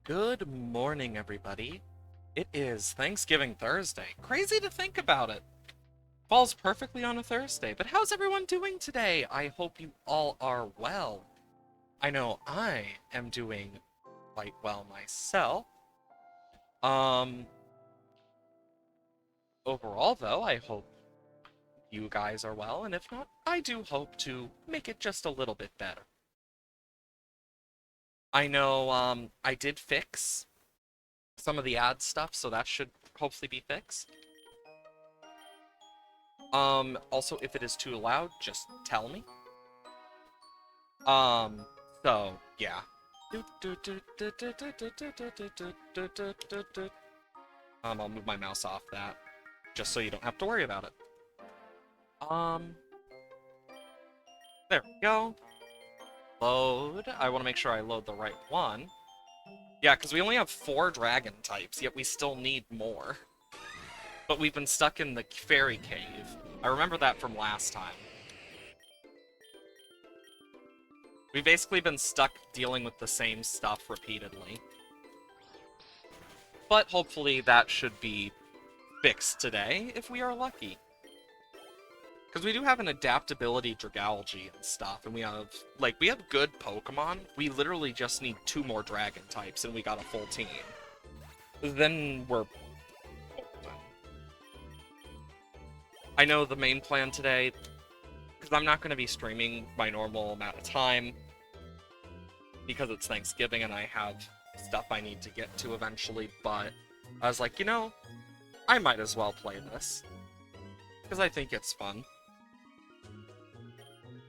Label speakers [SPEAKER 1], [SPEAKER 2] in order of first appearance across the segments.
[SPEAKER 1] Good morning, everybody. It is Thanksgiving Thursday. Crazy to think about it. Falls perfectly on a Thursday, but how's everyone doing today? I hope you all are well. I know I am doing quite well myself. Um, Overall, though, I hope you guys are well, and if not, I do hope to make it just a little bit better. I know, I did fix some of the ad stuff, so that should hopefully be fixed. Also, if it is too loud, just tell me. Um, yeah. I'll move my mouse off that, just so you don't have to worry about it. Um, there we go. Load. I want to make sure I load the right one. Yeah, because we only have 4 dragon types, yet we still need more. But we've been stuck in the fairy cave. I remember that from last time. We've basically been stuck dealing with the same stuff repeatedly. But hopefully that should be fixed today, if we are lucky. Because we do have an adaptability Dragalge and stuff, and we have good Pokemon. We literally just need 2 more dragon types, and we got a full team. Then we're... I know the main plan today, because I'm not going to be streaming my normal amount of time, because it's Thanksgiving and I have stuff I need to get to eventually, but I was like, I might as well play this. Because I think it's fun.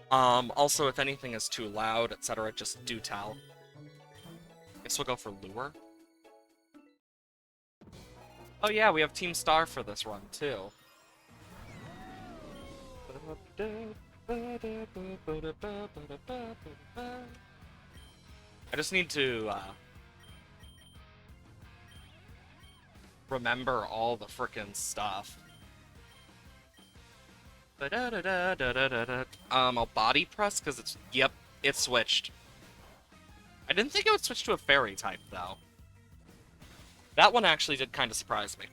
[SPEAKER 1] Also, if anything is too loud, etc., just do tell. Guess we'll go for Lure. Oh yeah, we have Team Star for this run, too. I just need to, remember all the frickin' stuff. I'll body press, because yep, it switched. I didn't think it would switch to a fairy type, though. That one actually did kind of surprise me.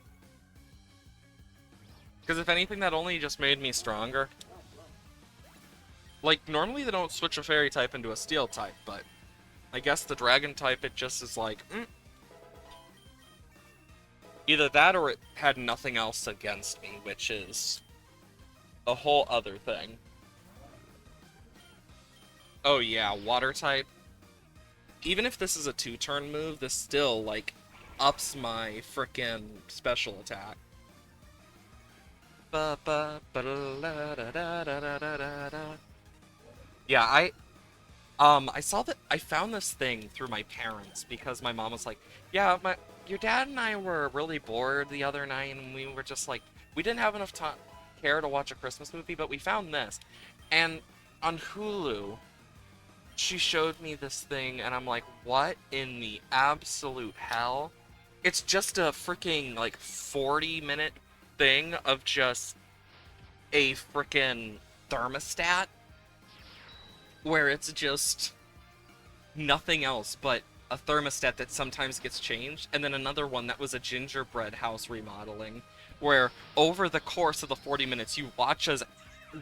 [SPEAKER 1] Because if anything, that only just made me stronger. Like, normally they don't switch a fairy type into a steel type, but I guess the dragon type, it just is like, Either that or it had nothing else against me, which is a whole other thing. Oh yeah, water type. Even if this is a 2-turn move, this still, like, ups my frickin' special attack. Yeah, I saw that, I found this thing through my parents, because my mom was like, yeah, your dad and I were really bored the other night, and we were just like, we didn't have enough time, care to watch a Christmas movie, but we found this. And on Hulu, she showed me this thing, and I'm like, what in the absolute hell? It's just a freaking, like, 40-minute thing of just a freaking thermostat, where it's just nothing else but a thermostat that sometimes gets changed, and then another one that was a gingerbread house remodeling, where over the course of the 40 minutes, you watch as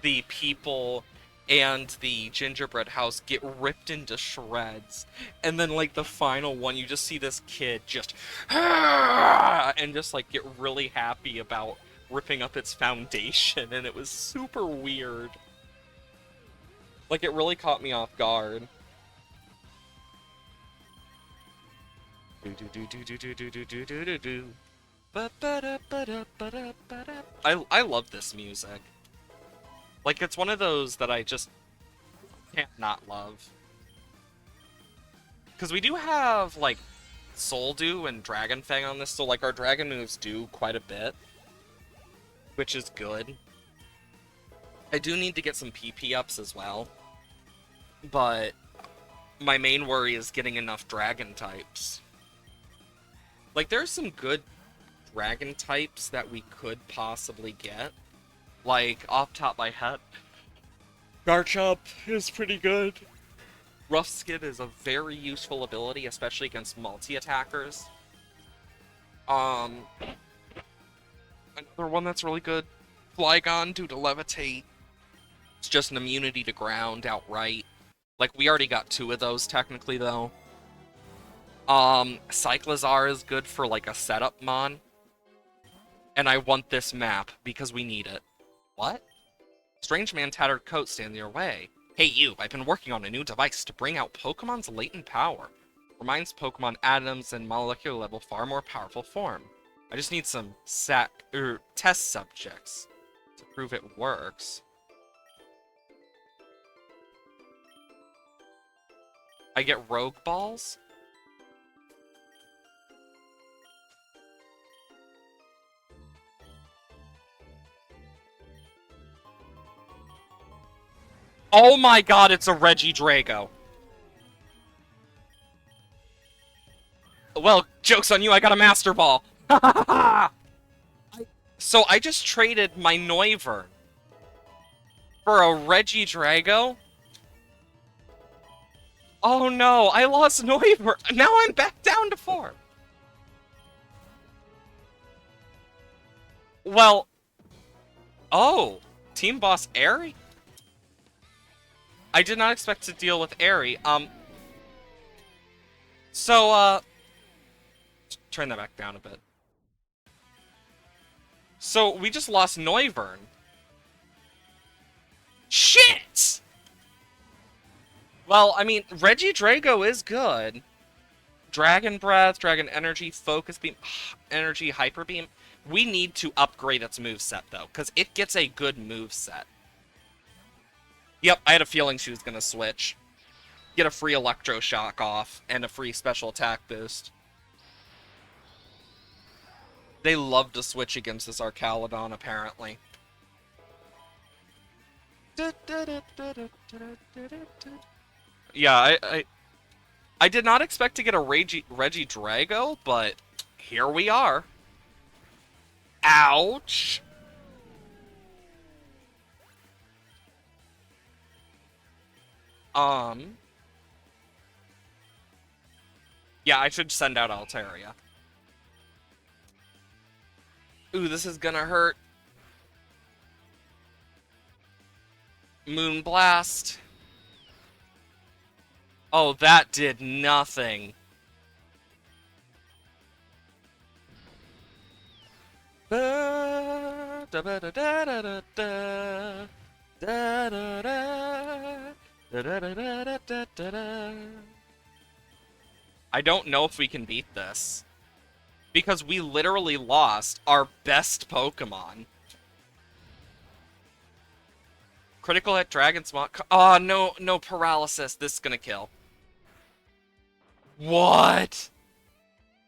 [SPEAKER 1] the people and the gingerbread house get ripped into shreds, and then like the final one, you just see this kid just and just like get really happy about ripping up its foundation, and it was super weird. Like, it really caught me off guard. I love this music. Like, it's one of those that I just can't not love. Because we do have, like, Soul Dew and Dragon Fang on this, so, like, our dragon moves do quite a bit. Which is good. I do need to get some PP ups as well. But my main worry is getting enough dragon types. Like, there's some good dragon types that we could possibly get. Like, off top of my head, Garchomp is pretty good. Rough Skin is a very useful ability, especially against multi-attackers. Um, Another one that's really good, Flygon due to Levitate. It's just an immunity to ground outright. Like, we already got 2 of those, technically, though. Cyclizar is good for, like, a setup mon. And I want this map, because we need it. What? Strange man tattered coat stands in your way. Hey you, I've been working on a new device to bring out Pokemon's latent power. Reminds Pokemon atoms in molecular level far more powerful form. I just need some test subjects to prove it works. I get Rogue Balls? Oh my god, it's a Regidrago. Well, joke's on you, I got a Master Ball. So I just traded my Noivern for a Regidrago? Oh no, I lost Noivern. Now I'm back down to 4. Well, oh, Team Boss Airy? I did not expect to deal with Airy. Turn that back down a bit. So, we just lost Noivern. Shit! Well, I mean, Regidrago is good. Dragon Breath, Dragon Energy, Focus Beam, Energy, Hyper Beam. We need to upgrade its moveset, though, because it gets a good moveset. Yep, I had a feeling she was going to switch. Get a free Electroshock off, and a free special attack boost. They love to switch against this Archaludon, apparently. Yeah, I did not expect to get a Regidrago, but here we are. Ouch! Yeah, I should send out Altaria. Ooh, this is gonna hurt. Moonblast. Oh, that did nothing. I don't know if we can beat this. Because we literally lost our best Pokemon. Critical hit, Dragon Smock. Oh, no paralysis. This is gonna kill. What?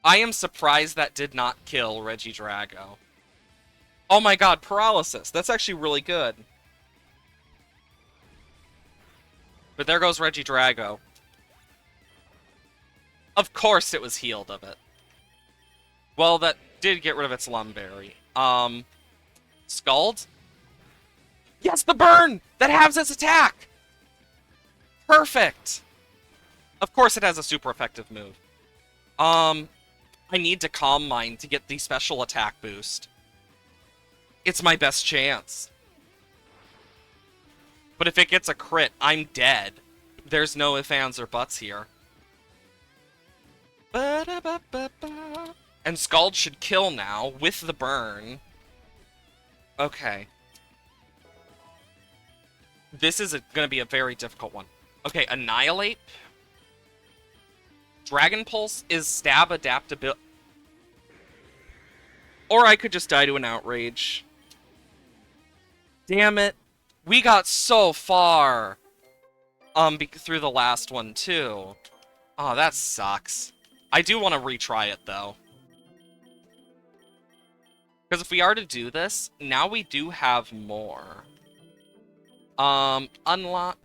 [SPEAKER 1] I am surprised that did not kill Regidrago. Oh my god, paralysis. That's actually really good. But there goes Regidrago. Of course it was healed of it. Well, that did get rid of its Lumberry. Scald? Yes, the burn! That halves its attack! Perfect! Of course it has a super effective move. I need to Calm Mind to get the special attack boost. It's my best chance. But if it gets a crit, I'm dead. There's no ifs, ands, or buts here. And Scald should kill now, with the burn. Okay. This is gonna be a very difficult one. Okay, Annihilate. Dragon Pulse is stab adaptability. Or I could just die to an Outrage. Damn it. We got so far. Through the last one, too. Oh, that sucks. I do want to retry it, though. Because if we are to do this, now we do have more. Unlock.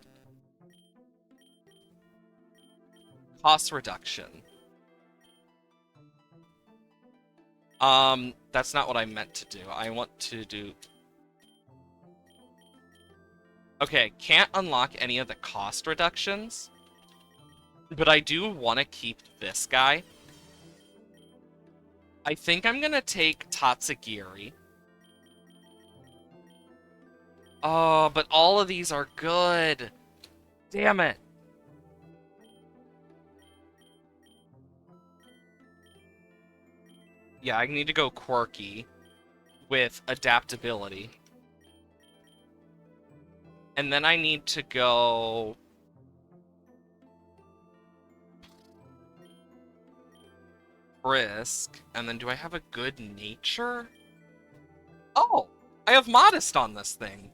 [SPEAKER 1] Cost reduction. That's not what I meant to do. I want to do... Okay, can't unlock any of the cost reductions. But I do want to keep this guy. I think I'm gonna take Tatsugiri. Oh, but all of these are good. Damn it. Yeah, I need to go quirky with adaptability. And then I need to go... Frisk. And then do I have a good nature? Oh! I have modest on this thing.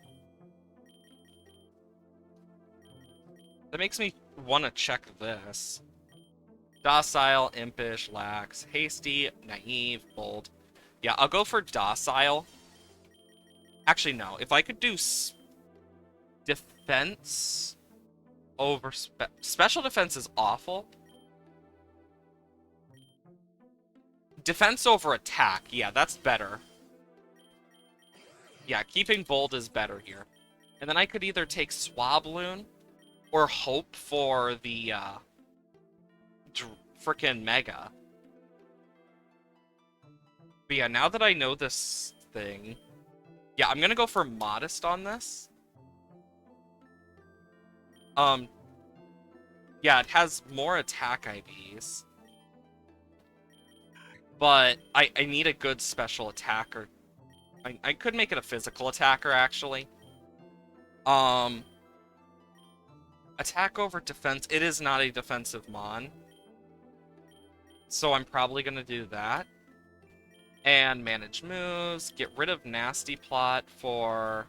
[SPEAKER 1] That makes me want to check this. Docile, impish, lax, hasty, naive, bold. Yeah, I'll go for docile. Actually, no. If I could do defense over... Special defense is awful. Defense over attack. Yeah, that's better. Yeah, keeping bold is better here. And then I could either take Swabloon or hope for the frickin' Mega. But yeah, now that I know this thing... Yeah, I'm gonna go for modest on this. Yeah, it has more attack IVs. But I need a good special attacker. I could make it a physical attacker, actually. Attack over defense. It is not a defensive mon. So I'm probably going to do that. And manage moves. Get rid of Nasty Plot for...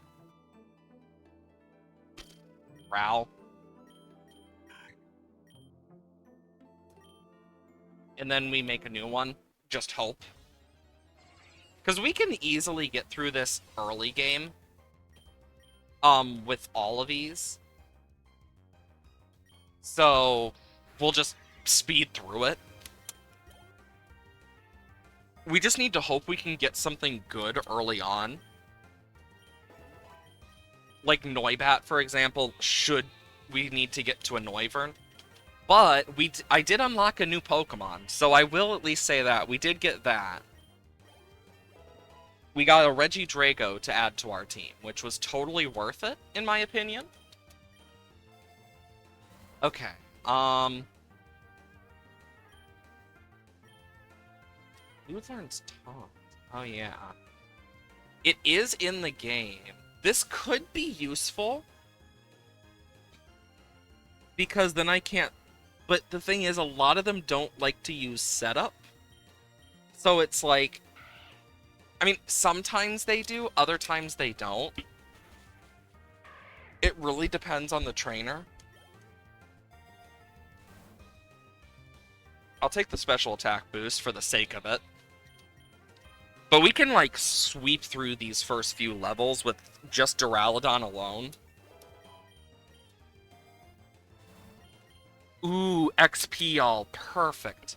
[SPEAKER 1] Rao. And then we make a new one. Just hope. Because we can easily get through this early game. With all of these. So, we'll just speed through it. We just need to hope we can get something good early on. Like Noibat, for example, should we need to get to a Noivern. But I did unlock a new Pokemon, so I will at least say that. We did get that. We got a Regidrago to add to our team, which was totally worth it, in my opinion. Okay, Luther's Taunt. Oh, yeah. It is in the game. This could be useful. Because then I can't... But the thing is, a lot of them don't like to use setup. So it's like... I mean, sometimes they do, other times they don't. It really depends on the trainer. I'll take the special attack boost for the sake of it. But we can, like, sweep through these first few levels with just Duraludon alone. Ooh, XP all perfect.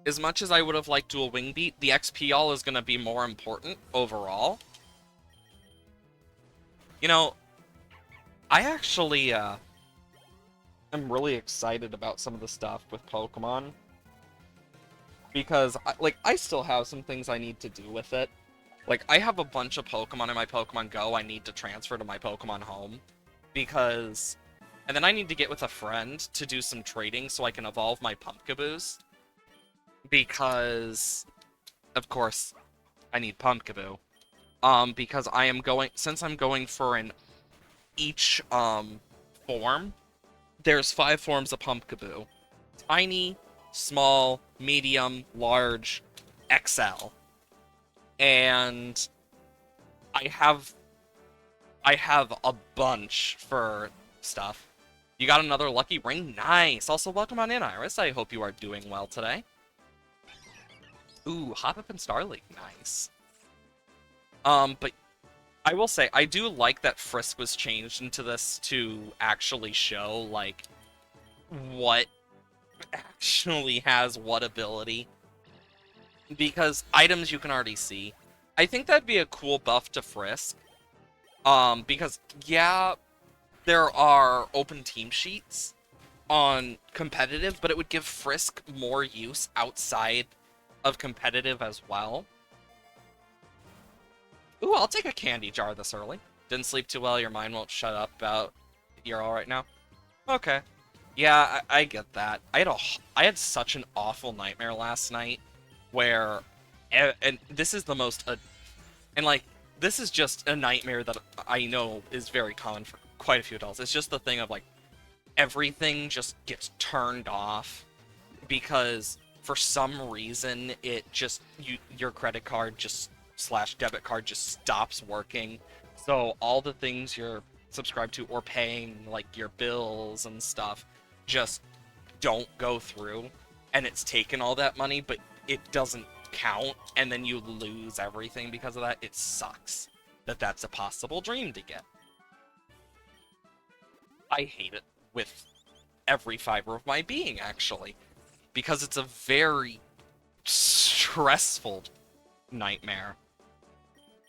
[SPEAKER 1] As much as I would have liked Dual Wing Beat, the XP all is going to be more important overall. You know, I actually, I'm really excited about some of the stuff with Pokemon. Because, I still have some things I need to do with it. Like, I have a bunch of Pokemon in my Pokemon Go I need to transfer to my Pokemon Home. Because... And then I need to get with a friend to do some trading so I can evolve my Pumpkaboos. Because, of course, I need Pumpkaboo. Because I am going... Since I'm going for each, form, there's 5 forms of Pumpkaboo. Tiny, small, medium, large, XL. And I have a bunch for stuff. You got another lucky ring? Nice! Also, welcome on in, Iris. I hope you are doing well today. Ooh, Hop Up and Starly. Nice. But I will say, I do like that Frisk was changed into this to actually show, like, what actually has what ability. Because items you can already see. I think that'd be a cool buff to Frisk. Because, yeah, there are open team sheets, on competitive, but it would give Frisk more use outside of competitive as well. Ooh, I'll take a candy jar this early. Didn't sleep too well, your mind won't shut up about you're all right now. Okay. Yeah, I get that. I had such an awful nightmare last night where and this is the most and like this is just a nightmare that I know is very common for quite a few adults. It's just the thing of like everything just gets turned off because for some reason it just your credit card just slash debit card just stops working. So all the things you're subscribed to or paying like your bills and stuff just don't go through, and it's taken all that money but it doesn't count, and then you lose everything because of that. It sucks that that's a possible dream to get. I hate it with every fiber of my being, actually, because it's a very stressful nightmare.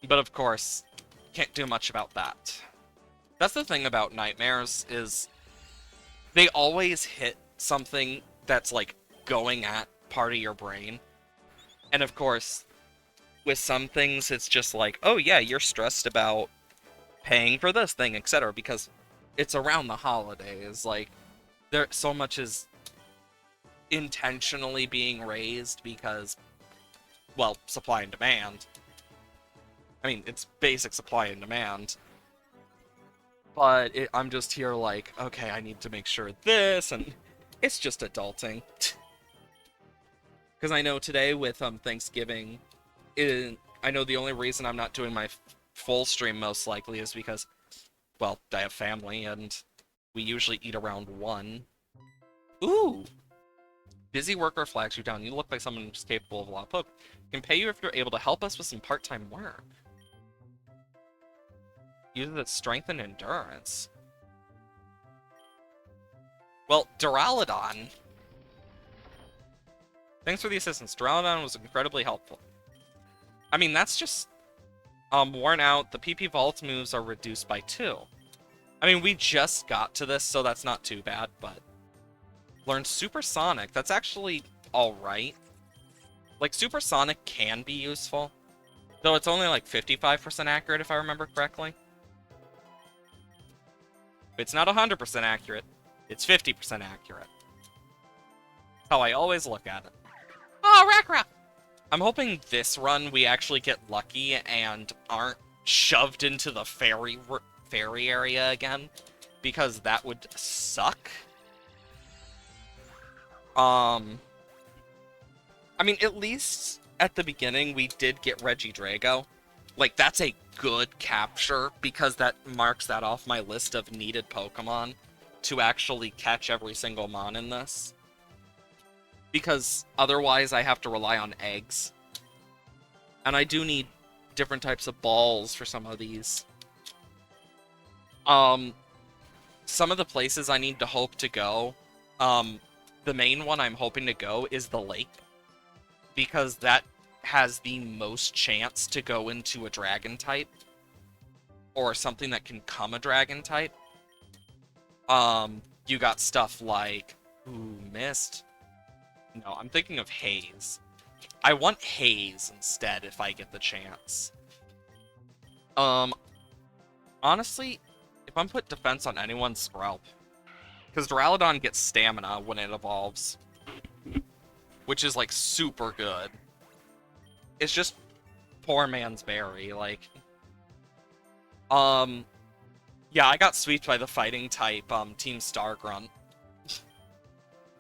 [SPEAKER 1] But of course, can't do much about that. That's the thing about nightmares, is they always hit something that's like going at part of your brain. And of course, with some things it's just like, oh yeah, you're stressed about paying for this thing, etc. because it's around the holidays. Like, there so much is intentionally being raised because, well, supply and demand. I mean, it's basic supply and demand. But I'm just here like, okay, I need to make sure this, and it's just adulting. Because I know today with Thanksgiving, I know the only reason I'm not doing my full stream most likely is because, well, I have family, and we usually eat around 1. Ooh! Busy worker flags you down. You look like someone who's capable of a lot of poke. Can pay you if you're able to help us with some part-time work. Use its strength and endurance. Well, Duraludon. Thanks for the assistance. Duraludon was incredibly helpful. I mean, that's just worn out. The PP Vault moves are reduced by 2. I mean, we just got to this, so that's not too bad, but... Learn Supersonic. That's actually alright. Like, Supersonic can be useful, though it's only like 55% accurate if I remember correctly. It's not 100% accurate, it's 50% accurate. That's how I always look at it. Oh, Rakra! I'm hoping this run we actually get lucky and aren't shoved into the ferry area again, because that would suck. I mean, at least at the beginning we did get Regidrago. Like, that's a good capture, because that marks that off my list of needed Pokemon to actually catch every single mon in this. Because otherwise I have to rely on eggs. And I do need different types of balls for some of these. Some of the places I need to hope to go, the main one I'm hoping to go is the lake, because that has the most chance to go into a dragon type, or something that can come a dragon type. You got stuff like, ooh, Mist. No, I'm thinking of Haze. I want Haze instead if I get the chance. Honestly, if I'm put defense on anyone, Skrelp. Because Duraludon gets stamina when it evolves, which is, like, super good. It's just poor man's berry, like... Yeah, I got swept by the fighting type, Team Stargrunt.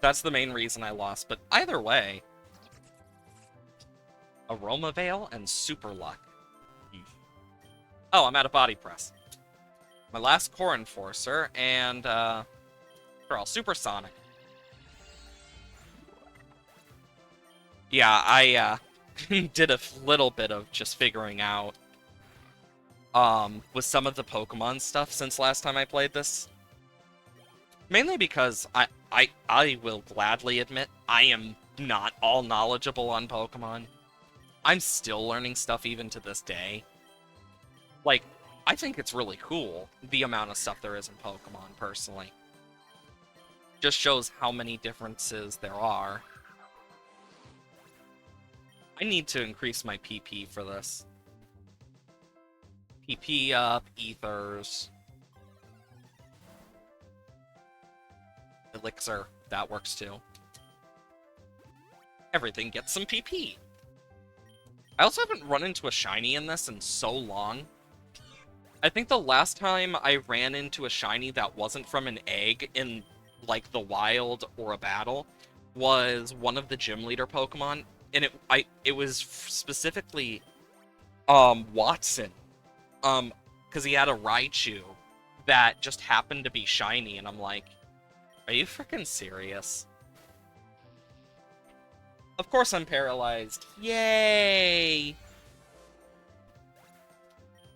[SPEAKER 1] That's the main reason I lost, but either way... Aroma Veil and Super Luck. Oh, I'm out of Body Press. My last Core Enforcer, and, Girl, Supersonic. Yeah, I, did a little bit of just figuring out, with some of the Pokemon stuff since last time I played this. Mainly because I will gladly admit I am not all knowledgeable on Pokemon. I'm still learning stuff even to this day. Like, I think it's really cool, the amount of stuff there is in Pokemon, personally. Just shows how many differences there are. I need to increase my PP for this. PP up, ethers. Elixir, that works too. Everything gets some PP. I also haven't run into a shiny in this in so long. I think the last time I ran into a shiny that wasn't from an egg in, like, the wild or a battle was one of the gym leader Pokemon, and it was specifically Watson, because he had a Raichu that just happened to be shiny, and I'm like, are you freaking serious? Of course I'm paralyzed. Yay!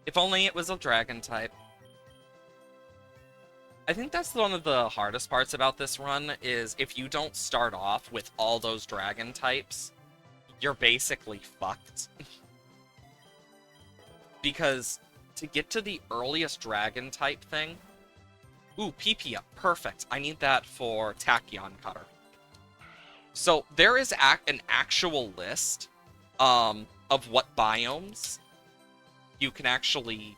[SPEAKER 1] If only it was a dragon type. I think that's one of the hardest parts about this run, is if you don't start off with all those dragon types, you're basically fucked. Because to get to the earliest dragon type thing... Ooh, PP up. Perfect. I need that for Tachyon Cutter. So there is an actual list of what biomes you can actually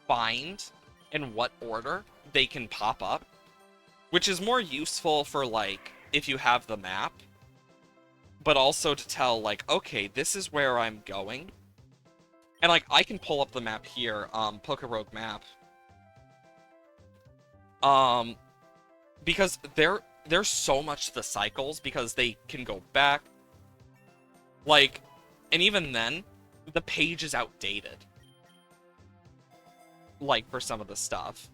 [SPEAKER 1] find in what order they can pop up, which is more useful for, like, if you have the map, but also to tell, like, okay, this is where I'm going. And, like, I can pull up the map here, Pokerogue map. Because there's so much the cycles, because they can go back. Like, and even then, the page is outdated. Like, for some of the stuff.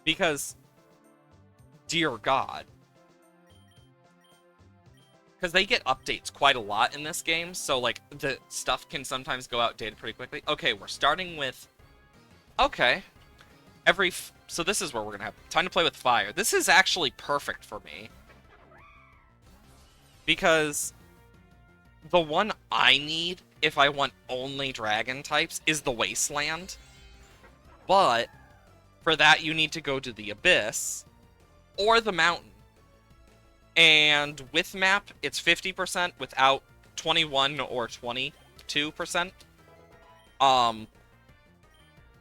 [SPEAKER 1] Because, dear God. Because they get updates quite a lot in this game, so, like, the stuff can sometimes go outdated pretty quickly. Okay, we're starting with... Okay. So this is where we're gonna have time to play with fire. This is actually perfect for me. Because the one I need, if I want only dragon types, is the Wasteland. But for that, you need to go to the Abyss or the Mountain. And with map, it's 50%, without 21 or 22%.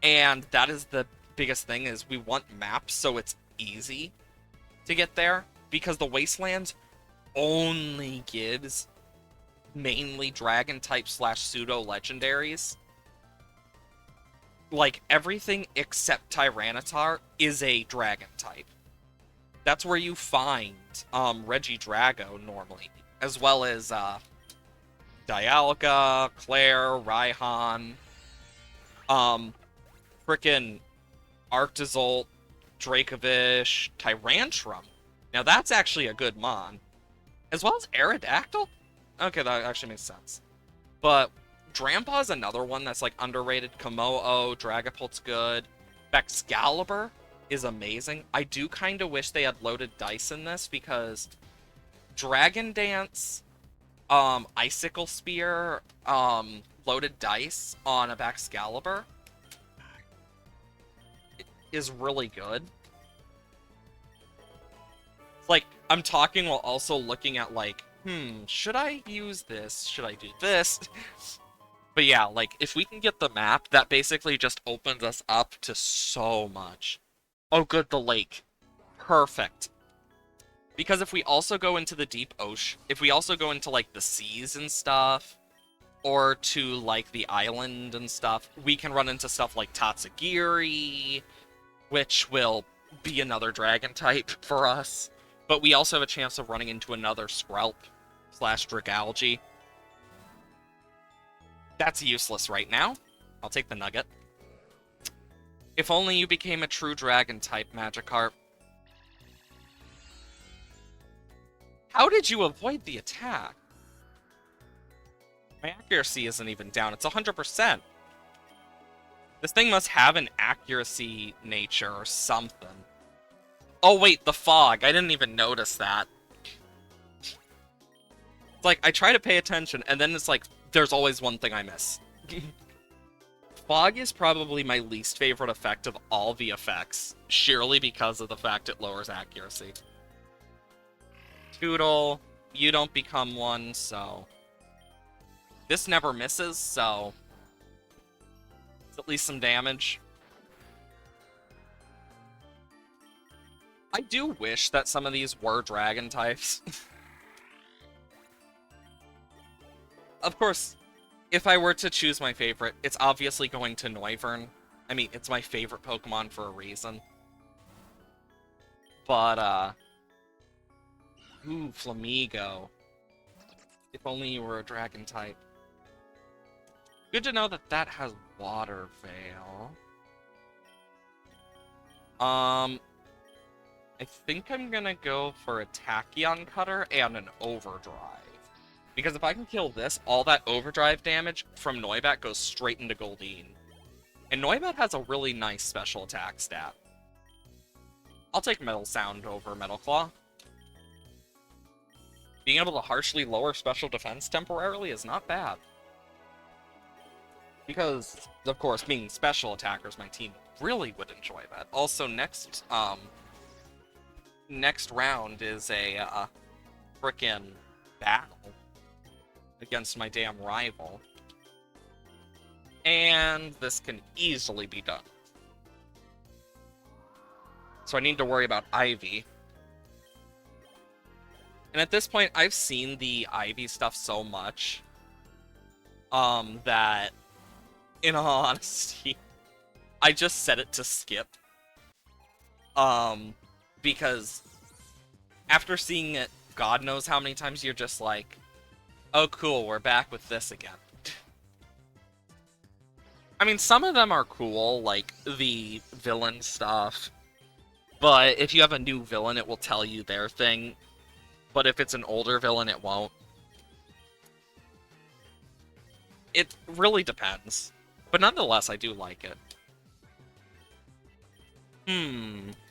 [SPEAKER 1] And that is the biggest thing, is we want maps so it's easy to get there, because the Wastelands only gives mainly dragon type / pseudo legendaries. Like, everything except Tyranitar is a dragon type. That's where you find Regidrago normally, as well as Dialga, Claire, Raihan, frickin' Arctozolt, Dracovish, Tyrantrum. Now that's actually a good mon. As well as Aerodactyl? Okay, that actually makes sense. But Drampa is another one that's, like, underrated. Kommo-o, Dragapult's good. Excalibur is amazing. I do kind of wish they had loaded dice in this, because Dragon Dance, Icicle Spear, loaded dice on a Baxcalibur is really good. It's like, I'm talking while also looking at, like, should I use this? Should I do this? But yeah, like, if we can get the map, that basically just opens us up to so much. Oh, good, the lake. Perfect. Because if we also go into the deep ocean, if we also go into, like, the seas and stuff, or to, like, the island and stuff, we can run into stuff like Tatsugiri, which will be another dragon type for us. But we also have a chance of running into another Skrelp / Dragalge. That's useless right now. I'll take the nugget. If only you became a true dragon type, Magikarp. How did you avoid the attack? My accuracy isn't even down. It's 100%. This thing must have an accuracy nature or something. Oh, wait, the fog. I didn't even notice that. It's like, I try to pay attention, and then it's like, there's always one thing I miss. Fog is probably my least favorite effect of all the effects, sheerly because of the fact it lowers accuracy. Toodle, you don't become one, so... This never misses, so... It's at least some damage. I do wish that some of these were dragon types. Of course, if I were to choose my favorite, it's obviously going to Noivern. I mean, it's my favorite Pokemon for a reason. But, ooh, Flamigo. If only you were a dragon type. Good to know that that has Water Veil. I think I'm gonna go for a Tachyon Cutter and an Overdrive. Because if I can kill this, all that Overdrive damage from Noibat goes straight into Goldeen. And Noibat has a really nice special attack stat. I'll take Metal Sound over Metal Claw. Being able to harshly lower special defense temporarily is not bad. Because, of course, being special attackers, my team really would enjoy that. Also, next round is a frickin' battle against my damn rival. And this can easily be done. So I need to worry about Ivy. And at this point, I've seen the Ivy stuff so much that, in all honesty, I just set it to skip. Because after seeing it God knows how many times, you're just like, oh cool, we're back with this again. I mean, some of them are cool, like the villain stuff. But if you have a new villain, it will tell you their thing. But if it's an older villain, it won't. It really depends. But nonetheless, I do like it.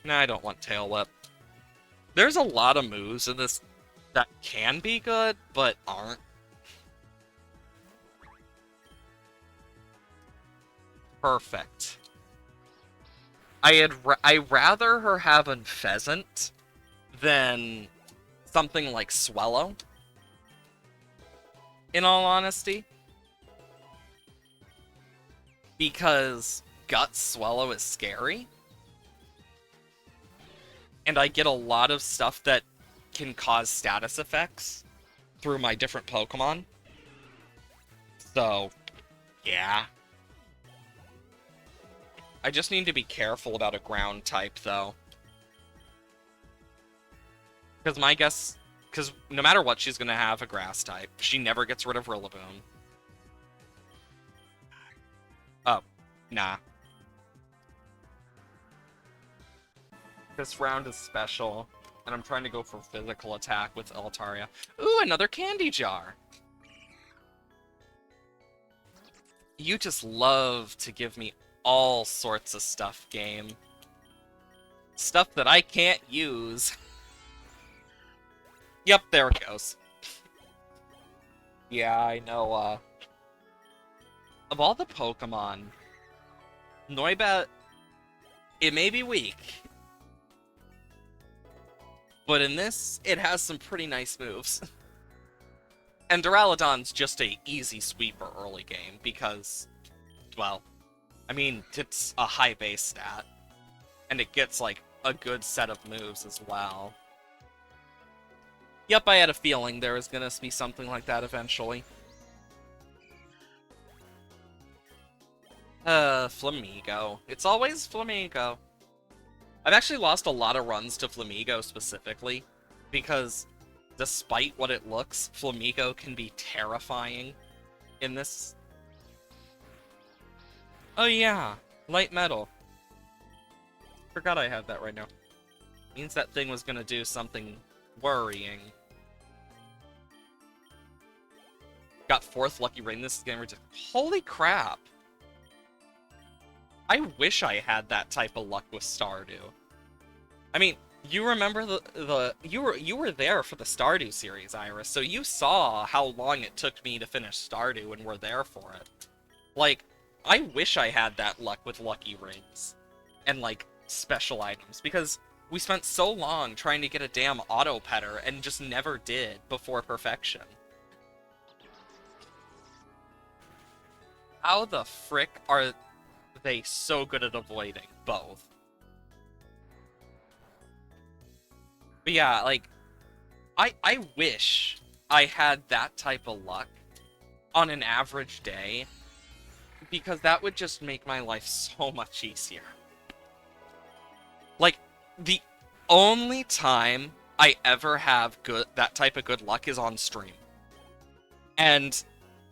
[SPEAKER 1] Nah, I don't want Tail Whip. There's a lot of moves in this that can be good, but aren't. Perfect. I rather her have a Pheasant than something like Swellow, in all honesty. Because Gut Swellow is scary. And I get a lot of stuff that can cause status effects through my different Pokemon. So, yeah. I just need to be careful about a ground type, though. Because my guess... Because no matter what, she's going to have a grass type. She never gets rid of Rillaboom. Oh, nah. This round is special, and I'm trying to go for physical attack with Altaria. Ooh, another candy jar! You just love to give me all sorts of stuff, game. Stuff that I can't use. Yep, there it goes. Yeah, I know, of all the Pokemon, Noibat, it may be weak, but in this, it has some pretty nice moves. And Duraludon's just a easy sweeper early game, because, well, I mean, it's a high base stat, and it gets, like, a good set of moves as well. Yep, I had a feeling there was gonna be something like that eventually. Flamigo. It's always Flamigo. I've actually lost a lot of runs to Flamigo specifically, because despite what it looks, Flamigo can be terrifying in this. Oh yeah, light metal. Forgot I had that right now. Means that thing was gonna do something worrying. Got 4th Lucky Ring. This is getting ridiculous. Holy crap! I wish I had that type of luck with Stardew. I mean, you remember you were there for the Stardew series, Iris, so you saw how long it took me to finish Stardew and were there for it. Like, I wish I had that luck with lucky rings and like special items because we spent so long trying to get a damn auto petter and just never did before perfection. How the frick are they so good at avoiding both? But yeah, like I wish I had that type of luck on an average day because that would just make my life so much easier. Like, the only time I ever have that type of good luck is on stream. And,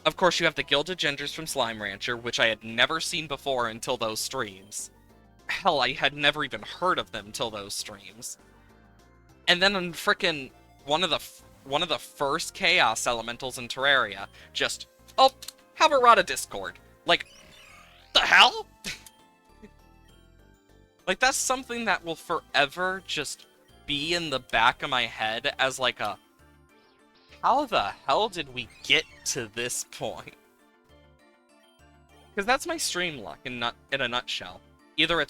[SPEAKER 1] of course, you have the Gilded Gingers from Slime Rancher, which I had never seen before until those streams. Hell, I had never even heard of them till those streams. And then on frickin' one of the first Chaos Elementals in Terraria, just, oh, have a Rod of Discord. Like, the hell? Like, that's something that will forever just be in the back of my head as like a, how the hell did we get to this point? Because that's my stream luck in a nutshell. Either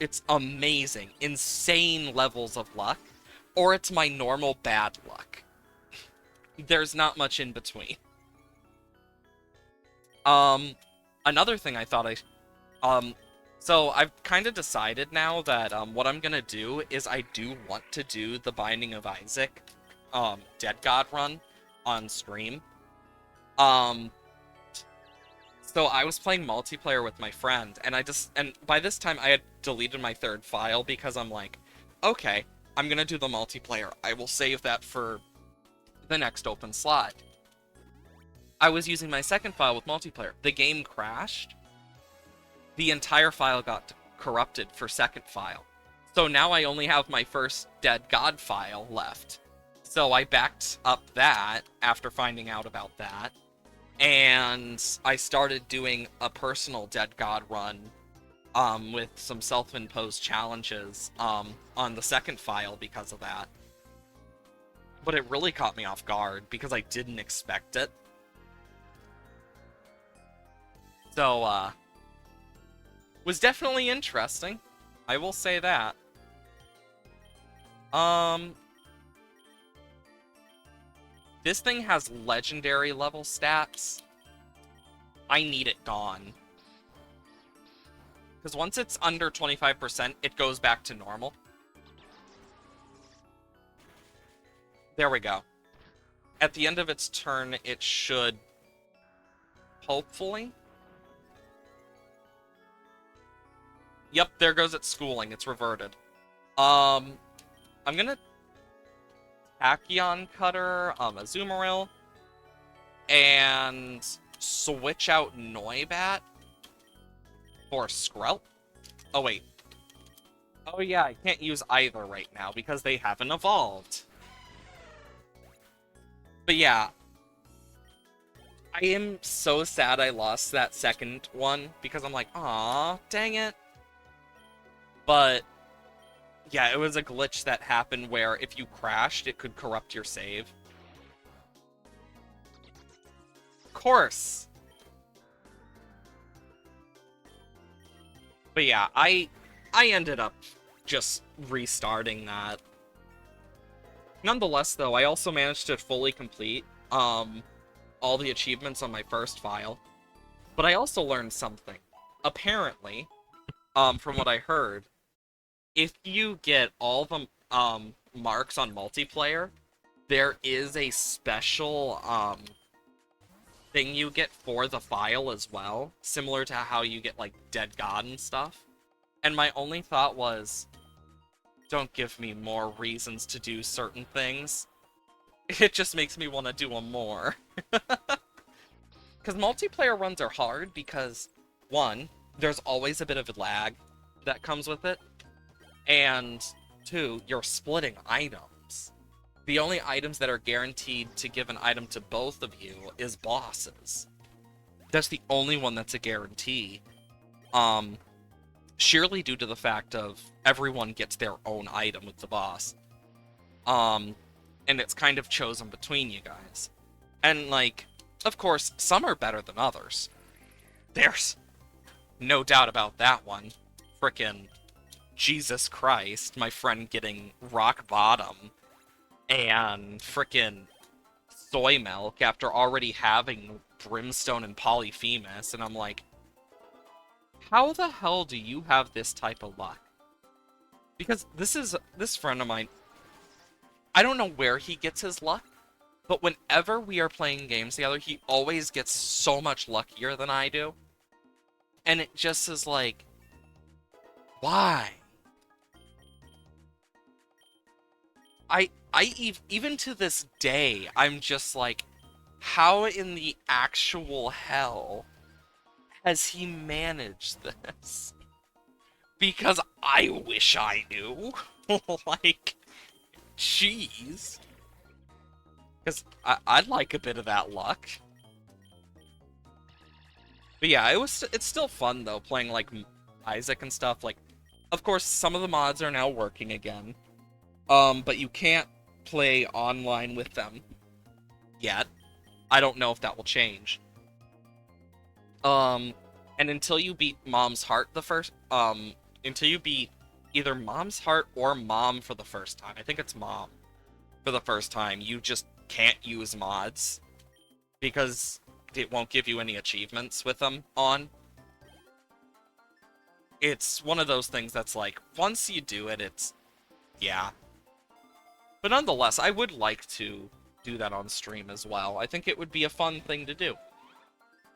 [SPEAKER 1] it's amazing, insane levels of luck, or it's my normal bad luck. There's not much in between. Another thing I thought so I've kind of decided now that what I'm gonna do is I do want to do the Binding of Isaac, Dead God run on stream. So I was playing multiplayer with my friend, and by this time I had deleted my third file because I'm like, okay, I'm gonna do the multiplayer. I will save that for the next open slot. I was using my second file with multiplayer. The game crashed. The entire file got corrupted for second file. So now I only have my first Dead God file left. So I backed up that after finding out about that. And I started doing a personal Dead God run with some self-imposed challenges on the second file because of that. But it really caught me off guard because I didn't expect it. So, was definitely interesting. I will say that. This thing has legendary level stats. I need it gone. Because once it's under 25%, it goes back to normal. There we go. At the end of its turn, it should... hopefully... Yep, there goes its schooling. It's reverted. I'm gonna... Tachyon Cutter, Azumarill, and switch out Noibat for Skrelp. Oh, wait. Oh, yeah, I can't use either right now because they haven't evolved. But yeah, I am so sad I lost that second one because I'm like, aw, dang it. But yeah, it was a glitch that happened where if you crashed, it could corrupt your save. Of course. But yeah, I ended up just restarting that. Nonetheless, though, I also managed to fully complete all the achievements on my first file. But I also learned something. Apparently, from what I heard, if you get all the marks on multiplayer, there is a special thing you get for the file as well, similar to how you get like Dead God and stuff. And my only thought was, don't give me more reasons to do certain things. It just makes me want to do them more. Because multiplayer runs are hard because, one, there's always a bit of a lag that comes with it. And two, you're splitting items. The only items that are guaranteed to give an item to both of you is bosses. That's the only one that's a guarantee. Sheerly due to the fact of everyone gets their own item with the boss. And it's kind of chosen between you guys. And, like, of course, some are better than others. no doubt about that one. Frickin' Jesus Christ, my friend getting rock bottom and frickin' soy milk after already having brimstone and polyphemus, and I'm like, how the hell do you have this type of luck? Because this friend of mine, I don't know where he gets his luck, but whenever we are playing games together, he always gets so much luckier than I do. And it just is like, why? Even to this day, I'm just like, how in the actual hell has he managed this? Because I wish I knew. Like, jeez. Because I'd like a bit of that luck. But yeah, it's still fun though, playing like Isaac and stuff. Like, of course, some of the mods are now working again. But you can't play online with them yet. I don't know if that will change. Um, and until you beat Mom's Heart until you beat either Mom's Heart or Mom for the first time, I think it's Mom for the first time, you just can't use mods because it won't give you any achievements with them on. It's one of those things that's like, once you do it, it's, yeah. But nonetheless, I would like to do that on stream as well. I think it would be a fun thing to do.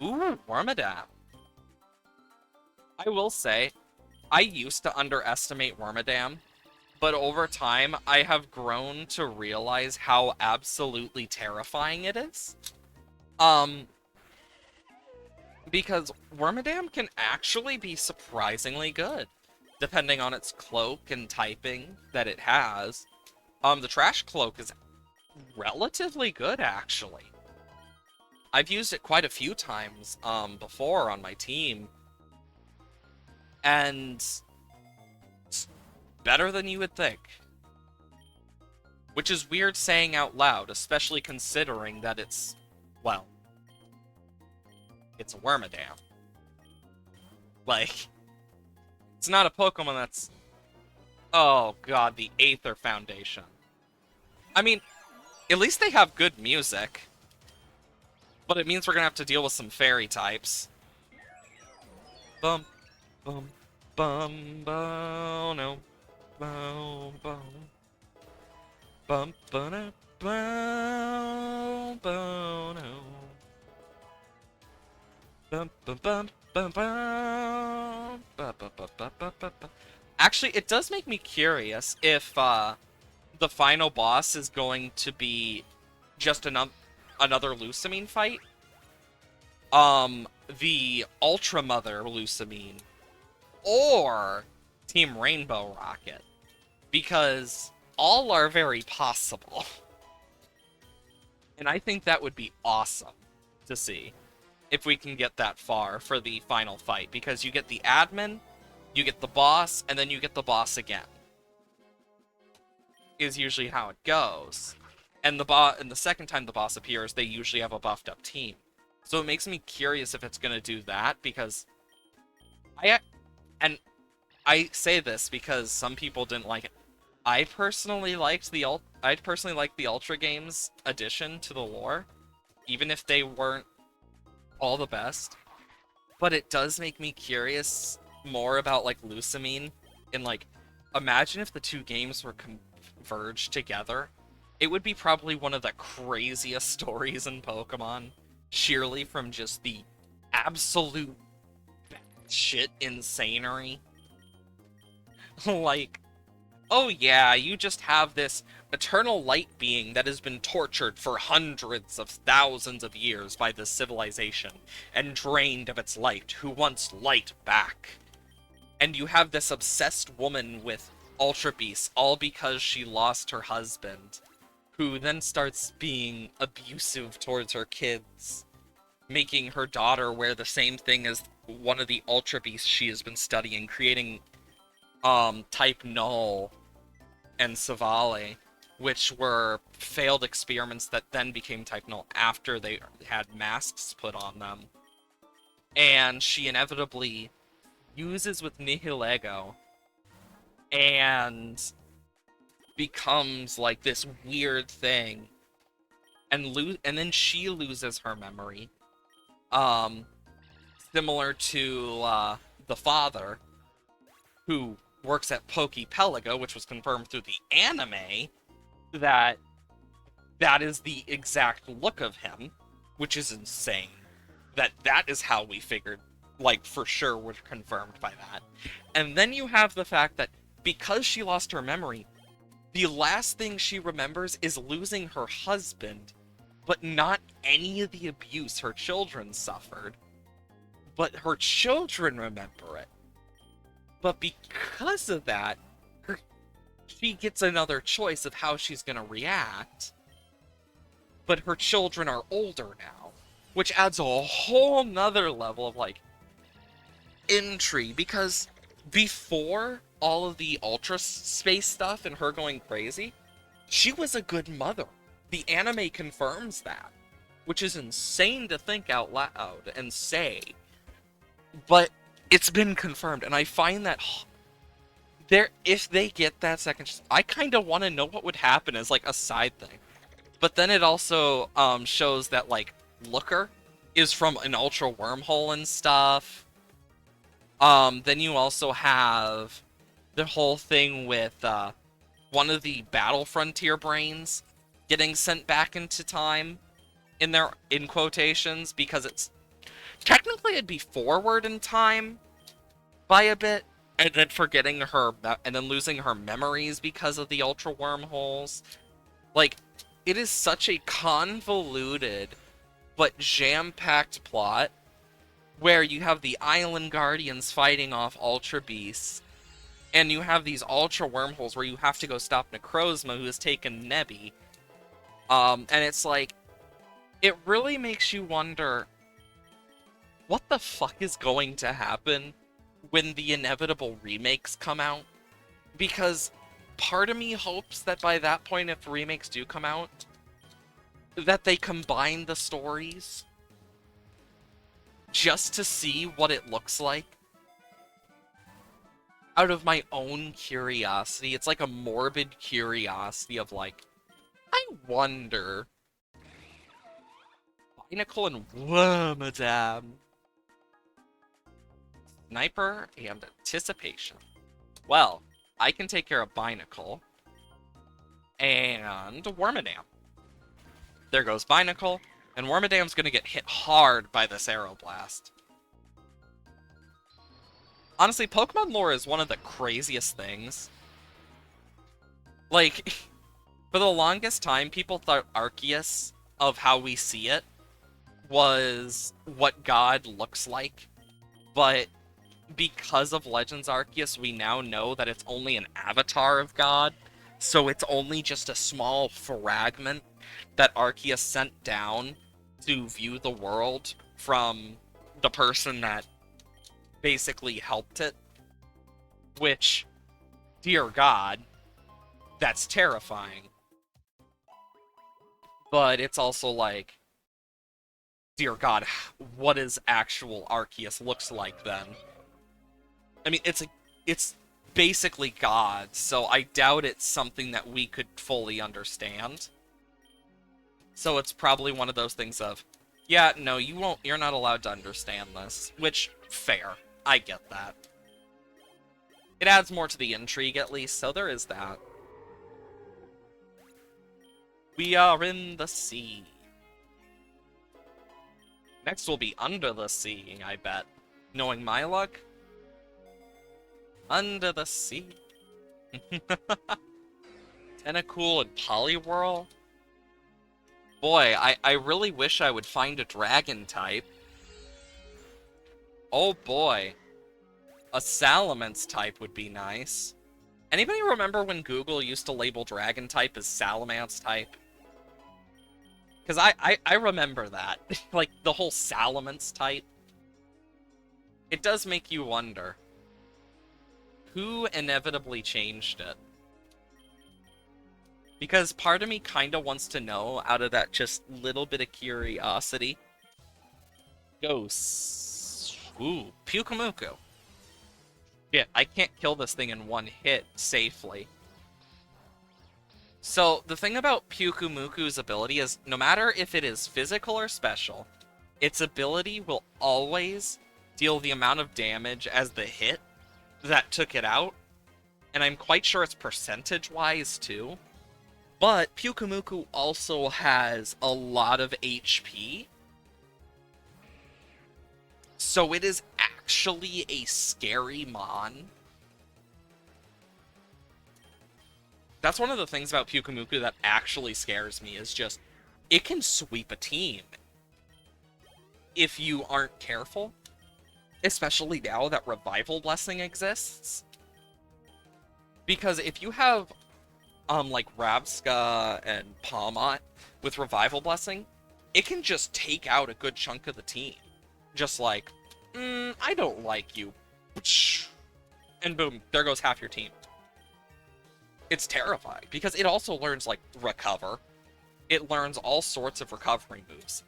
[SPEAKER 1] Ooh, Wormadam. I will say, I used to underestimate Wormadam, but over time, I have grown to realize how absolutely terrifying it is. Because Wormadam can actually be surprisingly good, depending on its cloak and typing that it has. The Trash Cloak is relatively good, actually. I've used it quite a few times, before on my team, and it's better than you would think. Which is weird saying out loud, especially considering that it's, well, it's a Wormadam. Like, it's not a Pokemon that's... Oh god, the Aether Foundation. I mean, at least they have good music. But it means we're gonna have to deal with some fairy types. Bum, bum, bum, bum, no. Bum, bum. Bum, ba, bum, bum, no. Bum, bum, bum, bum, bum, ba, ba, ba, ba, ba, ba, ba. Actually, it does make me curious if the final boss is going to be just another Lusamine fight. The Ultra Mother Lusamine, or Team Rainbow Rocket, because all are very possible. And I think that would be awesome to see if we can get that far for the final fight, because you get the admin, you get the boss, and then you get the boss again. Is usually how it goes. And the second time the boss appears, they usually have a buffed up team. So it makes me curious if it's gonna do that, because I say this because some people didn't like it. I personally liked the Ultra Games addition to the lore, even if they weren't all the best. But it does make me curious more about like Lusamine, and like, imagine if the two games were converged together. It would be probably one of the craziest stories in Pokemon, sheerly from just the absolute shit insanery. Like, oh yeah, you just have this eternal light being that has been tortured for hundreds of thousands of years by this civilization and drained of its light, who wants light back. And you have this obsessed woman with Ultra Beasts, all because she lost her husband, who then starts being abusive towards her kids, making her daughter wear the same thing as one of the Ultra Beasts she has been studying, creating Type Null and Savale, which were failed experiments that then became Type Null after they had masks put on them. And she inevitably uses with Nihilego and becomes like this weird thing, and then she loses her memory. Um, Similar to the father, who works at Poképelago, which was confirmed through the anime, that that is the exact look of him, which is insane. That is how we figured, like, for sure we're confirmed by that. And then you have the fact that because she lost her memory, the last thing she remembers is losing her husband, but not any of the abuse her children suffered. But her children remember it. But because of that, she gets another choice of how she's going to react. But her children are older now, which adds a whole nother level of, like, intrigue. Because before all of the Ultra Space stuff and her going crazy, she was a good mother. The anime confirms that, which is insane to think out loud and say. But it's been confirmed, and I find that if they get that second, I kind of want to know what would happen as like a side thing. But then it also shows that like Looker is from an Ultra wormhole and stuff. Then you also have the whole thing with one of the Battle Frontier brains getting sent back into time in quotations, because it's technically it'd be forward in time by a bit, and then forgetting her, and then losing her memories because of the Ultra wormholes. Like, it is such a convoluted but jam-packed plot where you have the Island Guardians fighting off Ultra Beasts, and you have these Ultra wormholes where you have to go stop Necrozma, who has taken Nebby. And it's like, it really makes you wonder what the fuck is going to happen when the inevitable remakes come out. Because part of me hopes that by that point, if remakes do come out, that they combine the stories just to see what it looks like. Out of my own curiosity. It's like a morbid curiosity of like, I wonder. Binacle and Wormadam. Sniper and Anticipation. Well, I can take care of Binacle and Wormadam. There goes Binacle, and Wormadam's gonna get hit hard by this Aeroblast. Honestly, Pokemon lore is one of the craziest things. Like, for the longest time, people thought Arceus, of how we see it, was what God looks like. But because of Legends Arceus, we now know that it's only an avatar of God. So it's only just a small fragment that Arceus sent down to view the world from the person that basically helped it. Which, dear God, that's terrifying. But it's also like, dear God, what is actual Arceus looks like then? I mean, it's basically God, so I doubt it's something that we could fully understand. So it's probably one of those things of, yeah, no, you're not allowed to understand this. Which, fair. I get that. It adds more to the intrigue, at least, so there is that. We are in the sea. Next will be under the sea, I bet. Knowing my luck? Under the sea. Tentacool and Poliwhirl? Boy, I really wish I would find a dragon type. Oh boy. A Salamence type would be nice. Anybody remember when Google used to label dragon type as Salamence type? Because I remember that. Like, the whole Salamence type. It does make you wonder. Who inevitably changed it? Because part of me kind of wants to know, out of that just little bit of curiosity. Ghosts. Ooh, Pyukumuku. Shit, I can't kill this thing in one hit safely. So, the thing about Pyukumuku's ability is, no matter if it is physical or special, its ability will always deal the amount of damage as the hit that took it out, and I'm quite sure it's percentage-wise, too. But Pyukumuku also has a lot of HP, so it is actually a scary mon. That's one of the things about Pyukumuku that actually scares me, is just, it can sweep a team if you aren't careful. Especially now that Revival Blessing exists. Because if you have, like Ravska and Palmot with Revival Blessing, it can just take out a good chunk of the team. Just like, I don't like you. And boom, there goes half your team. It's terrifying, because it also learns, like, Recover. It learns all sorts of recovery moves.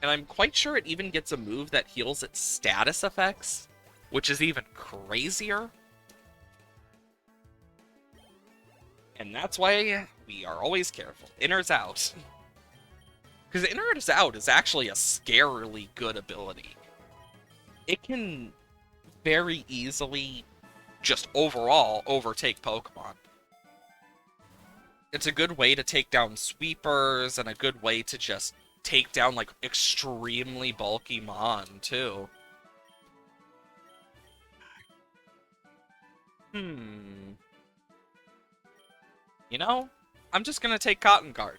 [SPEAKER 1] And I'm quite sure it even gets a move that heals its status effects, which is even crazier. And that's why we are always careful. Inner's Out. Because Inner's Out is actually a scarily good ability. It can very easily just overall overtake Pokemon. It's a good way to take down sweepers, and a good way to just take down, like, extremely bulky Mon, too. You know, I'm just gonna take Cotton Guard.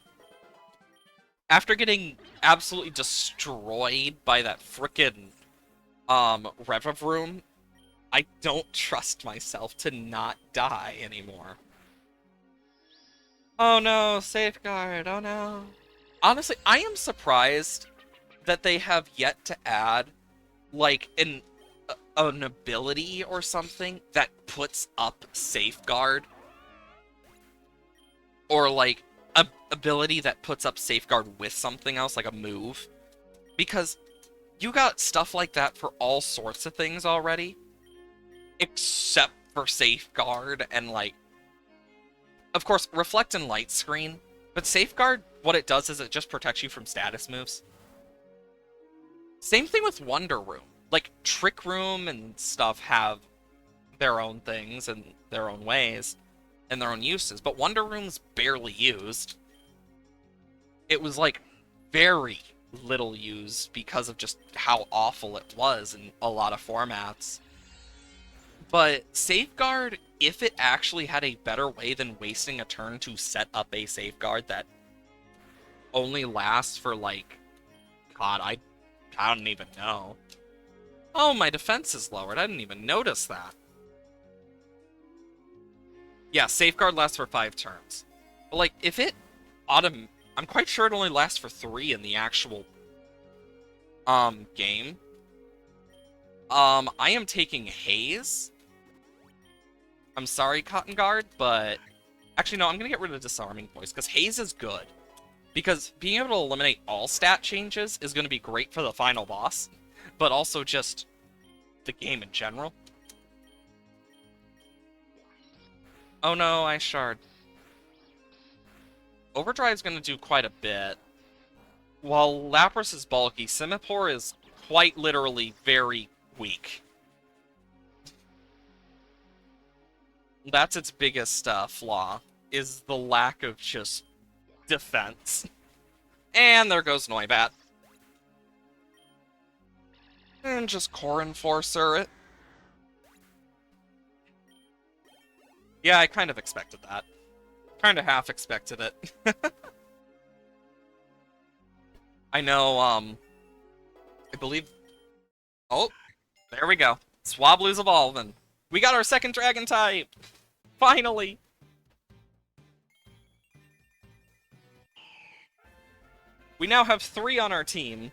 [SPEAKER 1] After getting absolutely destroyed by that frickin' Revavroom, I don't trust myself to not die anymore. Oh no, Safeguard, oh no. Honestly, I am surprised that they have yet to add, like, an ability or something that puts up Safeguard. Or, like, a ability that puts up Safeguard with something else, like a move. Because you got stuff like that for all sorts of things already. Except for Safeguard and, like, of course, Reflect and Light Screen. But Safeguard, what it does is it just protects you from status moves. Same thing with Wonder Room. Like, Trick Room and stuff have their own things and their own ways and their own uses, but Wonder Room's barely used. It was, like, very little used because of just how awful it was in a lot of formats. But Safeguard, if it actually had a better way than wasting a turn to set up a Safeguard that only lasts for, like, God, I don't even know. Oh, my defense is lowered. I didn't even notice that. Yeah, Safeguard lasts for 5 turns. But, like, if it I'm quite sure it only lasts for 3 in the actual game. I am taking Haze. I'm sorry, Cotton Guard, but actually no, I'm gonna get rid of Disarming Voice, because Haze is good. Because being able to eliminate all stat changes is gonna be great for the final boss, but also just the game in general. Oh no, I shard. Overdrive's gonna do quite a bit. While Lapras is bulky, Simipour is quite literally very weak. That's its biggest flaw, is the lack of just defense. And there goes Noibat. And just Core Enforcer it. Yeah, I kind of expected that. Kind of half expected it. I know, I believe... Oh, there we go. Swablu's evolving. We got our second Dragon type! Finally! We now have 3 on our team.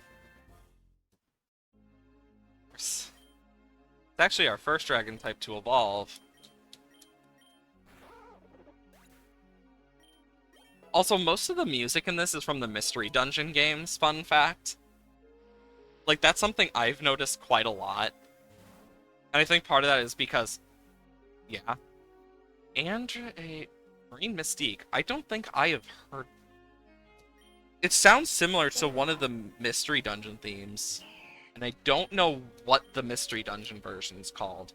[SPEAKER 1] It's actually our first Dragon type to evolve. Also, most of the music in this is from the Mystery Dungeon games, fun fact. Like, that's something I've noticed quite a lot. And I think part of that is because, yeah, a Marine Mystique. I don't think I have heard. It sounds similar to one of the Mystery Dungeon themes, and I don't know what the Mystery Dungeon version is called.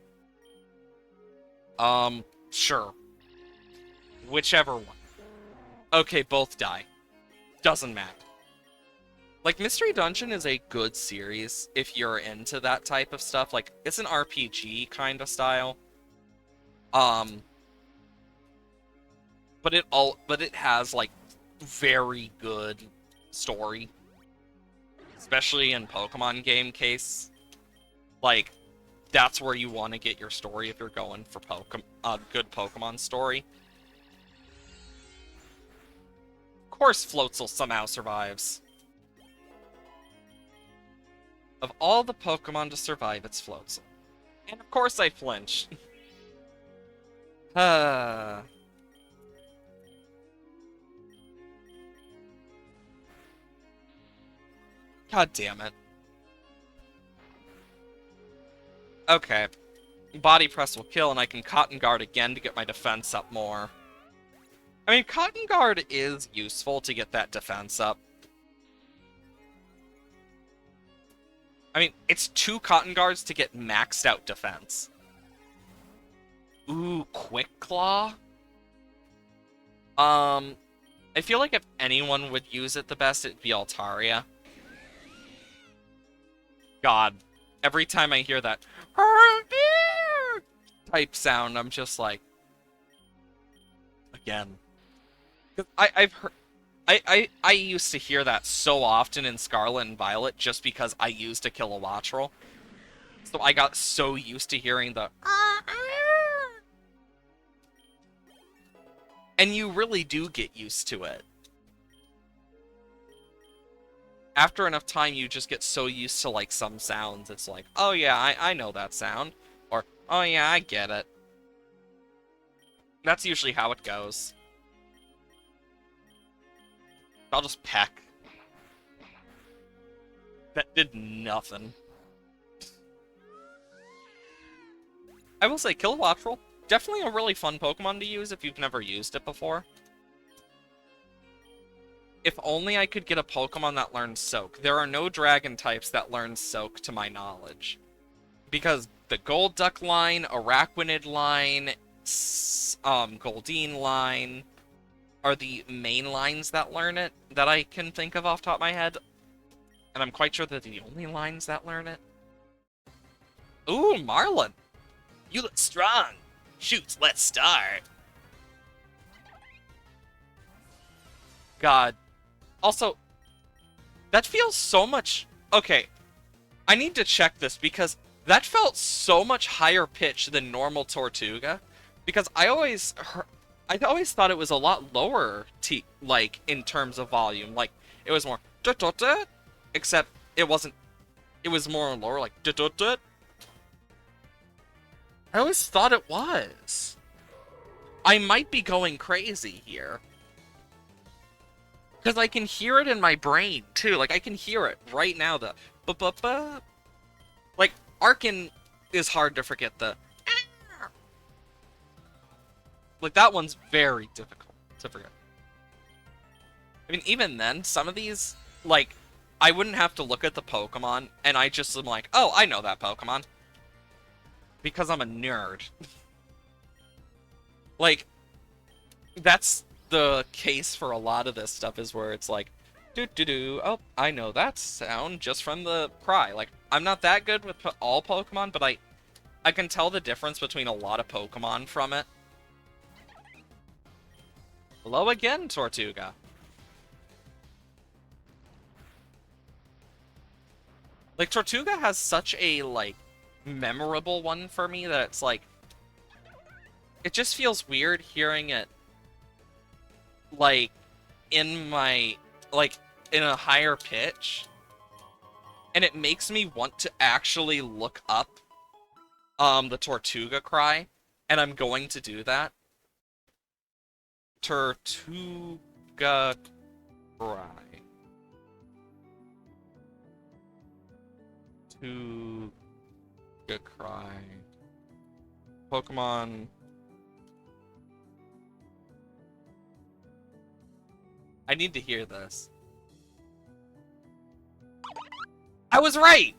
[SPEAKER 1] Sure. Whichever one. Okay, both die. Doesn't matter. Like, Mystery Dungeon is a good series if you're into that type of stuff. Like, it's an RPG kind of style. Um, but it has, like, very good story. Especially in Pokemon game case. Like, that's where you want to get your story if you're going for good Pokemon story. Of course Floatzel somehow survives. Of all the Pokemon to survive, it's Floatzel. And of course I flinch. God damn it. Okay. Body Press will kill, and I can Cotton Guard again to get my defense up more. I mean, Cotton Guard is useful to get that defense up. I mean, it's 2 Cotton Guards to get maxed out defense. Ooh, Quick Claw? I feel like if anyone would use it the best, it'd be Altaria. God, every time I hear that type sound, I'm just like, again. I've heard, I used to hear that so often in Scarlet and Violet just because I used a Kilowattrel. So I got so used to hearing the and you really do get used to it. After enough time, you just get so used to, like, some sounds. It's like, oh yeah, I know that sound. Or, oh yeah, I get it. That's usually how it goes. I'll just peck. That did nothing. I will say, Kilowattrel, definitely a really fun Pokemon to use if you've never used it before. If only I could get a Pokemon that learns Soak. There are no Dragon types that learn Soak, to my knowledge. Because the Golduck line, Araquanid line, Goldeen line are the main lines that learn it, that I can think of off the top of my head. And I'm quite sure they're the only lines that learn it. Ooh, Marlin! You look strong! Shoot, let's start! God. Also, that feels so much... Okay, I need to check this because that felt so much higher pitch than normal Tortuga. Because I always thought it was a lot lower, like, in terms of volume. Like, it was more... Except it wasn't... It was more lower, like... I always thought it was. I might be going crazy here. Because I can hear it in my brain, too. Like, I can hear it right now, the... ba-ba-ba. Like, Arkin is hard to forget the... Like, that one's very difficult to forget. I mean, even then, some of these, like, I wouldn't have to look at the Pokemon, and I just am like, oh, I know that Pokemon. Because I'm a nerd. Like, that's the case for a lot of this stuff, is where it's like, oh, I know that sound just from the cry. Like, I'm not that good with all Pokemon, but I can tell the difference between a lot of Pokemon from it. Hello again, Tortuga. Like, Tortuga has such a, like, memorable one for me that it's like... It just feels weird hearing it, like, in my... Like, in a higher pitch. And it makes me want to actually look up, the Tortuga cry. And I'm going to do that. Tortuga cry. Tortuga cry. Pokemon. I need to hear this. I was right!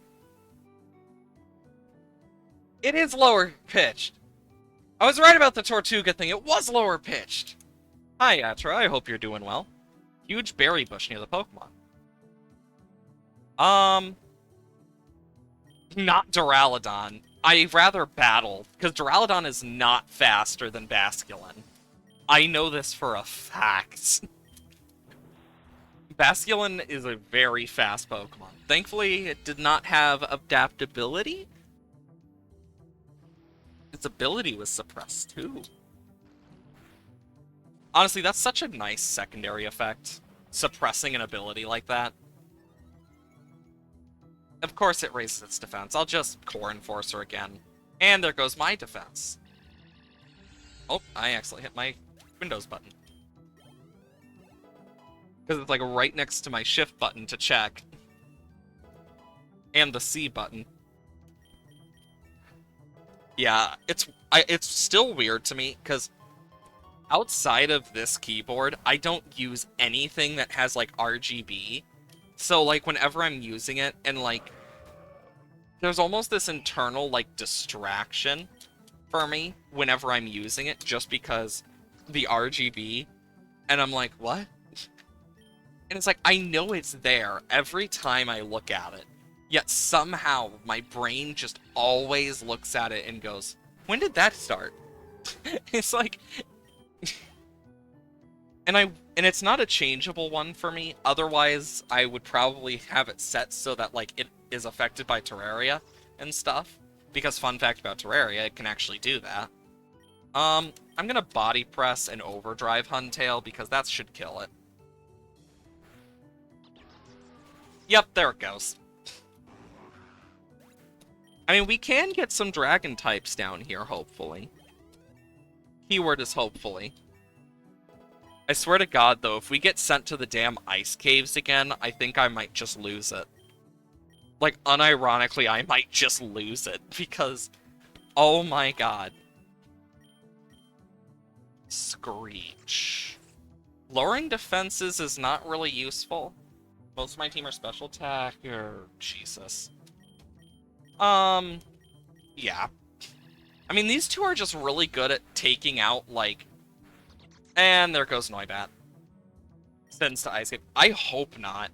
[SPEAKER 1] It is lower pitched. I was right about the Tortuga thing. It was lower pitched. Hi, Atra. I hope you're doing well. Huge berry bush near the Pokemon. Not Duraludon. I'd rather battle, because Duraludon is not faster than Basculin. I know this for a fact. Basculin is a very fast Pokemon. Thankfully, it did not have adaptability. Its ability was suppressed, too. Honestly, that's such a nice secondary effect. Suppressing an ability like that. Of course it raises its defense. I'll just Core Enforcer again. And there goes my defense. Oh, I accidentally hit my Windows button. Because it's like right next to my Shift button to check. And the C button. Yeah, it's still weird to me, because outside of this keyboard, I don't use anything that has, like, RGB. So, like, whenever I'm using it, and, like, there's almost this internal, like, distraction for me whenever I'm using it, just because the RGB, and I'm like, what? And it's like, I know it's there every time I look at it, yet somehow my brain just always looks at it and goes, when did that start? It's like... And it's not a changeable one for me. Otherwise, I would probably have it set so that, like, it is affected by Terraria and stuff. Because fun fact about Terraria, it can actually do that. I'm gonna body press and overdrive Huntail because that should kill it. Yep, there it goes. I mean, we can get some dragon types down here, hopefully. Keyword is hopefully. I swear to God, though, if we get sent to the damn ice caves again, I think I might just lose it. Like, unironically, I might just lose it, because... Oh my god. Screech. Lowering defenses is not really useful. Most of my team are special attack, or... Jesus. Yeah. I mean, these two are just really good at taking out, like... And there goes Noibat. Sends to Ice Cave. I hope not.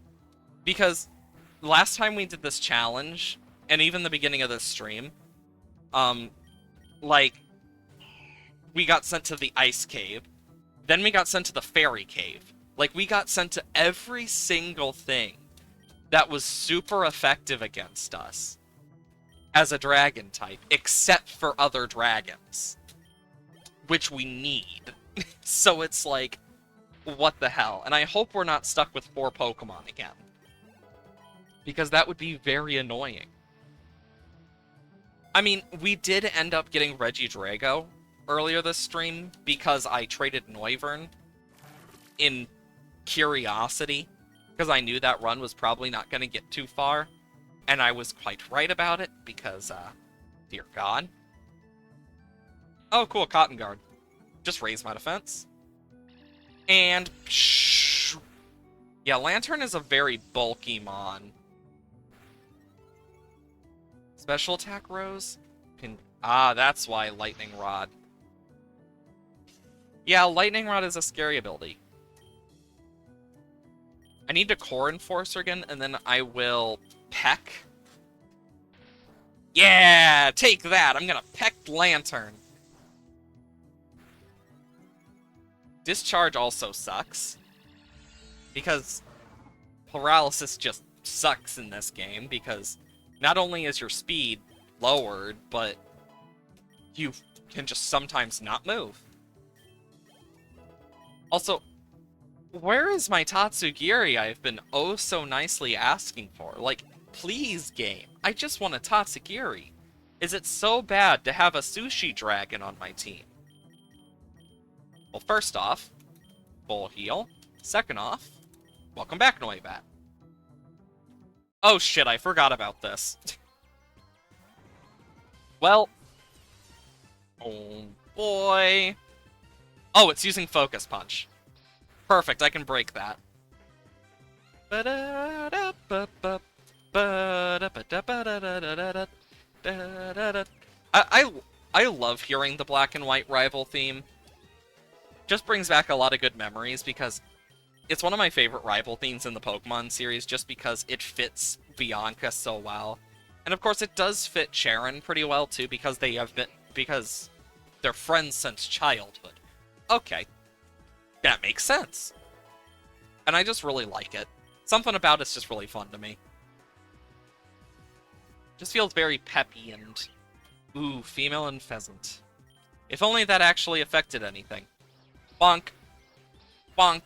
[SPEAKER 1] Because last time we did this challenge, and even the beginning of this stream, like, we got sent to the Ice Cave. Then we got sent to the Fairy Cave. Like, we got sent to every single thing that was super effective against us as a dragon type, except for other dragons, which we need. So it's like, what the hell? And I hope we're not stuck with 4 Pokemon again, because that would be very annoying. I mean, we did end up getting Regidrago earlier this stream because I traded Noivern in curiosity, because I knew that run was probably not going to get too far, and I was quite right about it, because, dear God. Oh, cool, Cotton Guard. Just raise my defense. And... Yeah, Lantern is a very bulky mon. Special attack Rose? Ah, that's why Lightning Rod. Yeah, Lightning Rod is a scary ability. I need to Core Enforcer again, and then I will Peck. Yeah, take that! I'm gonna Peck Lantern. Discharge also sucks, because Paralysis just sucks in this game, because not only is your speed lowered, but you can just sometimes not move. Also, where is my Tatsugiri I've been oh so nicely asking for? Like, please, game, I just want a Tatsugiri. Is it so bad to have a Sushi Dragon on my team? Well, first off, full heal. Second off, welcome back, Noibat. Oh shit, I forgot about this. Well, Oh boy. Oh, it's using Focus Punch. Perfect, I can break that. I I love hearing the black and white rival theme. Just brings back a lot of good memories because it's one of my favorite rival themes in the Pokemon series just because it fits Bianca so well. And of course it does fit Cheren pretty well too because they're friends since childhood. Okay, that makes sense. And I just really like it. Something about it's just really fun to me. Just feels very peppy and... Ooh, female and pheasant. If only that actually affected anything. Bonk. Bonk.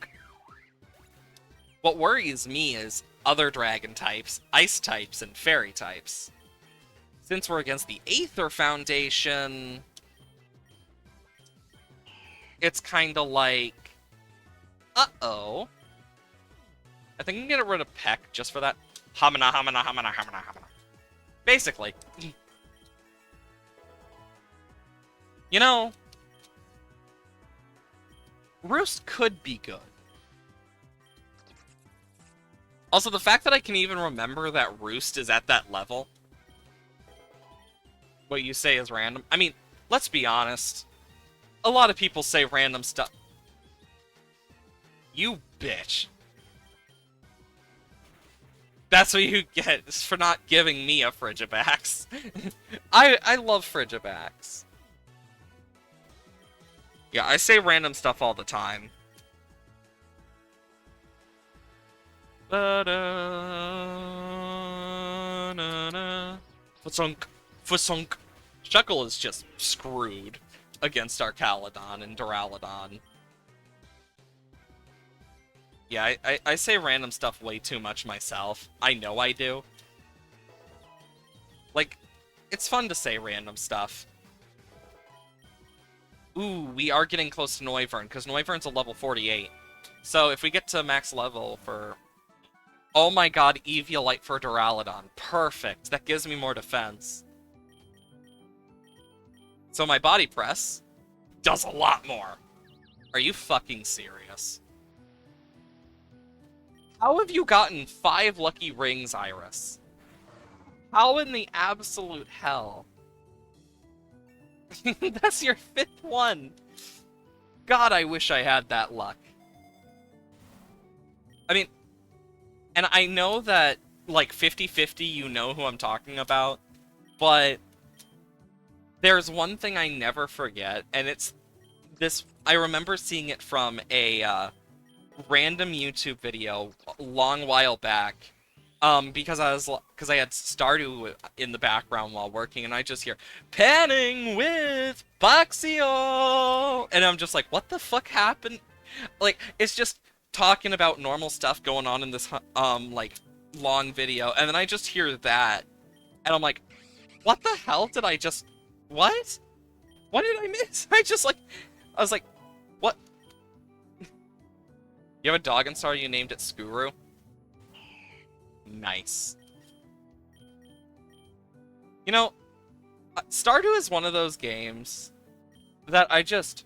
[SPEAKER 1] What worries me is other dragon types, ice types, and fairy types. Since we're against the Aether Foundation... It's kinda like... Uh-oh. I think I can get rid of Peck just for that. Hamana, hamana, hamana, hamana, hamana. Basically. You know, Roost could be good. Also, the fact that I can even remember that Roost is at that level. What you say is random. I mean, let's be honest. A lot of people say random stuff. You bitch. That's what you get for not giving me a Frigibax. I love Frigibax. Yeah, I say random stuff all the time. Fusunk. Fusunk. Shuckle is just screwed against Arcaladon and Duraludon. Yeah, I say random stuff way too much myself. I know I do. Like, it's fun to say random stuff. Ooh, we are getting close to Noivern, because Noivern's a level 48. So if we get to max level for... Oh my god, Eviolite for Duraludon. Perfect. That gives me more defense. So my body press does a lot more. Are you fucking serious? How have you gotten 5 lucky rings, Iris? How in the absolute hell? That's your 5th one! God, I wish I had that luck. I mean, and I know that, like, 50-50 you know who I'm talking about, but there's one thing I never forget, and it's this... I remember seeing it from a, random YouTube video a long while back, because I had Stardew in the background while working, and I just hear panning with Boxio, and I'm just like, what the fuck happened? Like, it's just talking about normal stuff going on in this like long video, and then I just hear that, and I'm like, what the hell did I just... What? What did I miss? I was like, what? You have a dog in Star, you named it Skuru? Nice. You know, Stardew is one of those games that I just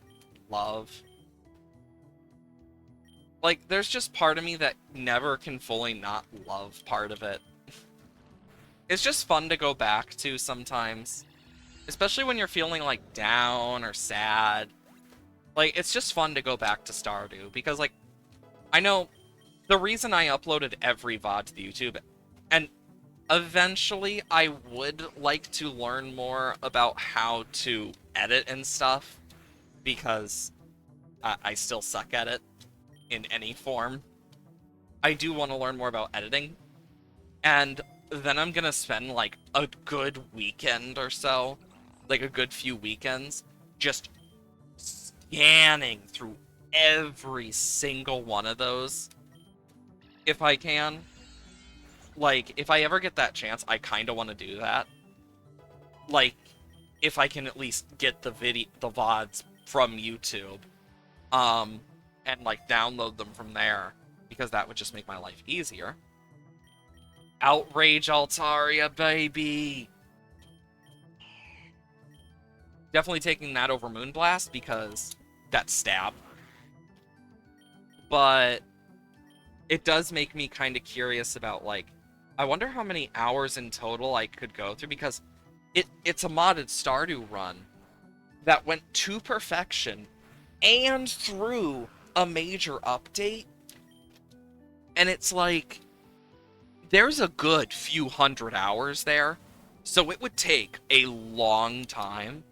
[SPEAKER 1] love. Like, there's just part of me that never can fully not love part of it. It's just fun to go back to sometimes. Especially when you're feeling, like, down or sad. Like, it's just fun to go back to Stardew, because, like, I know the reason I uploaded every VOD to the YouTube, and eventually I would like to learn more about how to edit and stuff, because I still suck at it in any form. I do want to learn more about editing, and then I'm gonna spend, like, a good weekend or so, like a good few weekends, just scanning through every single one of those, if I can. Like, if I ever get that chance, I kind of want to do that. Like, if I can at least get the VODs from YouTube, and, like, download them from there, because that would just make my life easier. Outrage Altaria, baby! Definitely taking that over Moonblast because that's stab. But it does make me kind of curious about, like, I wonder how many hours in total I could go through, because it's a modded Stardew run that went to perfection and through a major update, and it's like, there's a good few hundred hours there, so it would take a long time,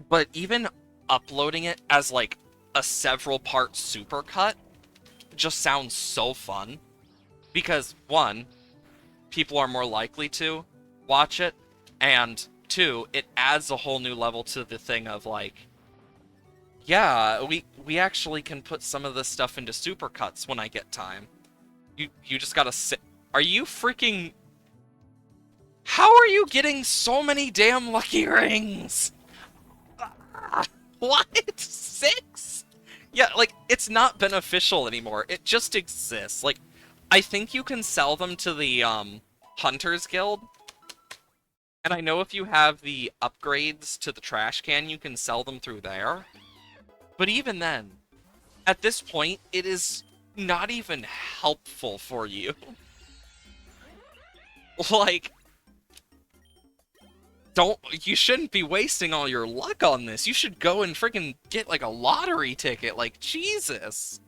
[SPEAKER 1] but even uploading it as, like, a several-part supercut just sounds so fun, because, one, people are more likely to watch it, and two, it adds a whole new level to the thing of, like, yeah, we actually can put some of this stuff into supercuts when I get time. You just gotta sit. Are you freaking... How are you getting so many damn lucky rings? What? 6? Yeah, like, it's not beneficial anymore. It just exists. Like, I think you can sell them to the, Hunters Guild. And I know if you have the upgrades to the trash can, you can sell them through there. But even then, at this point, it is not even helpful for you. Like, you shouldn't be wasting all your luck on this. You should go and freaking get, like, a lottery ticket. Like, Jesus.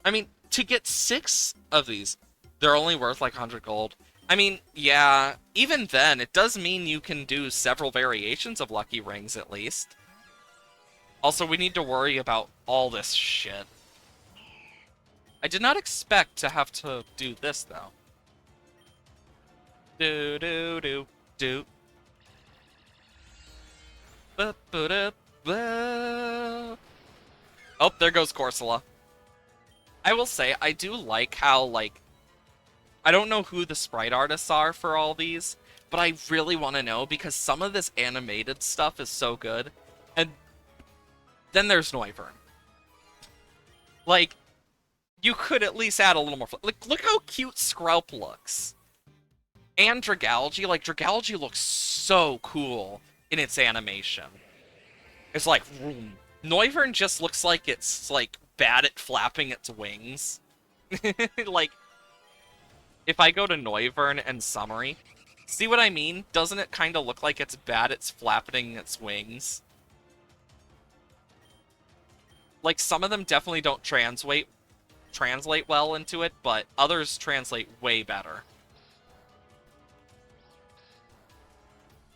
[SPEAKER 1] I mean, to get 6 of these, they're only worth, like, 100 gold. I mean, yeah, even then, it does mean you can do several variations of lucky rings, at least. Also, we need to worry about all this shit. I did not expect to have to do this, though. Do. Oh, there goes Corsola. I will say, I do like how, like, I don't know who the sprite artists are for all these, but I really want to know, because some of this animated stuff is so good. And then there's Noivern. Like, you could at least add a little more... Like, look how cute Skrelp looks. And Dragalge. Like, Dragalge looks so cool in its animation. It's like, vroom. Noivern just looks like it's, like, bad at flapping its wings. Like, if I go to Noivern and Summary, see what I mean? Doesn't it kind of look like it's bad at flapping its wings? Like, some of them definitely don't translate well into it, but others translate way better.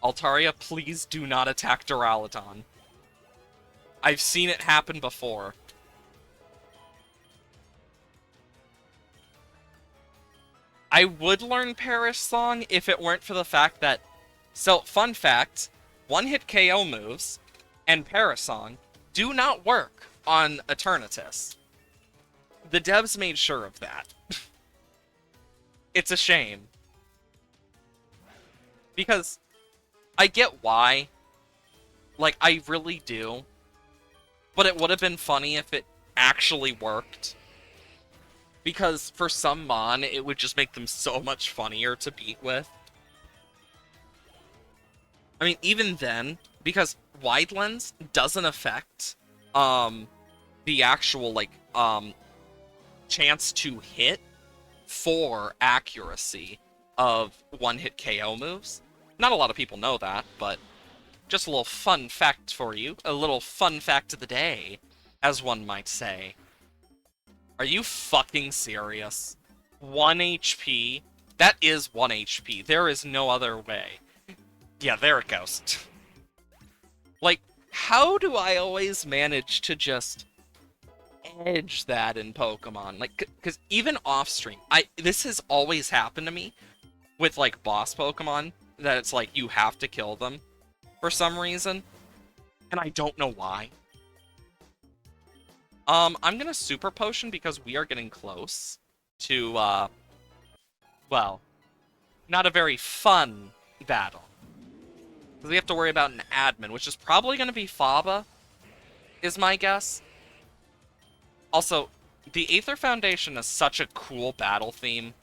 [SPEAKER 1] Altaria, please do not attack Duraludon. I've seen it happen before. I would learn Perish Song if it weren't for the fact that... So, fun fact, one-hit KO moves and Perish Song do not work on Eternatus. The devs made sure of that. It's a shame. Because I get why. Like, I really do. But it would have been funny if it actually worked. Because for some Mon, it would just make them so much funnier to beat with. I mean, even then, because Wide Lens doesn't affect the actual, like, chance to hit for accuracy of one-hit KO moves. Not a lot of people know that, but just a little fun fact for you. A little fun fact of the day, as one might say. Are you fucking serious? 1 HP? That is 1 HP. There is no other way. Yeah, there it goes. Like, how do I always manage to just edge that in Pokemon? Like, because even off-stream, this has always happened to me with, like, boss Pokemon, that it's like, you have to kill them for some reason, and I don't know why. I'm gonna Super Potion because we are getting close to, well, not a very fun battle. Because we have to worry about an admin, which is probably gonna be Faba, is my guess. Also, the Aether Foundation is such a cool battle theme.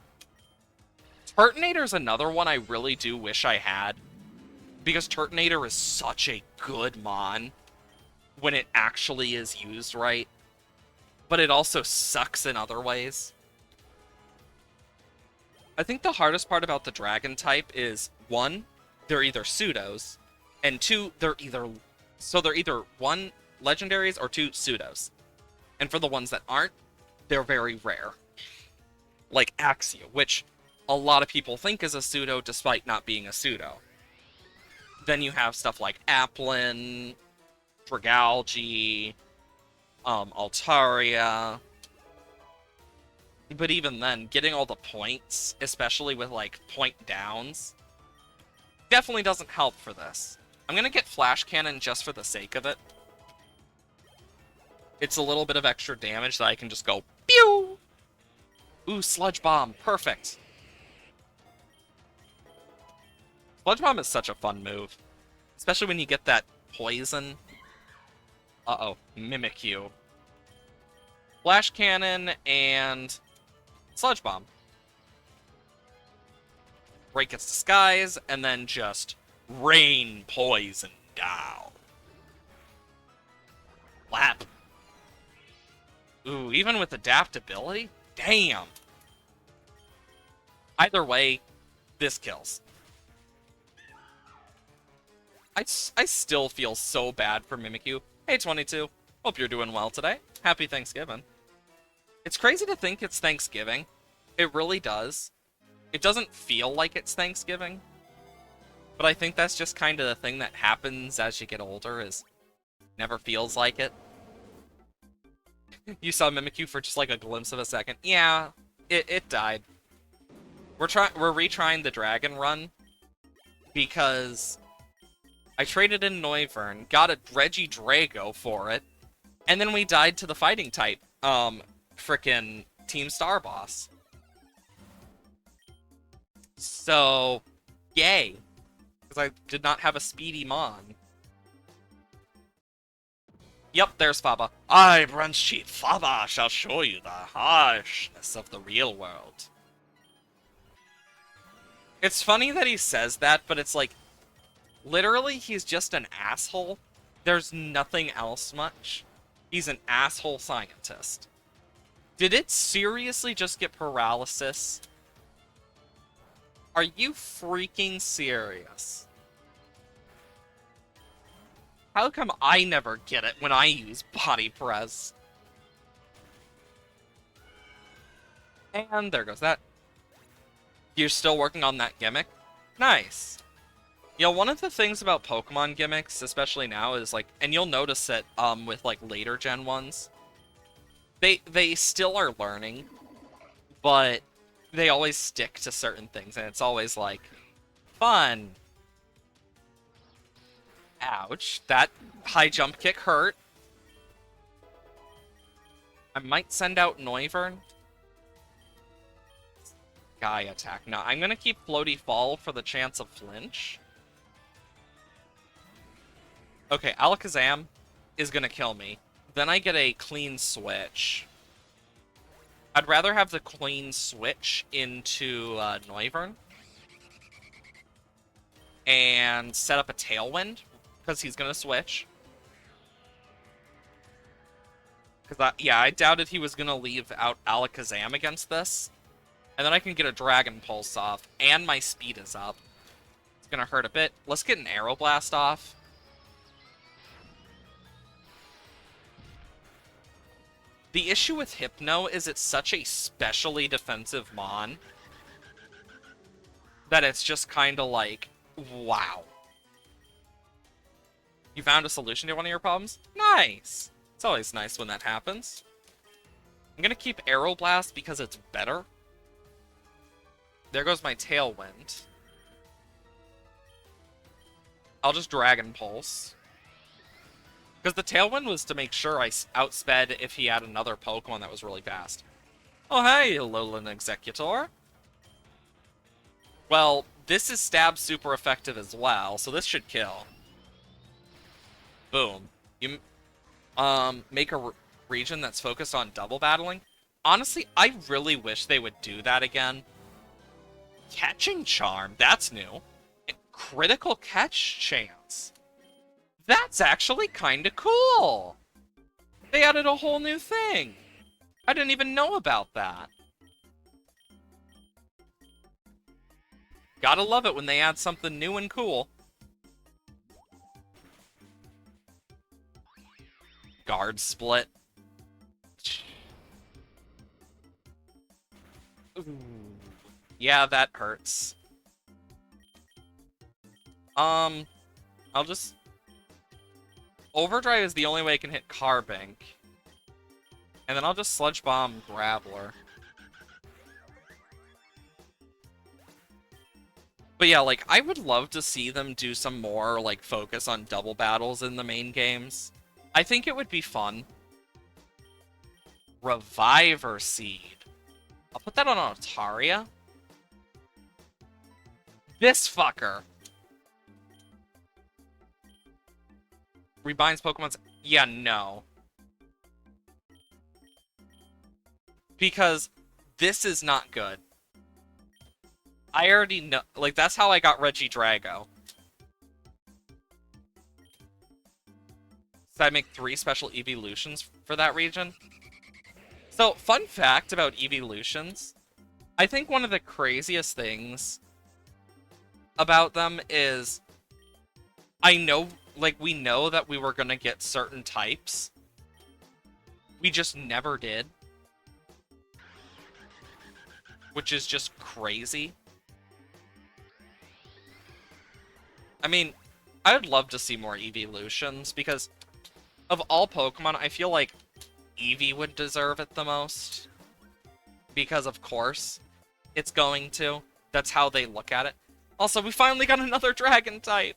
[SPEAKER 1] Turtonator's another one I really do wish I had. Because Turtonator is such a good mon when it actually is used right, but it also sucks in other ways. I think the hardest part about the dragon type is, one, they're either pseudos, and two, they're either one, legendaries, or two, pseudos. And for the ones that aren't, they're very rare. Like Axia, which a lot of people think is a pseudo despite not being a pseudo. Then you have stuff like Applin, Dragalge, Altaria. But even then, getting all the points, especially with, like, point downs, definitely doesn't help for this. I'm gonna get Flash Cannon just for the sake of it. It's a little bit of extra damage that I can just go, pew! Ooh, Sludge Bomb, perfect. Sludge Bomb is such a fun move. Especially when you get that poison. Uh-oh, Mimikyu. Flash Cannon and Sludge Bomb. Break its disguise, and then just rain poison down. Lap. Ooh, even with adaptability? Damn. Either way, this kills. I still feel so bad for Mimikyu. Hey, 22. Hope you're doing well today. Happy Thanksgiving. It's crazy to think it's Thanksgiving. It really does. It doesn't feel like it's Thanksgiving. But I think that's just kind of the thing that happens as you get older, is never feels like it. You saw Mimikyu for just like a glimpse of a second. Yeah, it died. We're retrying the Dragon Run because I traded in Noivern, got a Regidrago for it, and then we died to the fighting type, frickin' Team Star Boss. So, yay. Because I did not have a speedy Mon. Yep, there's Faba. I, Bronze Cheat Faba, shall show you the harshness of the real world. It's funny that he says that, but it's like, literally, he's just an asshole. There's nothing else much. He's an asshole scientist. Did it seriously just get paralysis? Are you freaking serious? How come I never get it when I use Body Press? And there goes that. You're still working on that gimmick? Nice. You know, one of the things about Pokemon gimmicks, especially now, is like, and you'll notice it with like later gen ones, they still are learning, but they always stick to certain things, and it's always like, fun. Ouch, that high jump kick hurt. I might send out Noivern. Guy attack. No, I'm gonna keep Floaty Fall for the chance of flinch. Okay, Alakazam is gonna kill me. Then I get a clean switch. I'd rather have the clean switch into Noivern. And set up a Tailwind, because he's gonna switch. Because, yeah, I doubted he was gonna leave out Alakazam against this. And then I can get a Dragon Pulse off, and my speed is up. It's gonna hurt a bit. Let's get an Aeroblast off. The issue with Hypno is it's such a specially defensive mon that it's just kind of like, wow. You found a solution to one of your problems? Nice! It's always nice when that happens. I'm gonna keep Aeroblast because it's better. There goes my Tailwind. I'll just Dragon Pulse. Because the Tailwind was to make sure I outsped if he had another Pokemon that was really fast. Oh hey, Alolan Executor. Well, this is stab super effective as well, so this should kill. Boom. You make a region that's focused on double battling. Honestly, I really wish they would do that again. Catching Charm, that's new. critical catch chance. That's actually kind of cool. They added a whole new thing. I didn't even know about that. Gotta love it when they add something new and cool. Guard split. Ooh. Yeah, that hurts. I'll just... Overdrive is the only way I can hit Carbink. And then I'll just Sludge Bomb Graveler. But yeah, like, I would love to see them do some more, like, focus on double battles in the main games. I think it would be fun. Reviver Seed. I'll put that on Altaria. This fucker. Rebinds Pokemon's... Yeah, no. Because this is not good. I already know... Like, that's how I got Regidrago. So I make 3 special evolutions for that region. So, fun fact about evolutions. I think one of the craziest things about them is... I know... Like, we know that we were gonna get certain types. We just never did. Which is just crazy. I mean, I would love to see more evolutions, because of all Pokemon, I feel like Eevee would deserve it the most. Because, of course, it's going to. That's how they look at it. Also, we finally got another Dragon type!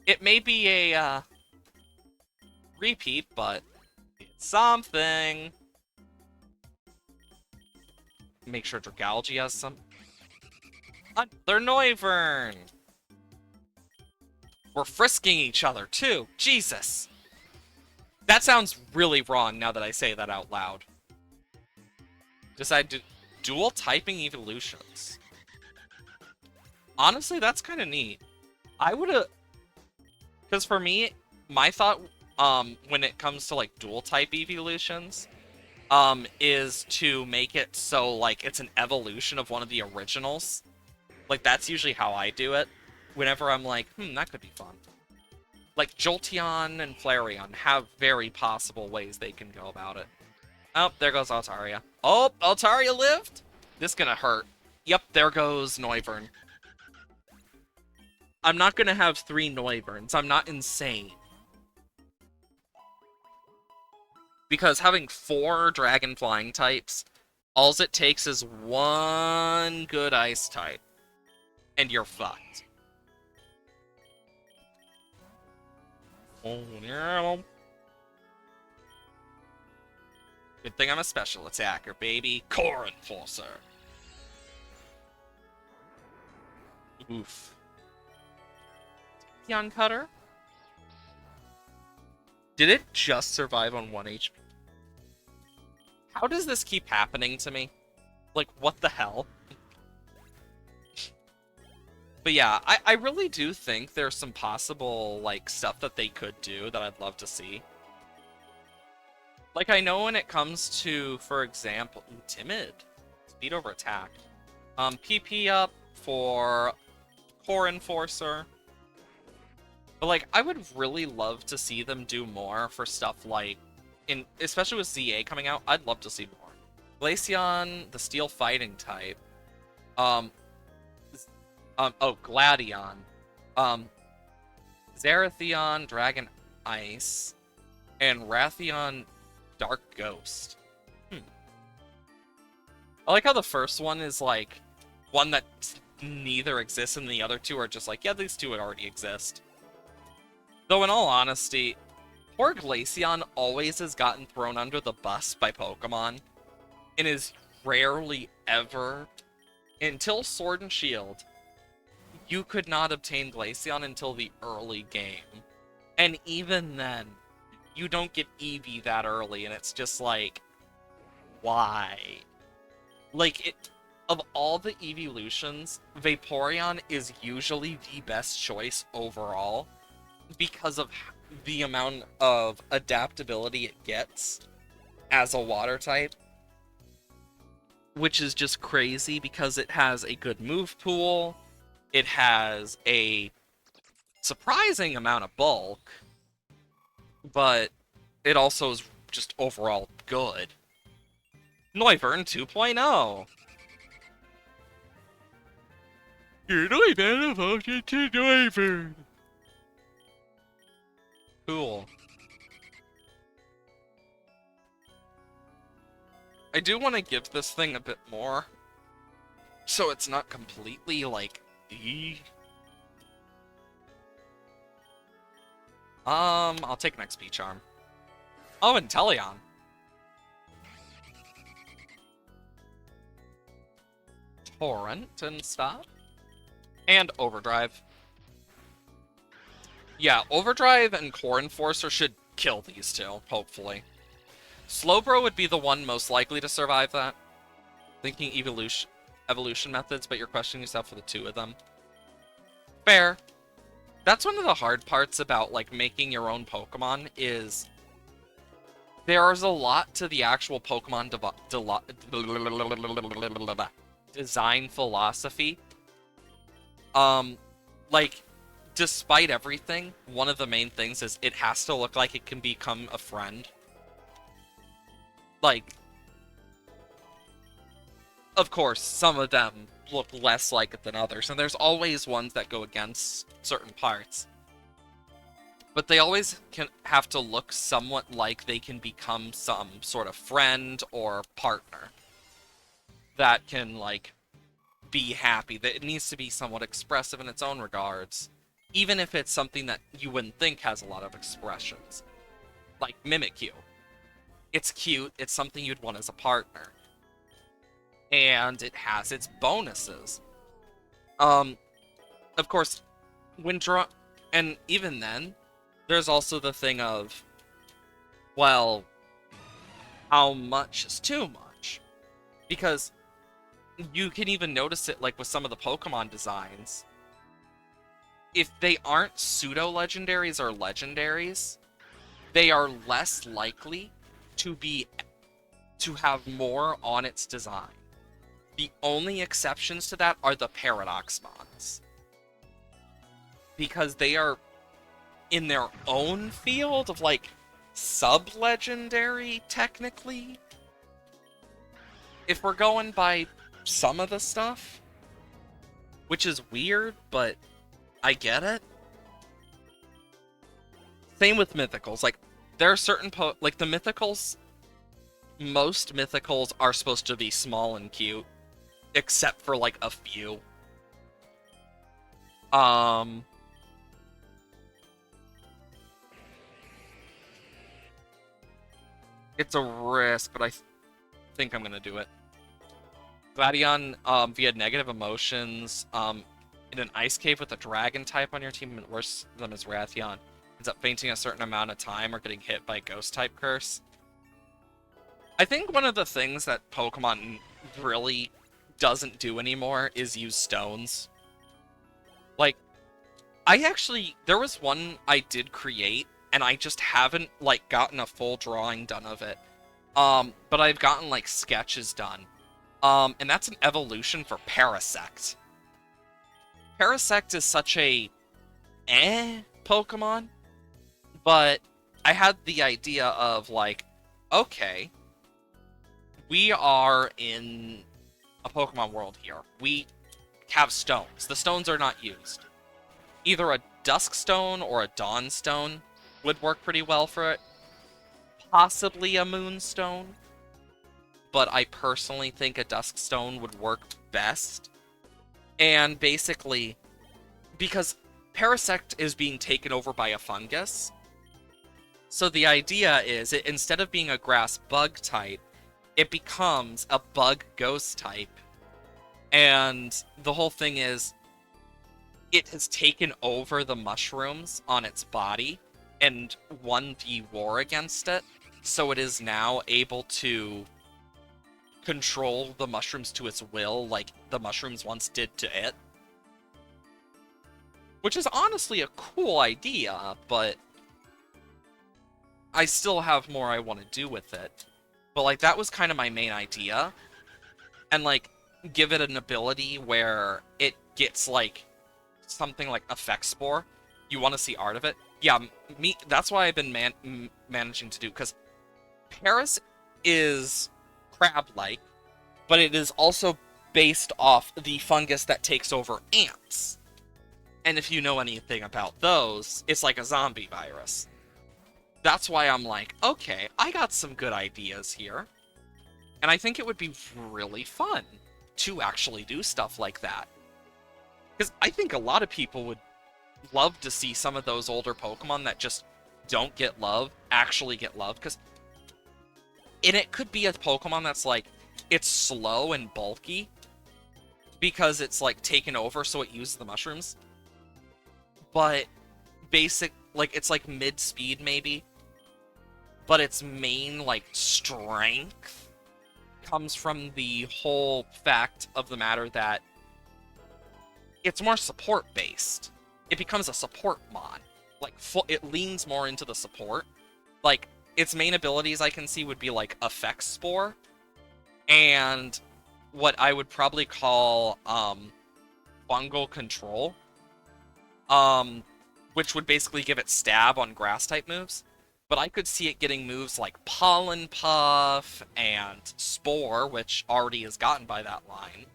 [SPEAKER 1] It may be a, repeat, but it's something. Make sure Dragalge has some. Another Noivern! We're frisking each other, too! Jesus! That sounds really wrong now that I say that out loud. Decide to dual typing evolutions. Honestly, that's kind of neat. I would've... Because for me, my thought, when it comes to, like, dual-type evolutions, is to make it so, like, it's an evolution of one of the originals. Like, that's usually how I do it. Whenever I'm like, that could be fun. Like, Jolteon and Flareon have very possible ways they can go about it. Oh, there goes Altaria. Oh, Altaria lived? This gonna hurt. Yep, there goes Noivern. I'm not gonna have 3 Noiverns. I'm not insane. Because having 4 Dragon Flying types, all it takes is 1 good Ice type. And you're fucked. Oh, no. Good thing I'm a special attacker, baby. Core Enforcer. Oof. Yon Cutter? Did it just survive on 1 HP? How does this keep happening to me? Like, what the hell? But yeah, I really do think there's some possible, like, stuff that they could do that I'd love to see. Like, I know when it comes to, for example, Timid. Speed over attack. PP up for Core Enforcer. But, like, I would really love to see them do more for stuff like, especially with ZA coming out, I'd love to see more. Glaceon, the Steel Fighting type. Gladion. Zeratheon, Dragon Ice. And Rathion, Dark Ghost. I like how the first one is, like, one that neither exists and the other two are just like, yeah, these two would already exist. Though, in all honesty, poor Glaceon always has gotten thrown under the bus by Pokemon, and is rarely ever, until Sword and Shield, you could not obtain Glaceon until the early game. And even then, you don't get Eevee that early, and it's just like, why? Like, Of all the evolutions, Vaporeon is usually the best choice overall because of the amount of adaptability it gets as a water type, which is just crazy because it has a good move pool, it has a surprising amount of bulk, but it also is just overall good. Noivern 2.0. You're Noivern evolved to Noivern. Cool. I do want to give this thing a bit more, so it's not completely, like, I'll take an XP Charm. Oh, and Teleon. Torrent and stuff. And Overdrive. Yeah, Overdrive and Core Enforcer should kill these two, hopefully. Slowbro would be the one most likely to survive that. Thinking evolution methods, but you're questioning yourself for the two of them. Fair. That's one of the hard parts about, like, making your own Pokemon, is there's a lot to the actual Pokemon design philosophy. Like, despite everything, one of the main things is it has to look like it can become a friend. Like, of course, some of them look less like it than others, and there's always ones that go against certain parts. But they always have to look somewhat like they can become some sort of friend or partner that can, like, be happy. That it needs to be somewhat expressive in its own regards, even if it's something that you wouldn't think has a lot of expressions. Like Mimikyu. It's cute, it's something you'd want as a partner. And it has its bonuses. Of course, and even then, there's also the thing of, well, how much is too much? Because you can even notice it, like, with some of the Pokemon designs. If they aren't pseudo-legendaries or legendaries, they are less likely to have more on its design. The only exceptions to that are the Paradoxmons. Because they are in their own field of, like, sub-legendary, technically. If we're going by some of the stuff, which is weird, but I get it. Same with Mythicals. Like, there are certain like, the Mythicals, most Mythicals are supposed to be small and cute, except for, like, a few. It's a risk, but I think I'm gonna do it. Gladion, via negative emotions, in an ice cave with a dragon type on your team, and worse than is Rathion, ends up fainting a certain amount of time or getting hit by a ghost type curse. I think one of the things that Pokemon really doesn't do anymore is use stones. Like, there was one I did create, and I just haven't, like, gotten a full drawing done of it. But I've gotten, like, sketches done. And that's an evolution for Parasect. Parasect is such a Pokemon, but I had the idea of, like, okay, we are in a Pokemon world here. We have stones. The stones are not used. Either a Dusk Stone or a Dawn Stone would work pretty well for it. Possibly a Moonstone. But I personally think a Dusk Stone would work best. And basically, because Parasect is being taken over by a fungus, so the idea is, instead of being a grass bug type, it becomes a bug ghost type. And the whole thing is, it has taken over the mushrooms on its body and won the war against it, so it is now able to control the mushrooms to its will, like the mushrooms once did to it. Which is honestly a cool idea, but I still have more I want to do with it. But, like, that was kind of my main idea. And, like, give it an ability where it gets, like, something like Effect Spore. You want to see art of it? Yeah, that's why I've been managing to do, because Paras is crab-like, but it is also based off the fungus that takes over ants. And if you know anything about those, it's like a zombie virus. That's why I'm like, okay, I got some good ideas here. And I think it would be really fun to actually do stuff like that. Because I think a lot of people would love to see some of those older Pokemon that just don't get love actually get love. And it could be a Pokemon that's like, it's slow and bulky because it's like taken over, so it uses the mushrooms. But it's like mid-speed maybe. But its main, like, strength comes from the whole fact of the matter that it's more support-based. It becomes a support mon. Like, it leans more into the support. Like, its main abilities I can see would be, like, Effect Spore, and what I would probably call, Fungal Control. Which would basically give it stab on grass-type moves. But I could see it getting moves like Pollen Puff and Spore, which already is gotten by that line.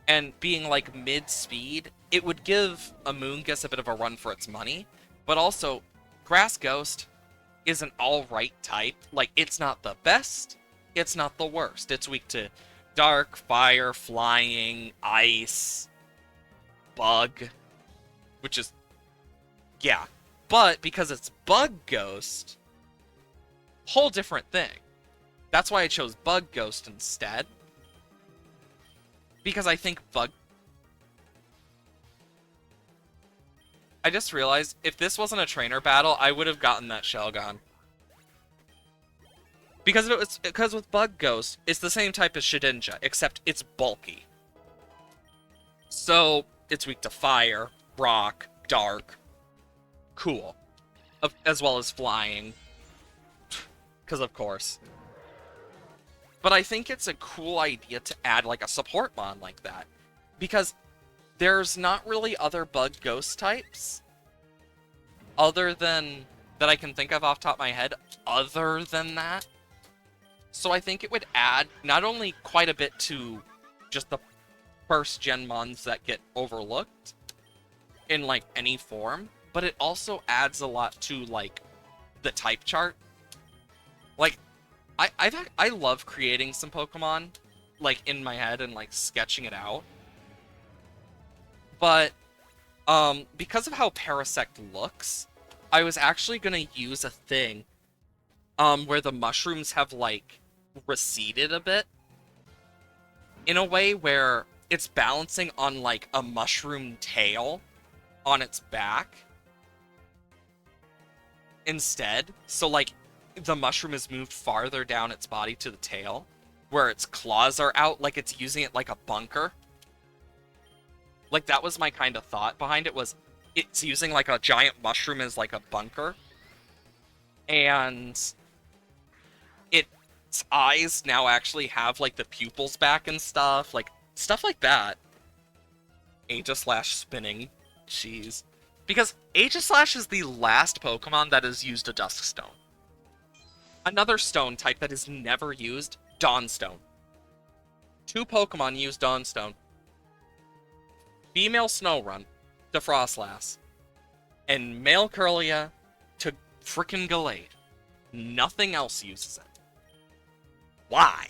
[SPEAKER 1] And being like mid-speed, it would give Amoonguss a bit of a run for its money. But also, Grass Ghost is an alright type. Like, it's not the best, it's not the worst. It's weak to Dark, Fire, Flying, Ice, Bug, which is, yeah. But because it's Bug Ghost, whole different thing. That's why I chose Bug Ghost instead. Because I think I just realized, if this wasn't a trainer battle, I would have gotten that Shelgon. Because with Bug Ghost, it's the same type as Shedinja, except it's bulky. So, it's weak to Fire, Rock, Dark. Cool. As well as flying. Because of course. But I think it's a cool idea to add like a support mon like that. Because there's not really other Bug Ghost types. Other than... that I can think of off the top of my head. Other than that. So I think it would add not only quite a bit to just the first gen mons that get overlooked. In like any form. But it also adds a lot to, like, the type chart. Like, I love creating some Pokemon, like, in my head and, like, sketching it out. But, because of how Parasect looks, I was actually gonna use a thing, where the mushrooms have, like, receded a bit. In a way where it's balancing on, like, a mushroom tail on its back. Instead, so like the mushroom is moved farther down its body to the tail, where its claws are out, like it's using it like a bunker. Like that was my kind of thought behind it, was it's using like a giant mushroom as like a bunker. And its eyes now actually have like the pupils back and stuff like that. Aegislash spinning. Jeez. Because Aegislash is the last Pokemon that has used a Dusk Stone. Another stone type that is never used, Dawnstone. 2 Pokemon use Dawnstone. Female Snorunt to Frostlass. And male Kirlia to frickin' Gallade. Nothing else uses it. Why?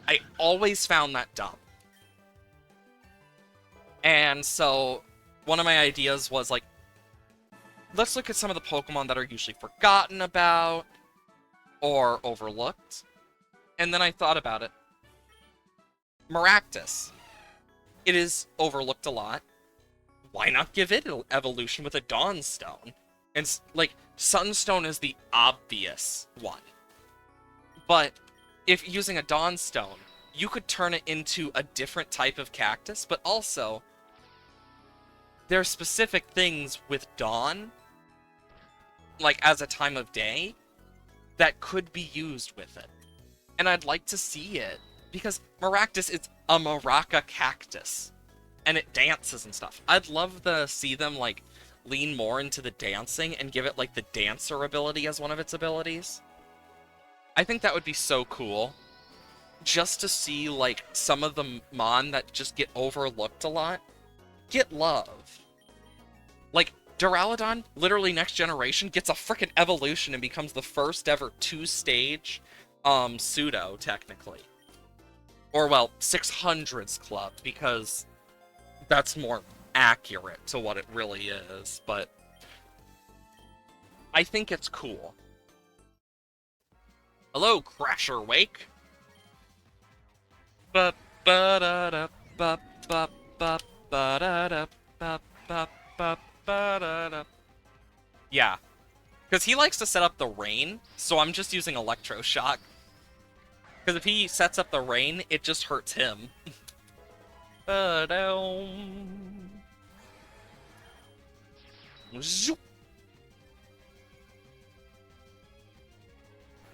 [SPEAKER 1] I always found that dumb. And so... one of my ideas was, like, let's look at some of the Pokemon that are usually forgotten about or overlooked. And then I thought about it. Maractus. It is overlooked a lot. Why not give it an evolution with a Dawnstone? And, like, Sunstone is the obvious one. But if using a Dawnstone, you could turn it into a different type of cactus, but also there are specific things with Dawn, like as a time of day, that could be used with it. And I'd like to see it, because Maractus is a Maraca cactus, and it dances and stuff. I'd love to see them, like, lean more into the dancing and give it, like, the dancer ability as one of its abilities. I think that would be so cool. Just to see, like, some of the Mon that just get overlooked a lot get love. Like, Duraludon, literally next generation, gets a freaking evolution and becomes the first ever two-stage pseudo, technically. Or, well, 600s club, because that's more accurate to what it really is, but I think it's cool. Hello, Crasher Wake. Ba ba da da ba ba ba ba da da ba ba ba ba da da. Yeah, because he likes to set up the rain, so I'm just using Electroshock. Because if he sets up the rain, it just hurts him.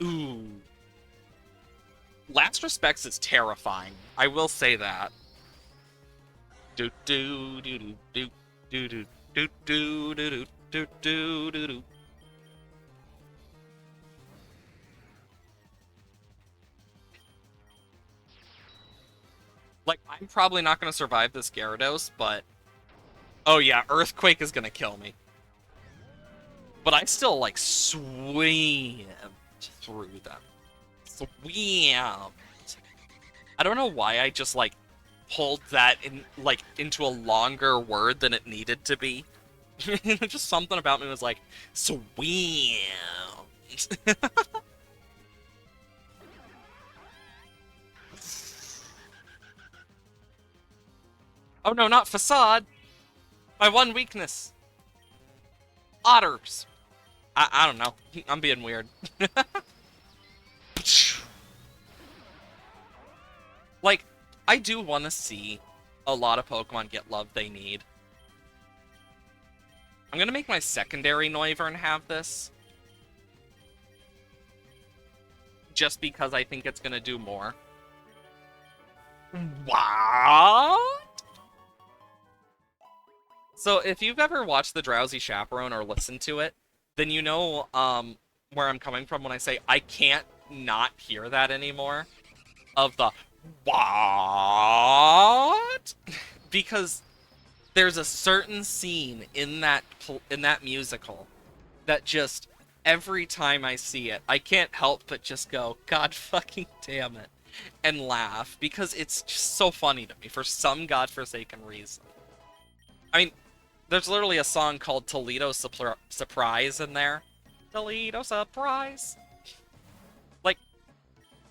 [SPEAKER 1] Ooh. Last Respects is terrifying. I will say that. Do do do do do do do do do do do do do do. Like, I'm probably not gonna survive this Gyarados, but oh yeah, Earthquake is gonna kill me. But I still, like, swam through them. Swam. I don't know why I just, like, pulled that in, like, into a longer word than it needed to be. Just something about me was like, swam. Oh no, not Facade! My one weakness! Otters! I don't know. I'm being weird. Like, I do want to see a lot of Pokemon get love they need. I'm gonna make my secondary Noivern have this. Just because I think it's gonna do more. What? So, if you've ever watched The Drowsy Chaperone or listened to it, then you know where I'm coming from when I say I can't not hear that anymore. Of the what? Because there's a certain scene in that musical that just every time I see it, I can't help but just go, God fucking damn it, and laugh because it's just so funny to me for some godforsaken reason. I mean, there's literally a song called Toledo Surprise in there. Toledo Surprise. Like,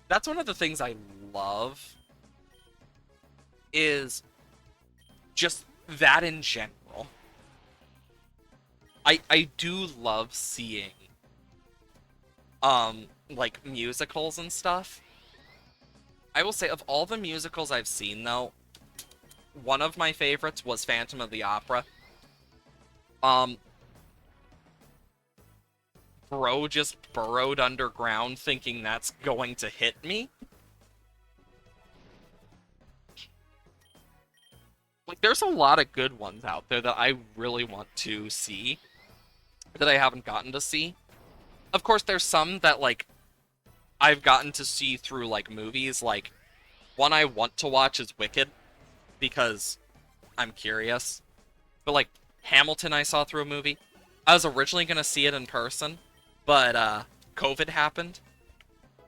[SPEAKER 1] that's one of the things I love is just that in general. I do love seeing like musicals and stuff. I will say of all the musicals I've seen though, one of my favorites was Phantom of the Opera. Bro just burrowed underground thinking that's going to hit me. Like, there's a lot of good ones out there that I really want to see that I haven't gotten to see. Of course, there's some that, like, I've gotten to see through, like, movies. Like, one I want to watch is Wicked, because I'm curious. But, like, Hamilton I saw through a movie. I was originally going to see it in person, but, COVID happened.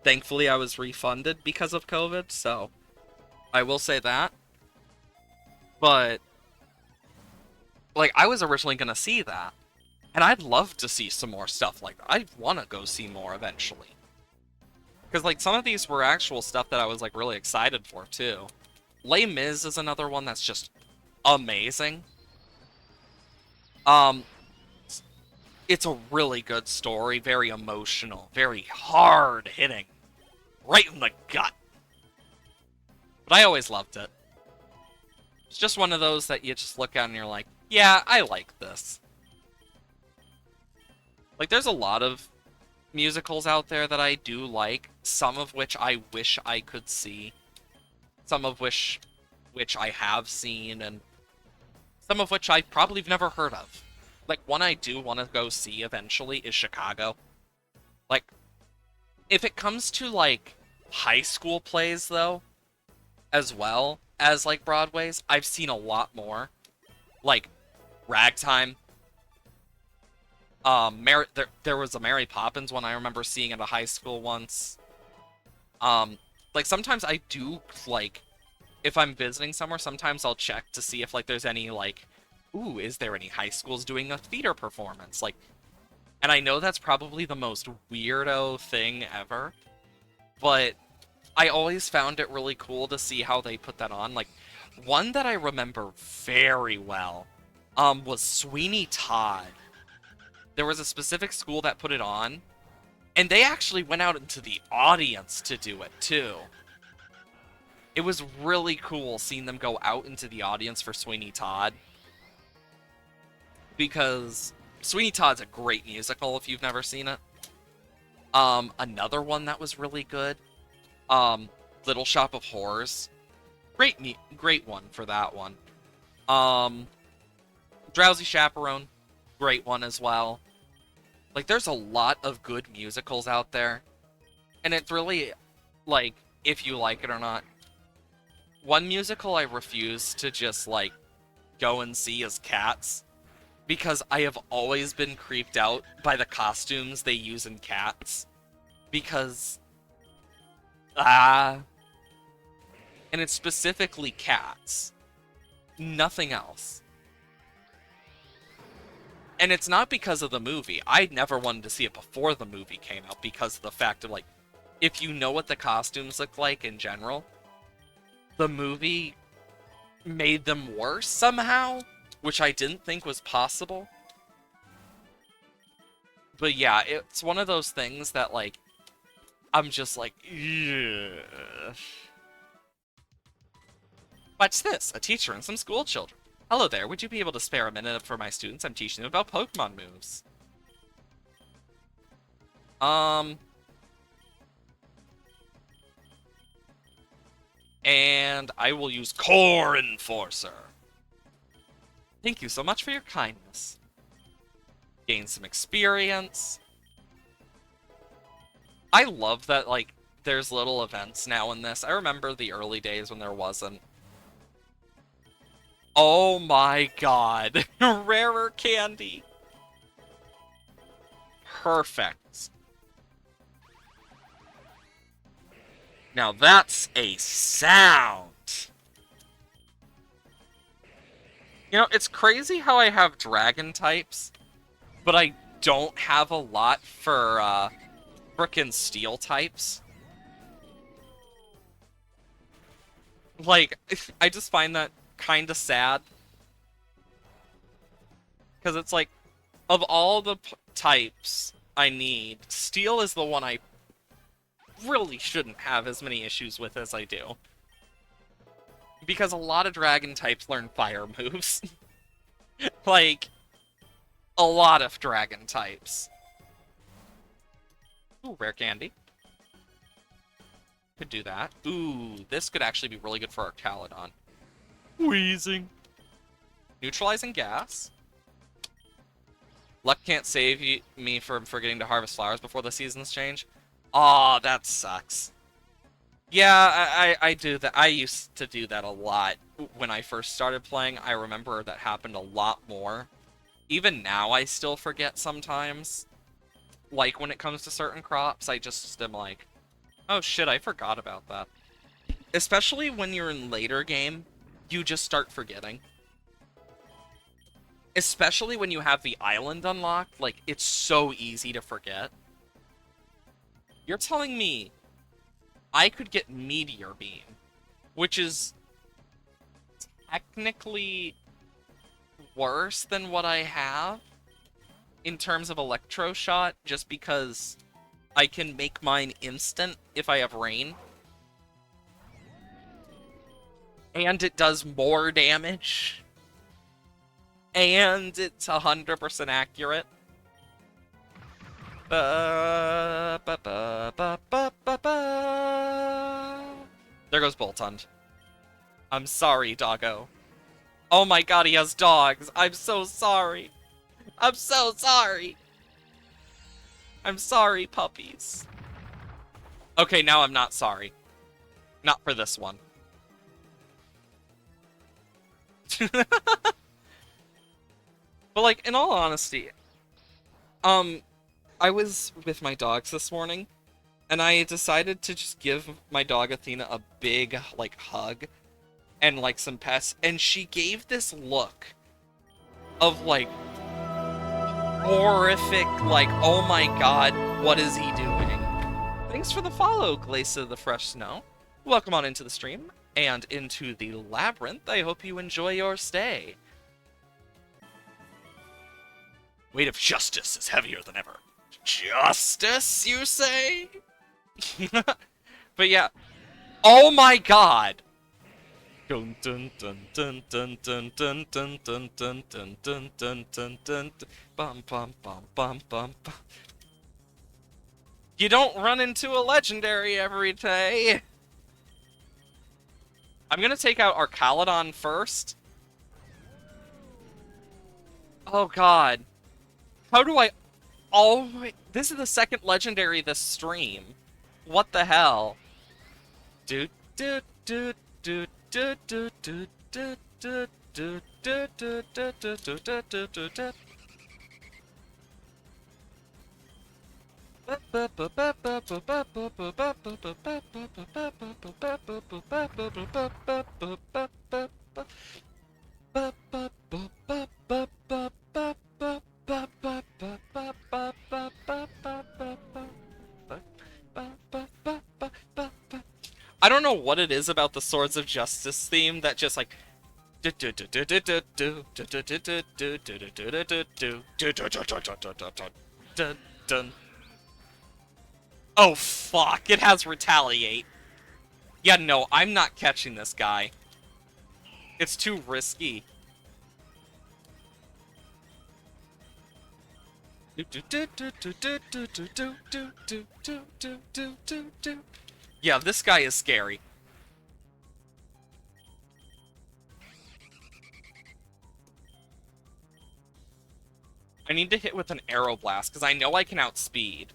[SPEAKER 1] Thankfully, I was refunded because of COVID, so I will say that. But, like, I was originally going to see that. And I'd love to see some more stuff like that. I want to go see more eventually. Because, like, some of these were actual stuff that I was, like, really excited for, too. Les Mis is another one that's just amazing. It's a really good story, very emotional, very hard-hitting. right in the gut. But I always loved it. It's just one of those that you just look at and you're like, yeah, I like this. Like, there's a lot of musicals out there that I do like, some of which I wish I could see, some of which I have seen, and some of which I probably have never heard of. Like, one I do want to go see eventually is Chicago. Like, if it comes to, like, high school plays, though, as well as, like, Broadway's, I've seen a lot more. Like, Ragtime. There was a Mary Poppins one I remember seeing at a high school once. Um, like, sometimes I do, like, if I'm visiting somewhere, sometimes I'll check to see if, like, there's any, like, ooh, is there any high schools doing a theater performance? Like, and I know that's probably the most weirdo thing ever, but I always found it really cool to see how they put that on. Like, one that I remember very well, was Sweeney Todd. There was a specific school that put it on, and they actually went out into the audience to do it, too. It was really cool seeing them go out into the audience for Sweeney Todd, because Sweeney Todd's a great musical if you've never seen it. Another one that was really good, Little Shop of Horrors. Great one for that one. Drowsy Chaperone, great one as well. Like, there's a lot of good musicals out there, and it's really, like, if you like it or not. One musical I refuse to just, like, go and see is Cats, because I have always been creeped out by the costumes they use in Cats, because, and it's specifically cats, nothing else. And it's not because of the movie. I never wanted to see it before the movie came out because of the fact of, like, if you know what the costumes look like in general, the movie made them worse somehow, which I didn't think was possible. But yeah, it's one of those things that, like, I'm just like, ugh. Watch this, a teacher and some school children. Hello there, would you be able to spare a minute for my students? I'm teaching them about Pokemon moves. And I will use Core Enforcer. Thank you so much for your kindness. Gain some experience. I love that, like, there's little events now in this. I remember the early days when there wasn't. Oh my god. Rarer candy. Perfect. Now that's a sound. You know, it's crazy how I have dragon types, but I don't have a lot for, frickin' steel types. Like, I just find that kinda sad. Because it's like, of all the types I need, steel is the one I really shouldn't have as many issues with as I do. Because a lot of dragon types learn fire moves. Like, a lot of dragon types. Ooh, rare candy. Could do that. Ooh, this could actually be really good for our Caledon. Wheezing. Neutralizing gas. Luck can't save me from forgetting to harvest flowers before the seasons change. Aw, that sucks. Yeah, I do that. I used to do that a lot when I first started playing. I remember that happened a lot more. Even now, I still forget sometimes. Like, when it comes to certain crops, I just am like, oh shit, I forgot about that. Especially when you're in later game, you just start forgetting. Especially when you have the island unlocked, like, it's so easy to forget. You're telling me I could get Meteor Beam, which is technically worse than what I have in terms of Electro Shot, just because I can make mine instant if I have rain. And it does more damage. And it's 100% accurate. Ba, ba, ba, ba, ba, ba, ba. There goes Boltund. I'm sorry, doggo. Oh my god, he has dogs. I'm so sorry. I'm so sorry. I'm sorry, puppies. Okay, now I'm not sorry. Not for this one. But, like, in all honesty, I was with my dogs this morning, and I decided to just give my dog Athena a big, like, hug and, like, some pets, and she gave this look of, like, horrific, like, oh my god, what is he doing? Thanks for the follow, Glacia the Fresh Snow. Welcome on into the stream, and into the labyrinth. I hope you enjoy your stay. Weight of justice is heavier than ever. Justice, you say? But yeah. Oh my god! Dun dun dun dun dun dun dun dun dun dun dun dun dun dun dun bum bum bum bum bum bum. You don't run into a legendary every day. I'm gonna take out Archaludon first. Oh god. How do I always... This is the second legendary this stream. What the hell? Do do do do do do do do do do do do do do do do do do. I don't know what it is about the Swords of Justice theme that just like oh fuck, it has Retaliate. Yeah, no, I'm not catching this guy. It's too risky. Yeah, this guy is scary. I need to hit with an Aeroblast, because I know I can outspeed.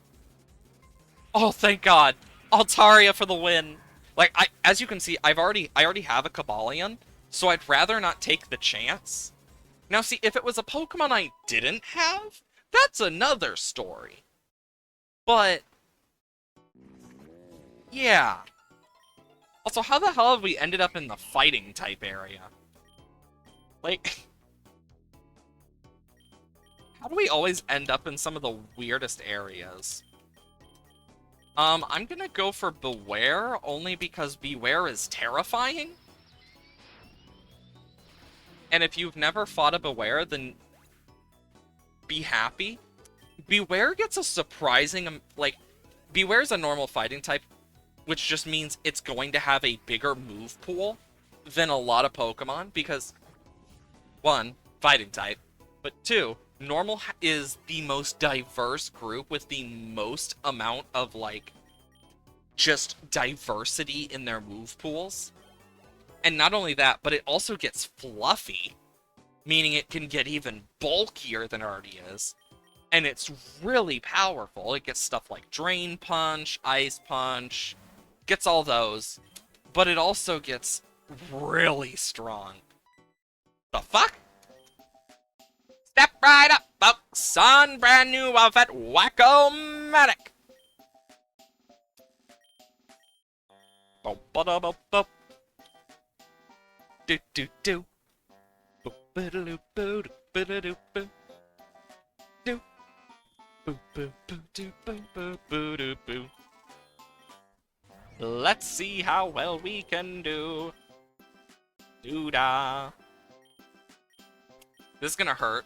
[SPEAKER 1] Oh, thank God. Altaria for the win. Like, as you can see, I already have a Cobalion, so I'd rather not take the chance. Now, see, if it was a Pokemon I didn't have, that's another story. But, yeah. Also, how the hell have we ended up in the fighting type area? Like, how do we always end up in some of the weirdest areas? I'm gonna go for Beware, only because Beware is terrifying. And if you've never fought a Beware, then be happy. Beware gets a surprising, like, Beware's a normal fighting type, which just means it's going to have a bigger move pool than a lot of Pokemon, because, one, fighting type, but two, normal is the most diverse group with the most amount of, like, just diversity in their move pools. And not only that, but it also gets fluffy, meaning it can get even bulkier than it already is. And it's really powerful. It gets stuff like Drain Punch, Ice Punch, gets all those. But it also gets really strong. The fuck? Step right up, folks. Son, brand new outfit, Whack-O-Matic. Do do do. Let's see how well we can do. Doo-da. This is gonna hurt.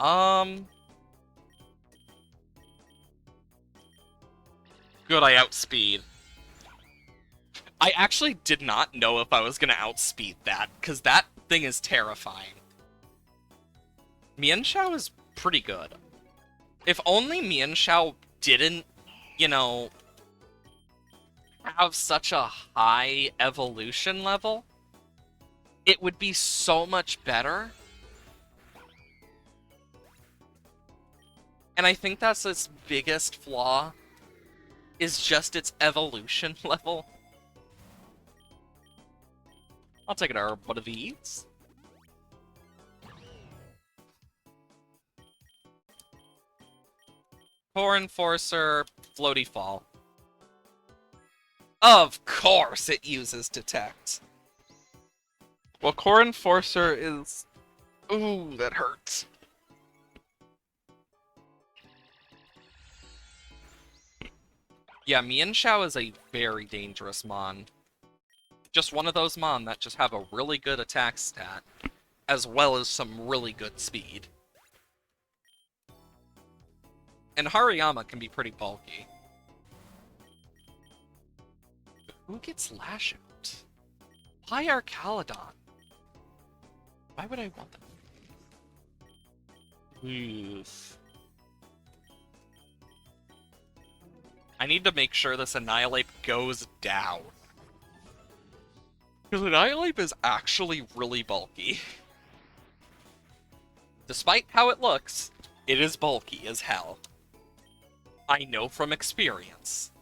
[SPEAKER 1] Um, Good, I outspeed. I actually did not know if I was gonna outspeed that, because that thing is terrifying. Mienshao is pretty good. If only Mienshao didn't, you know, have such a high evolution level, it would be so much better. And I think that's its biggest flaw, is just its evolution level. I'll take one of these. Core Enforcer, Floaty Fall. Of course it uses Detect. Well, Core Enforcer is... Ooh, that hurts. Yeah, Mienshao is a very dangerous mon. Just one of those mon that just have a really good attack stat, as well as some really good speed. And Hariyama can be pretty bulky. Who gets Lash Out? Why Arcaladon? Why would I want that? Oof. I need to make sure this Annihilape goes down. Because Annihilape is actually really bulky. Despite how it looks, it is bulky as hell. I know from experience.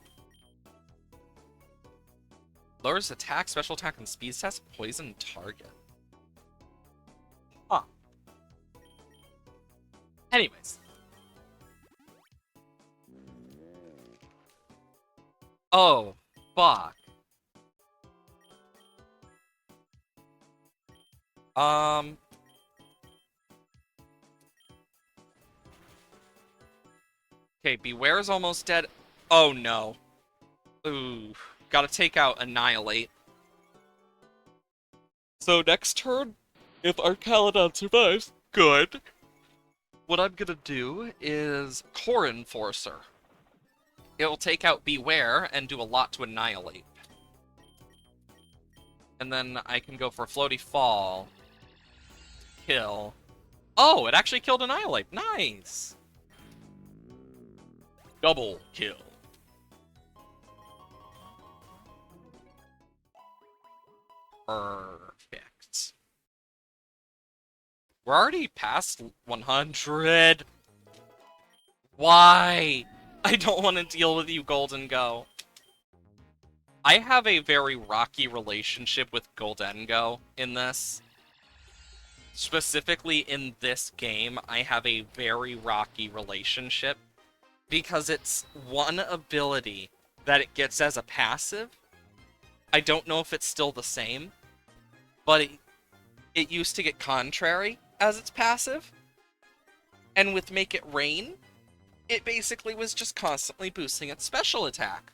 [SPEAKER 1] Lowers attack, special attack, and speed stats, poison target. Huh. Anyways. Oh, fuck. Okay, Beware's almost dead. Oh no. Ooh. Gotta take out Annihilate. So next turn, if Arcaladon survives, good. What I'm gonna do is Core Enforcer. It will take out Beware and do a lot to Annihilate. And then I can go for Floaty Fall. Kill. Oh, it actually killed Annihilate. Nice! Double kill. Perfect. We're already past 100. Why? I don't want to deal with you, Goldengo. I have a very rocky relationship with Goldengo in this. Specifically in this game, I have a very rocky relationship. Because it's one ability that it gets as a passive. I don't know if it's still the same. But it used to get Contrary as its passive. And with Make It Rain, it basically was just constantly boosting its special attack.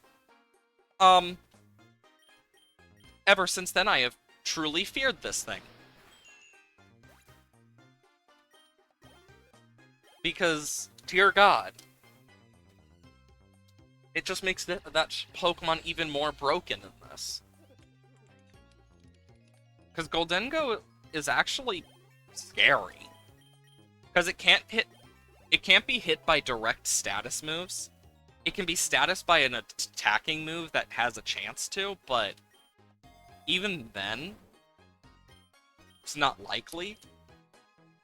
[SPEAKER 1] Ever since then, I have truly feared this thing. Because, dear God, it just makes that Pokemon even more broken in this. Because Goldengo is actually scary. Because it can't be hit by direct status moves. It can be statused by an attacking move that has a chance to, but even then, it's not likely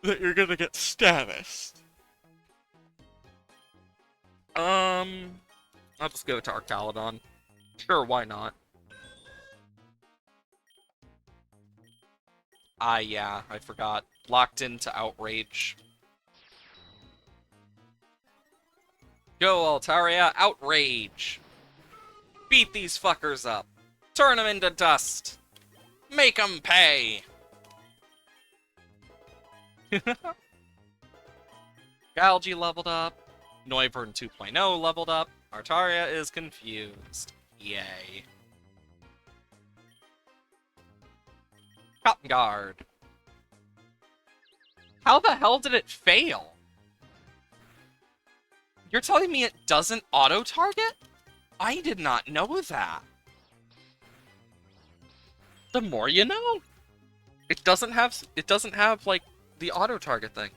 [SPEAKER 1] that you're gonna get statused. I'll just go to Arcaladon. Sure, why not? Ah, yeah, I forgot. Locked into Outrage. Go, Altaria, Outrage! Beat these fuckers up! Turn them into dust! Make them pay! Galgi leveled up. Noivern 2.0 leveled up. Altaria is confused. Yay. Cotton Guard. How the hell did it fail? You're telling me it doesn't auto-target? I did not know that. The more you know. It doesn't have like the auto-target thing.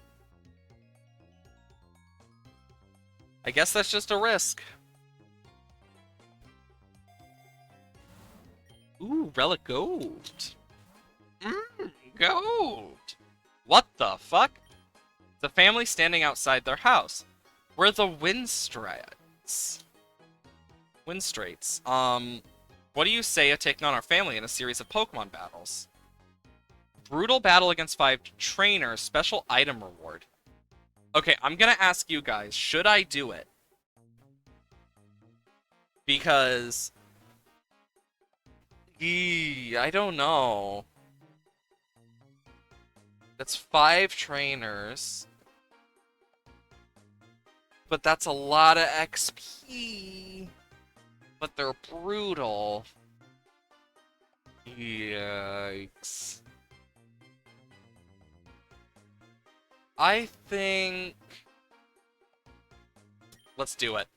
[SPEAKER 1] I guess that's just a risk. Ooh, relic gold. Gold. What the fuck? The family standing outside their house. We're the Windstraits. What do you say of taking on our family in a series of Pokemon battles? Brutal battle against 5 trainers, special item reward. Okay, I'm gonna ask you guys, should I do it? Because... I don't know. That's 5 trainers. But that's a lot of XP. But they're brutal. Yikes. I think... Let's do it.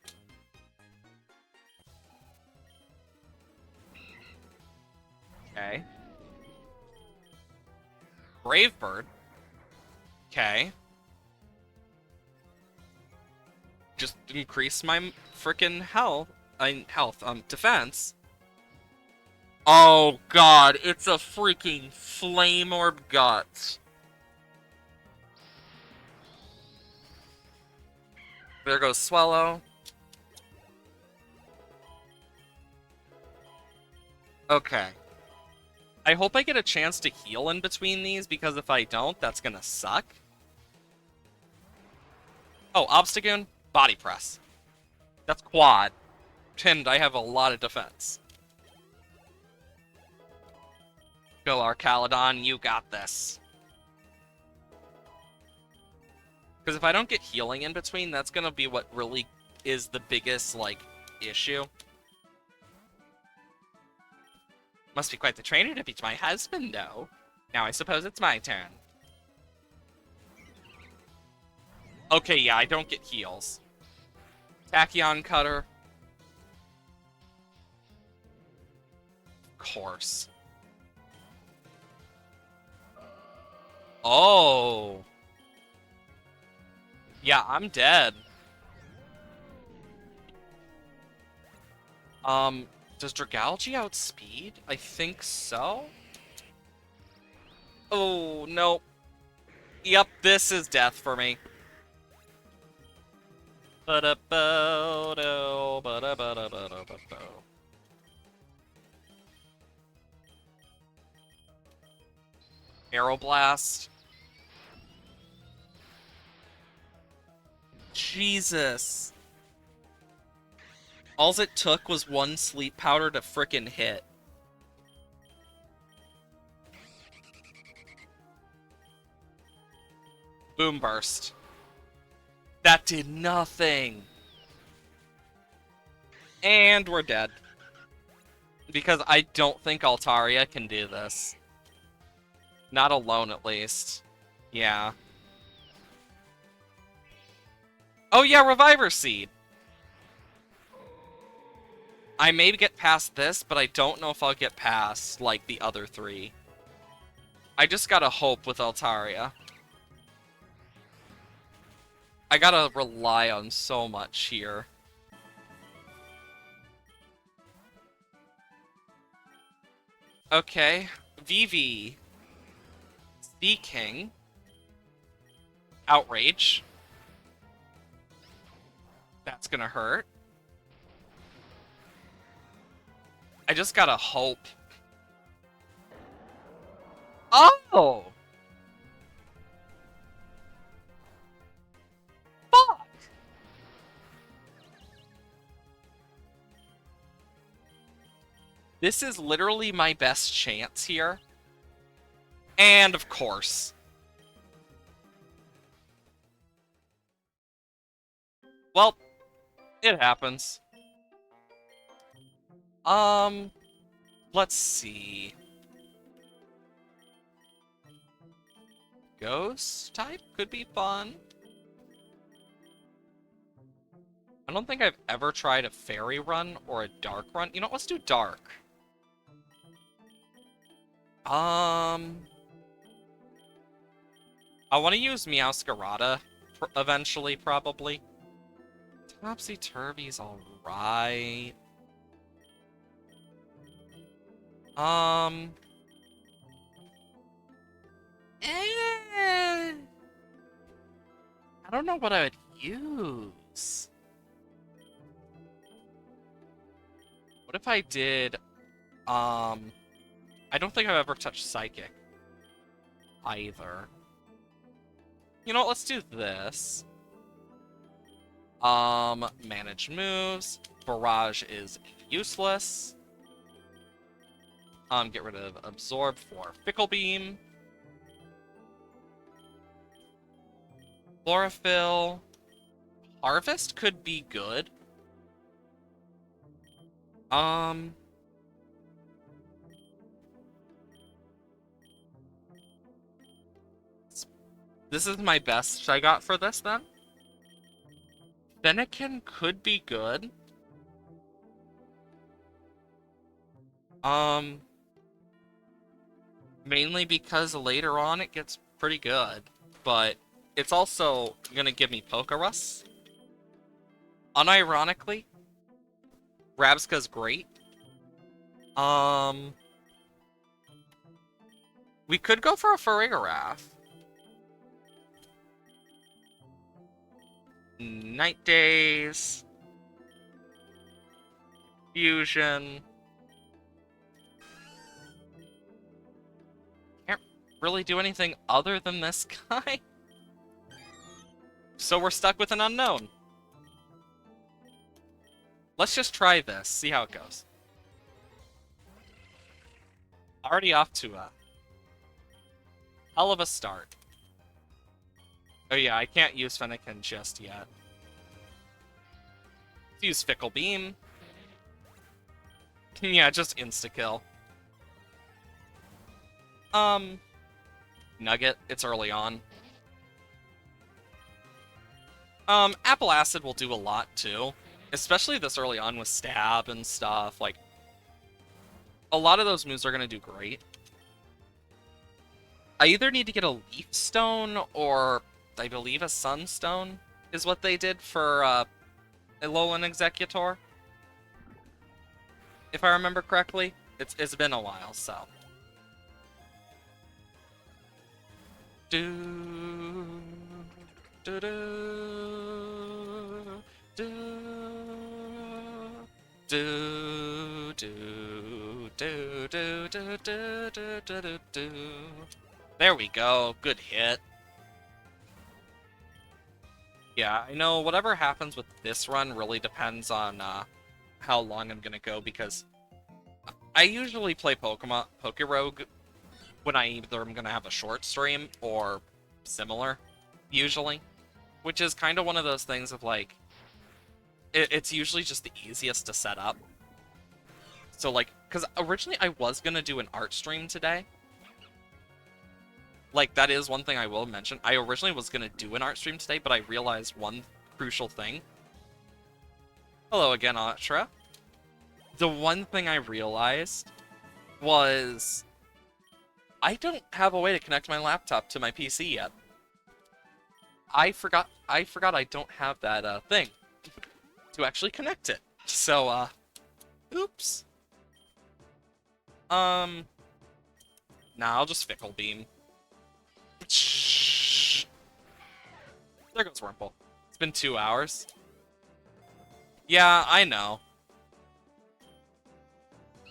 [SPEAKER 1] Okay. Brave Bird. Okay. Just increase my frickin' defense. Oh god, it's a freaking Flame Orb Guts. There goes Swallow. Okay. I hope I get a chance to heal in between these, because if I don't, that's gonna suck. Oh, Obstagoon, Body Press. That's quad. And I have a lot of defense. Go, Arcaludon, you got this. Because if I don't get healing in between, that's gonna be what really is the biggest, like, issue. Must be quite the trainer to beat my husband, though. Now I suppose it's my turn. Okay, yeah, I don't get heals. Tachyon Cutter. Of course. Oh. Yeah, I'm dead. Does Dragalge outspeed? I think so. Oh, no. Yep, this is death for me. Aeroblast. Jesus. All it took was 1 sleep powder to frickin' hit. Boom Burst. That did nothing. And we're dead. Because I don't think Altaria can do this. Not alone, at least. Yeah. Oh yeah, Reviver Seed! I may get past this, but I don't know if I'll get past, like, the other 3. I just gotta hope with Altaria. I gotta rely on so much here. Okay. Vivi. Seaking. Outrage. That's gonna hurt. I just gotta hope. Oh! Fuck! This is literally my best chance here. And of course. Well, it happens. Let's see. Ghost type could be fun. I don't think I've ever tried a fairy run or a dark run. You know, let's do dark. Um, I want to use Meowscarada eventually, probably. Topsy-Turvy's alright. Um... I don't know what I would use. What if I did, I don't think I've ever touched Psychic either. You know what, let's do this. Manage moves. Barrage is useless. Get rid of Absorb for Fickle Beam. Chlorophyll. Harvest could be good. This is my best I got for this, then. Fennekin could be good. Mainly because later on it gets pretty good, but it's also gonna give me Pokerus. Unironically, Rabska's great. We could go for a Farigiraf. Night Days. Fusion. Can't really do anything other than this guy. So we're stuck with an unknown. Let's just try this, see how it goes. Already off to a hell of a start. Oh yeah, I can't use Fennekin just yet. Let's use Fickle Beam. Yeah, just insta-kill. Nugget, it's early on. Apple Acid will do a lot too. Especially this early on with Stab and stuff. Like, a lot of those moves are gonna do great. I either need to get a Leaf Stone or I believe a Sunstone is what they did for Alolan Executor. If I remember correctly. It's been a while, so. Do do do do do do do do do do do do. There we go. Good hit. Yeah, I know whatever happens with this run really depends on how long I'm gonna go, because I usually play Pokerogue when I either am gonna have a short stream or similar, usually. Which is kind of one of those things of like, it's usually just the easiest to set up. So like, because originally I was gonna do an art stream today. Like, that is one thing I will mention. I originally was going to do an art stream today, but I realized one crucial thing. Hello again, Atra. The one thing I realized was I don't have a way to connect my laptop to my PC yet. I forgot I don't have that thing to actually connect it. So, oops. Nah, I'll just Fickle Beam. There goes Wurmple. It's been 2 hours. Yeah, I know.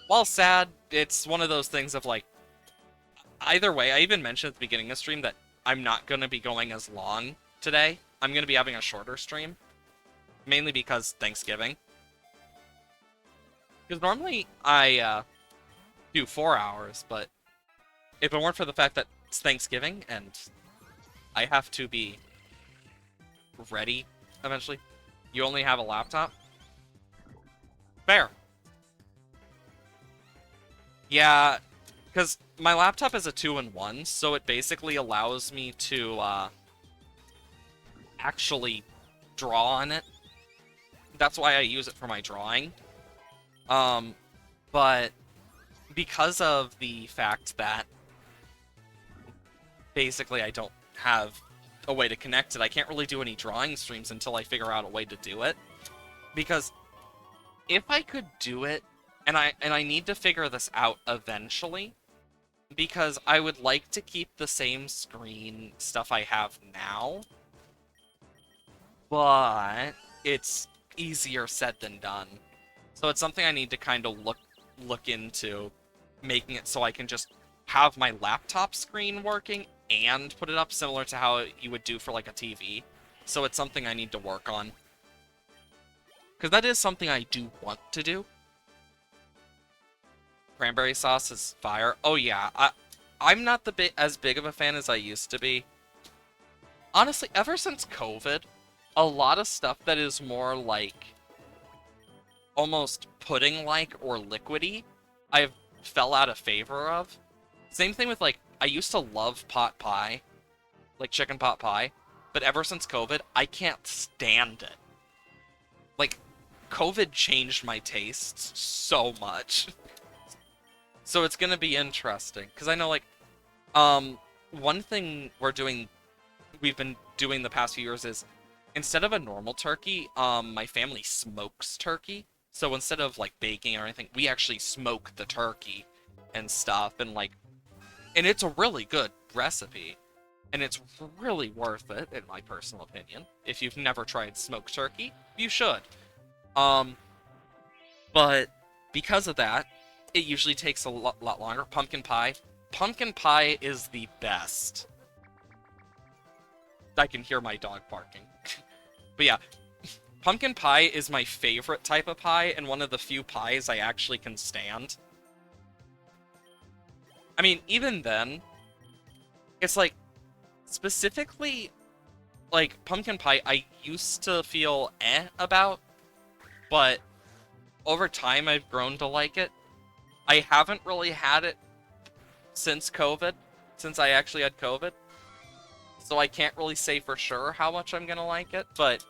[SPEAKER 1] While sad, it's one of those things of like, either way, I even mentioned at the beginning of the stream that I'm not going to be going as long today. I'm going to be having a shorter stream. Mainly because Thanksgiving. Because normally I do 4 hours, but if it weren't for the fact that it's Thanksgiving and I have to be ready eventually, you only have a laptop? Fair. Yeah, because my laptop is a 2-in-1, so it basically allows me to actually draw on it That's why I use it for my drawing. Um, but because of the fact that basically I don't have a way to connect it, I can't really do any drawing streams until I figure out a way to do it. Because if I could do it, and I need to figure this out eventually, because I would like to keep the same screen stuff I have now, but it's easier said than done. So it's something I need to kind of look into, making it so I can just have my laptop screen working and put it up similar to how you would do for like a TV. So it's something I need to work on. Because that is something I do want to do. Cranberry sauce is fire. Oh yeah, I'm not as big of a fan as I used to be. Honestly, ever since COVID, a lot of stuff that is more like almost pudding-like or liquidy, I've fell out of favor of. Same thing with like, I used to love pot pie, like chicken pot pie, but ever since COVID, I can't stand it. Like, COVID changed my tastes so much. So it's gonna be interesting, because I know, like, one thing we've been doing the past few years is, instead of a normal turkey, my family smokes turkey. So instead of, like, baking or anything, we actually smoke the turkey and stuff, and, like, and it's a really good recipe. And it's really worth it, in my personal opinion. If you've never tried smoked turkey, you should. But because of that, it usually takes a lot longer. Pumpkin pie. Pumpkin pie is the best. I can hear my dog barking. But yeah, pumpkin pie is my favorite type of pie, and one of the few pies I actually can stand. I mean, even then, it's like, specifically, like, pumpkin pie, I used to feel about, but over time I've grown to like it. I haven't really had it since COVID, since I actually had COVID, so I can't really say for sure how much I'm gonna like it, but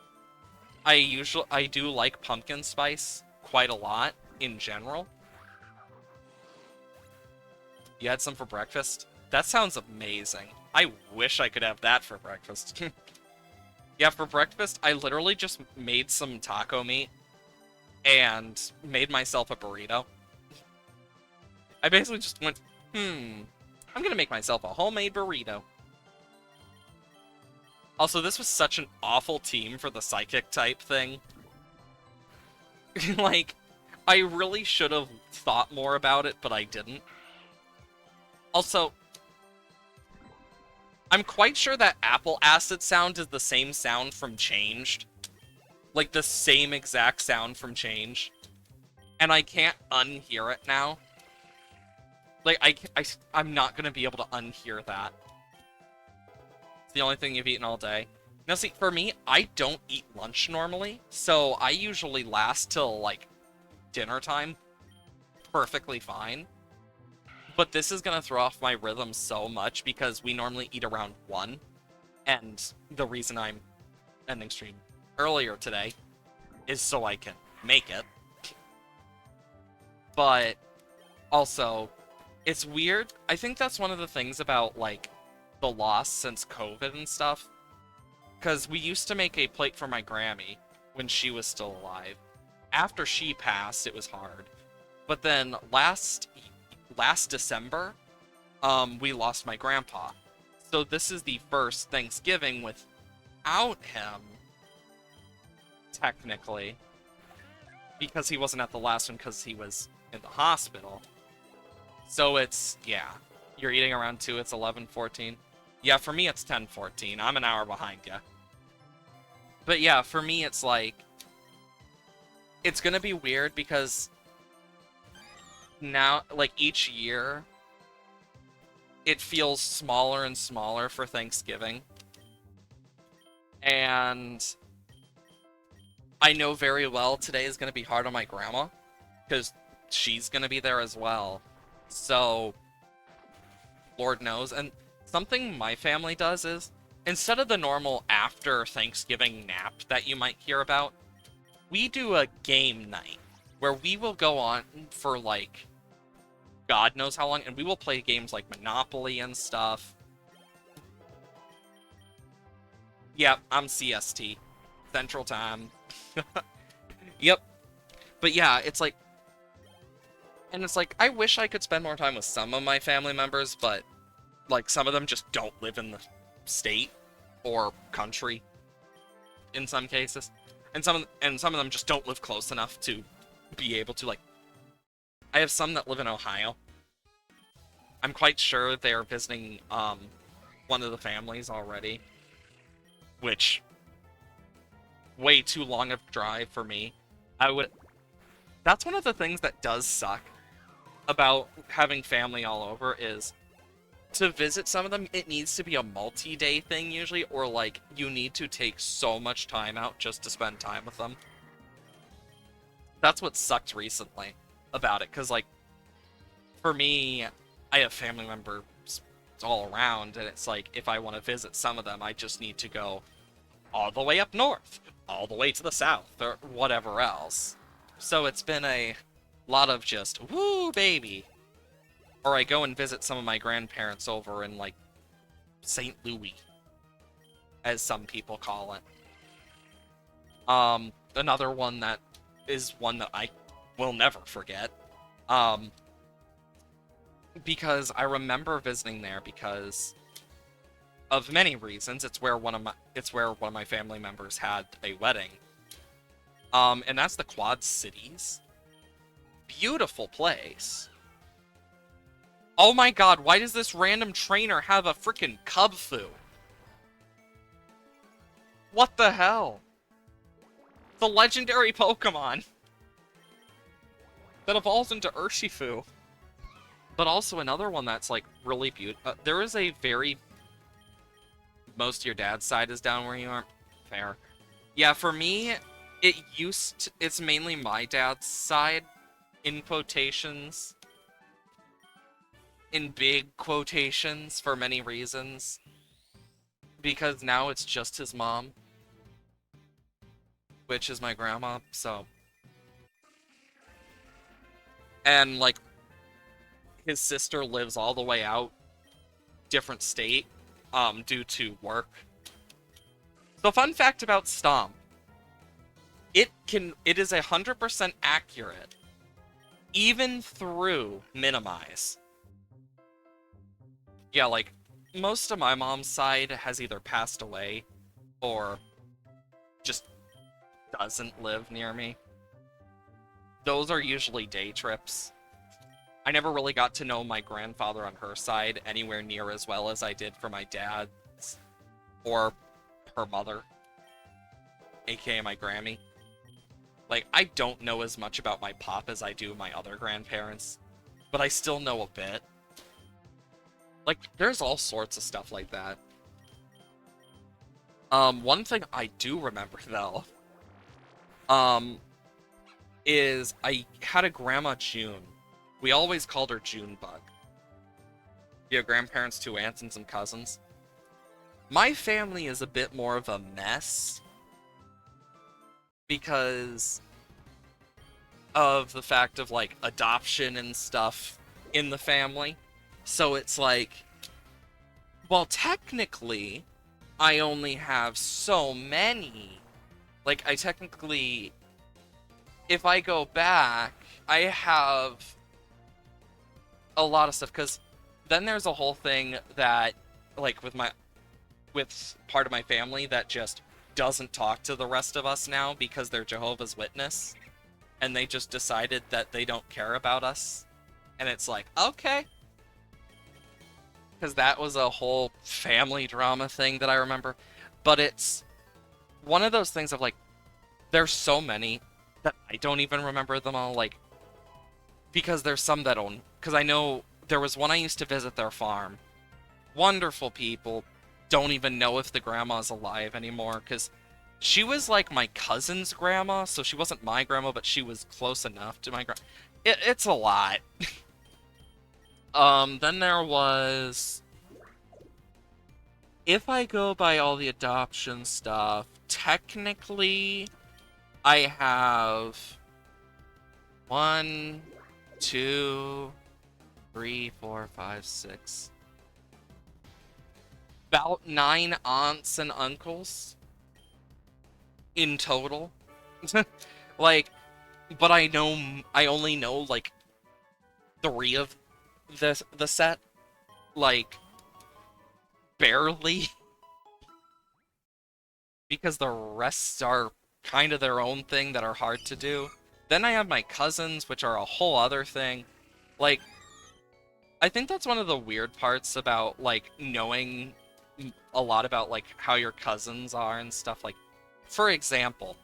[SPEAKER 1] I do like pumpkin spice quite a lot in general. You had some for breakfast? That sounds amazing. I wish I could have that for breakfast. Yeah, for breakfast, I literally just made some taco meat and made myself a burrito. I basically just went, I'm gonna make myself a homemade burrito. Also, this was such an awful team for the psychic type thing. Like, I really should have thought more about it, but I didn't. Also, I'm quite sure that apple acid sound is the same sound from Changed. Like, the same exact sound from Change. And I can't unhear it now. Like, I'm not gonna be able to unhear that. It's the only thing you've eaten all day. Now, see, for me, I don't eat lunch normally, so I usually last till, like, dinner time perfectly fine. But this is gonna throw off my rhythm so much because we normally eat around 1, and the reason I'm ending stream earlier today is so I can make it. But also, it's weird. I think that's one of the things about, like, the loss since COVID and stuff. Because we used to make a plate for my Grammy when she was still alive. After she passed, it was hard. But then last December, we lost my grandpa. So this is the first Thanksgiving without him, technically. Because he wasn't at the last one because he was in the hospital. So it's, yeah. You're eating around 2, it's 11:14. Yeah, for me it's 10:14. I'm an hour behind you. But yeah, for me it's like, it's gonna be weird because now, like, each year, it feels smaller and smaller for Thanksgiving. And I know very well today is gonna be hard on my grandma, because she's gonna be there as well. So, Lord knows. And something my family does is, instead of the normal after Thanksgiving nap that you might hear about, we do a game night where we will go on for like God knows how long, and we will play games like Monopoly and stuff. Yep, I'm CST. Central Time. Yep. But yeah, it's like, and it's like, I wish I could spend more time with some of my family members, but like some of them just don't live in the state or country in some cases. And some of them just don't live close enough to be able to, like, I have some that live in Ohio. I'm quite sure they are visiting one of the families already, which way too long of a drive for me. I would That's one of the things that does suck about having family all over is to visit some of them, it needs to be a multi-day thing usually, or like you need to take so much time out just to spend time with them. That's what sucked recently about it, because like for me, I have family members all around, and it's like if I want to visit some of them, I just need to go all the way up north, all the way to the south, or whatever else. So it's been a lot of just, woo, baby. Or I go and visit some of my grandparents over in, like, St. Louis, as some people call it. Another one that is one that I will never forget. Because I remember visiting there because of many reasons. It's where one of my family members had a wedding. And that's the Quad Cities. Beautiful place. Oh my god, why does this random trainer have a freaking Kubfu? What the hell? The legendary Pokemon that evolves into Urshifu. But also another one that's like really beautiful. There is a very... Most of your dad's side is down where you are. Fair. Yeah, for me, it's mainly my dad's side, in quotations. In big quotations, for many reasons. Because now it's just his mom. Which is my grandma, so... And, like, his sister lives all the way out, different state, due to work. So fun fact about Stomp. It is 100% accurate, even through Minimize. Yeah, like, most of my mom's side has either passed away, or just doesn't live near me. Those are usually day trips. I never really got to know my grandfather on her side anywhere near as well as I did for my dad's, or her mother, aka my Grammy. Like, I don't know as much about my pop as I do my other grandparents, but I still know a bit. Like, there's all sorts of stuff like that. One thing I do remember, though, is I had a grandma June. We always called her Junebug. You have grandparents, 2 aunts, and some cousins. My family is a bit more of a mess because of the fact of, like, adoption and stuff in the family. So it's like, well, technically, I only have so many. Like, I technically, if I go back, I have a lot of stuff, because then there's a whole thing that, like, with part of my family that just doesn't talk to the rest of us now because they're Jehovah's Witness, and they just decided that they don't care about us, and it's like, okay. Because that was a whole family drama thing that I remember, but it's one of those things of, like, there's so many that I don't even remember them all, like, because there's some that don't, because I know there was one I used to visit their farm. Wonderful people. Don't even know if the grandma's alive anymore, because she was like my cousin's grandma, so she wasn't my grandma, but she was close enough to my grandma. It's a lot. Then there was... If I go by all the adoption stuff, technically, I have one, two, three, four, five, six, about 9 aunts and uncles in total. Like, but I only know like three of the set, like barely, because the rest are kind of their own thing that are hard to do. Then I have my cousins, which are a whole other thing. Like, I think that's one of the weird parts about like knowing a lot about like how your cousins are and stuff. Like, for example,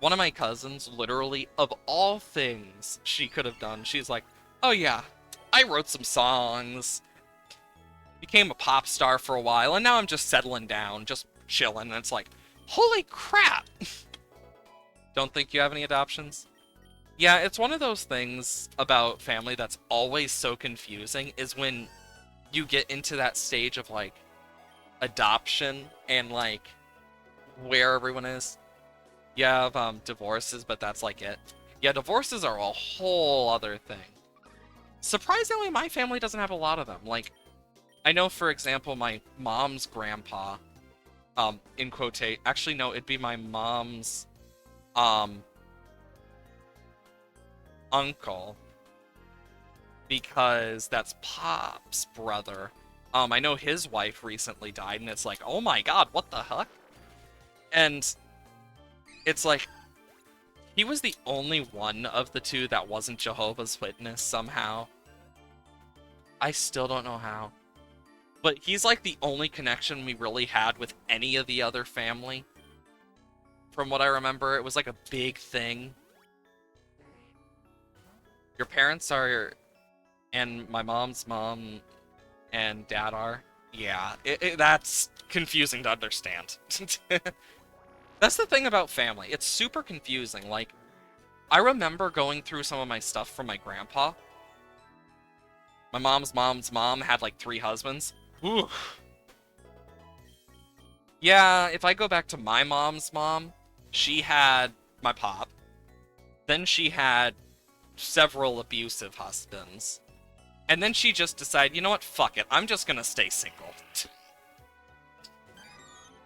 [SPEAKER 1] one of my cousins, literally, of all things she could have done, she's like, oh yeah, I wrote some songs, became a pop star for a while, and now I'm just settling down, just chilling. And it's like, holy crap! Don't think you have any adoptions? Yeah, it's one of those things about family that's always so confusing, is when you get into that stage of like adoption and like where everyone is. You have divorces, but that's like it. Yeah, divorces are a whole other thing. Surprisingly, my family doesn't have a lot of them. Like, I know, for example, my mom's grandpa, in quotate, actually, no, it'd be my mom's, uncle, because that's Pop's brother. I know his wife recently died, and it's like, oh my god, what the heck? And it's like, he was the only one of the two that wasn't Jehovah's Witness somehow. I still don't know how. But he's like the only connection we really had with any of the other family. From what I remember, it was like a big thing. Your parents are, and my mom's mom and dad are. Yeah, that's confusing to understand. That's the thing about family. It's super confusing. Like, I remember going through some of my stuff from my grandpa. My mom's mom had like 3 husbands. Ooh. Yeah, if I go back to my mom's mom, she had my pop. Then she had several abusive husbands. And then she just decided, you know what, fuck it, I'm just gonna stay single.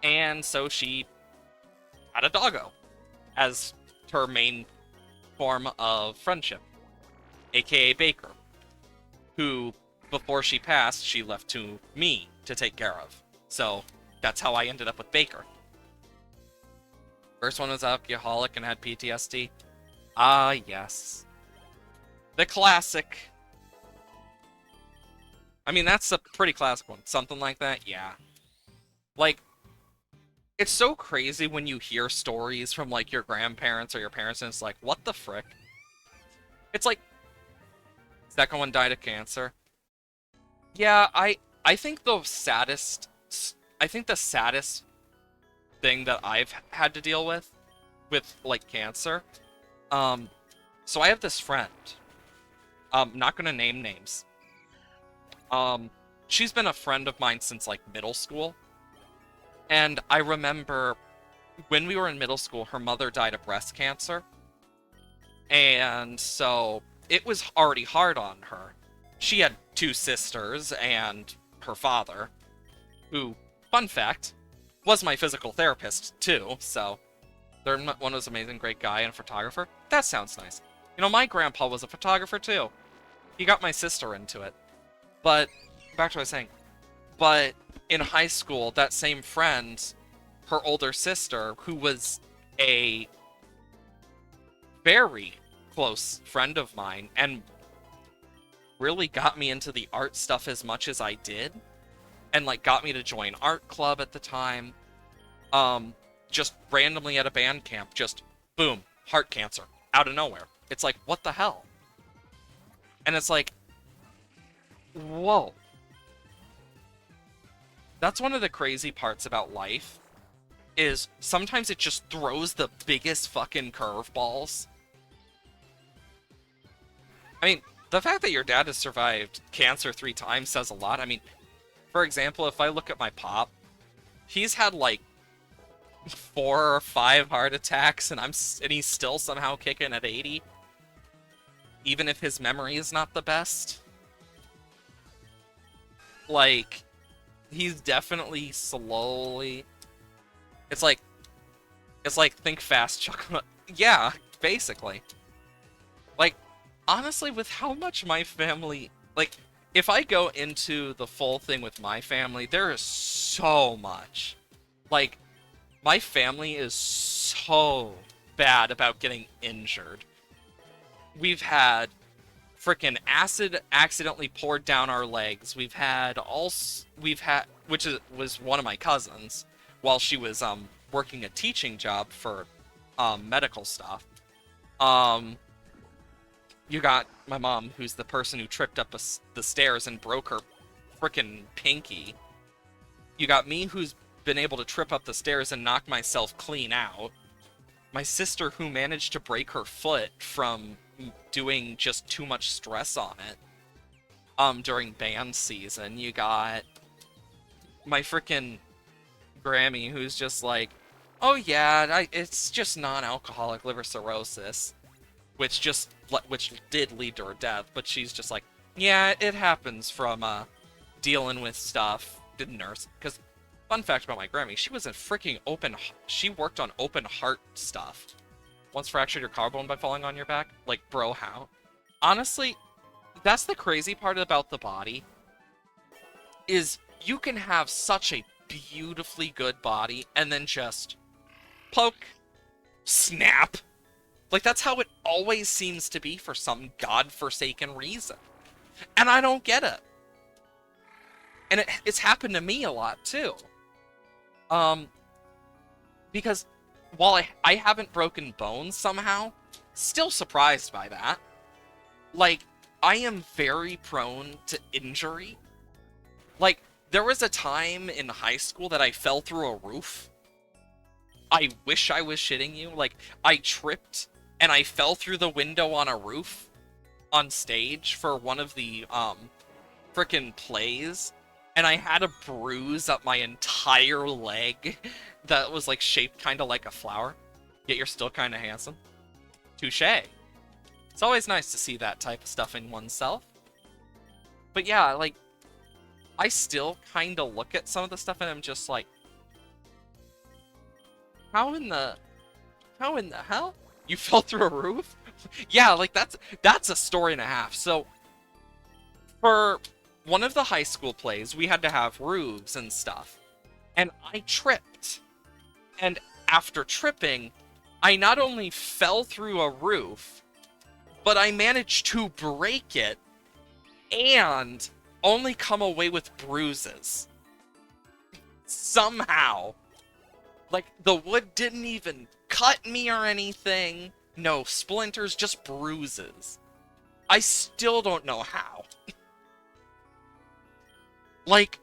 [SPEAKER 1] And so she had a doggo as her main form of friendship, aka Baker, who, before she passed, she left to me to take care of. So that's how I ended up with Baker. First one was alcoholic and had PTSD. Ah, yes. The classic. I mean, that's a pretty classic one. Something like that, yeah. Like, it's so crazy when you hear stories from, like, your grandparents or your parents, and it's like, what the frick? It's like, second one died of cancer. Yeah, I think the saddest thing that I've had to deal with like cancer, so I have this friend, not gonna name names. She's been a friend of mine since like middle school, and I remember when we were in middle school, her mother died of breast cancer, and so it was already hard on her. She had 2 sisters and her father, who, fun fact, was my physical therapist too, so third one was an amazing, great guy and a photographer. That sounds nice. You know, my grandpa was a photographer too. He got my sister into it. But, back to what I was saying. But, in high school, that same friend, her older sister, who was a very close friend of mine, and really got me into the art stuff as much as I did, and like got me to join art club at the time, just randomly at a band camp, just boom, heart cancer, out of nowhere. It's like, what the hell? And it's like, whoa. That's one of the crazy parts about life, is sometimes it just throws the biggest fucking curveballs. I mean, the fact that your dad has survived cancer 3 times says a lot. I mean, for example, if I look at my pop, he's had like 4 or 5 heart attacks, and and he's still somehow kicking at 80, even if his memory is not the best. Like, he's definitely slowly. It's like think fast, Chuck. Yeah, basically. Like, honestly, with how much my family, like, if I go into the full thing with my family, there is so much. Like, my family is so bad about getting injured. We've had freaking acid accidentally poured down our legs. We've had was one of my cousins while she was working a teaching job for medical stuff. Um you got my mom, who's the person who tripped up the stairs and broke her freaking pinky. You got me, who's been able to trip up the stairs and knock myself clean out. My sister, who managed to break her foot from doing just too much stress on it during band season. You got my freaking Grammy, who's just like, oh yeah, it's just non-alcoholic liver cirrhosis, which did lead to her death, but she's just like, yeah, it happens from dealing with stuff. Didn't nurse, because fun fact about my Grammy, she was a freaking she worked on open heart stuff. Once fractured your collarbone by falling on your back? Like, bro, how? Honestly, that's the crazy part about the body, is you can have such a beautifully good body and then just poke, snap. Like, that's how it always seems to be for some godforsaken reason. And I don't get it. And it's happened to me a lot, too. Because while I haven't broken bones somehow, still surprised by that. Like, I am very prone to injury. Like, there was a time in high school that I fell through a roof. I wish I was shitting you. Like, I tripped and I fell through the window on a roof on stage for one of the frickin' plays, and I had a bruise up my entire leg that was like shaped kind of like a flower. Yet you're still kind of handsome. Touché. It's always nice to see that type of stuff in oneself. But yeah, like, I still kind of look at some of the stuff and I'm just like, how in the hell? You fell through a roof? Yeah, like, that's a story and a half. So, for one of the high school plays, we had to have roofs and stuff. And I tripped. And after tripping, I not only fell through a roof, but I managed to break it and only come away with bruises. Somehow. Like, the wood didn't even cut me or anything. No splinters, just bruises. I still don't know how. Like,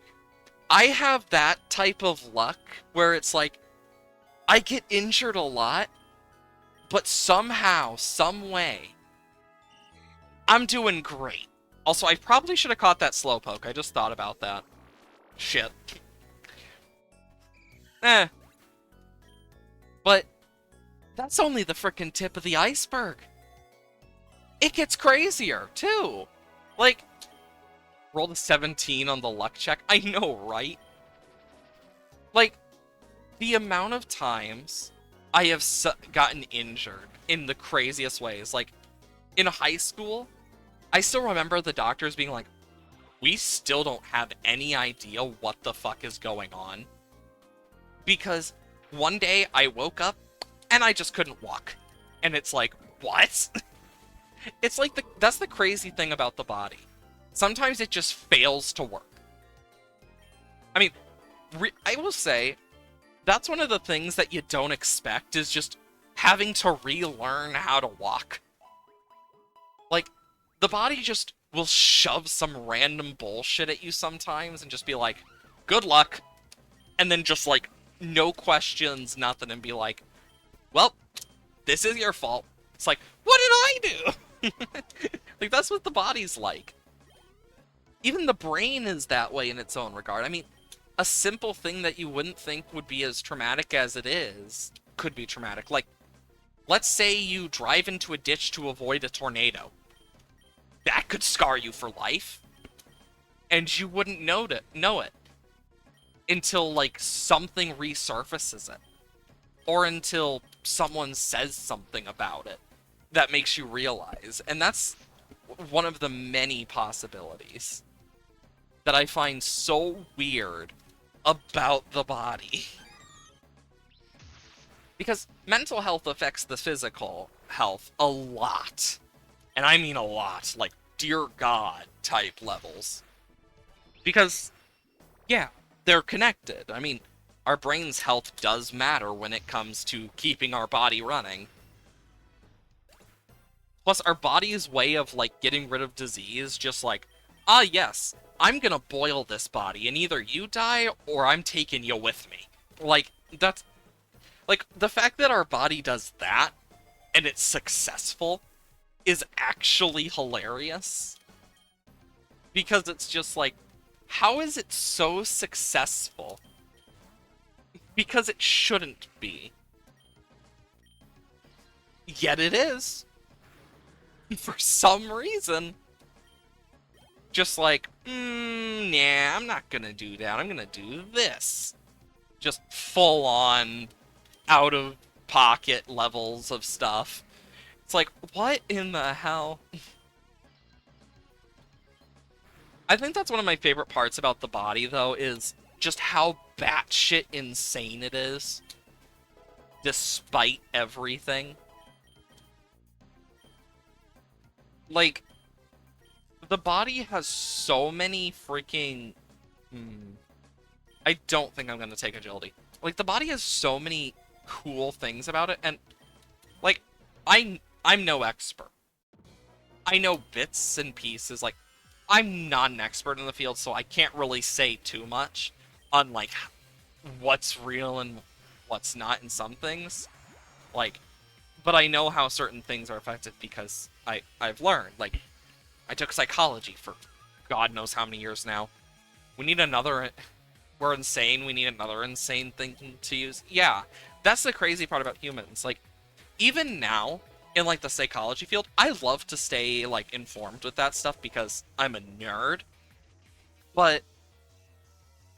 [SPEAKER 1] I have that type of luck where it's like, I get injured a lot, but somehow, some way, I'm doing great. Also, I probably should have caught that slowpoke. I just thought about that. Shit. But that's only the frickin' tip of the iceberg. It gets crazier, too. Like, rolled a 17 on the luck check. I know, right? Like, the amount of times I have gotten injured in the craziest ways. Like, in high school, I still remember the doctors being like, we still don't have any idea what the fuck is going on. Because one day I woke up and I just couldn't walk. And it's like, what? It's like, that's the crazy thing about the body. Sometimes it just fails to work. I mean, I will say, that's one of the things that you don't expect, is just having to relearn how to walk. Like, the body just will shove some random bullshit at you sometimes and just be like, good luck. And then just like, no questions, nothing, and be like, well, this is your fault. It's like, what did I do? Like, that's what the body's like. Even the brain is that way in its own regard. I mean, a simple thing that you wouldn't think would be as traumatic as it is could be traumatic. Like, let's say you drive into a ditch to avoid a tornado. That could scar you for life. And you wouldn't know it until, like, something resurfaces it. Or until someone says something about it that makes you realize. And that's one of the many possibilities that I find so weird about the body. Because mental health affects the physical health a lot. And I mean a lot, like dear God type levels. Because, yeah, they're connected. I mean, our brain's health does matter when it comes to keeping our body running. Plus, our body's way of, like, getting rid of disease, just like, ah, yes, I'm gonna boil this body, and either you die, or I'm taking you with me. Like, that's... Like, the fact that our body does that, and it's successful, is actually hilarious. Because it's just like, how is it so successful? Because it shouldn't be. Yet it is. For some reason. Just like, nah, I'm not gonna do that. I'm gonna do this. Just full on, out of pocket levels of stuff. It's like, what in the hell? I think that's one of my favorite parts about the body, though, is just how batshit insane it is. Despite everything. Like, the body has so many freaking... I don't think I'm gonna take agility. Like, the body has so many cool things about it, and, like, I'm no expert. I know bits and pieces, like, I'm not an expert in the field, so I can't really say too much on, like, what's real and what's not in some things. Like, but I know how certain things are effective because I've learned. Like, I took psychology for God knows how many years now. We need another... We're insane, we need another insane thing to use. Yeah, that's the crazy part about humans. Like, even now, in, like, the psychology field, I love to stay, like, informed with that stuff because I'm a nerd. But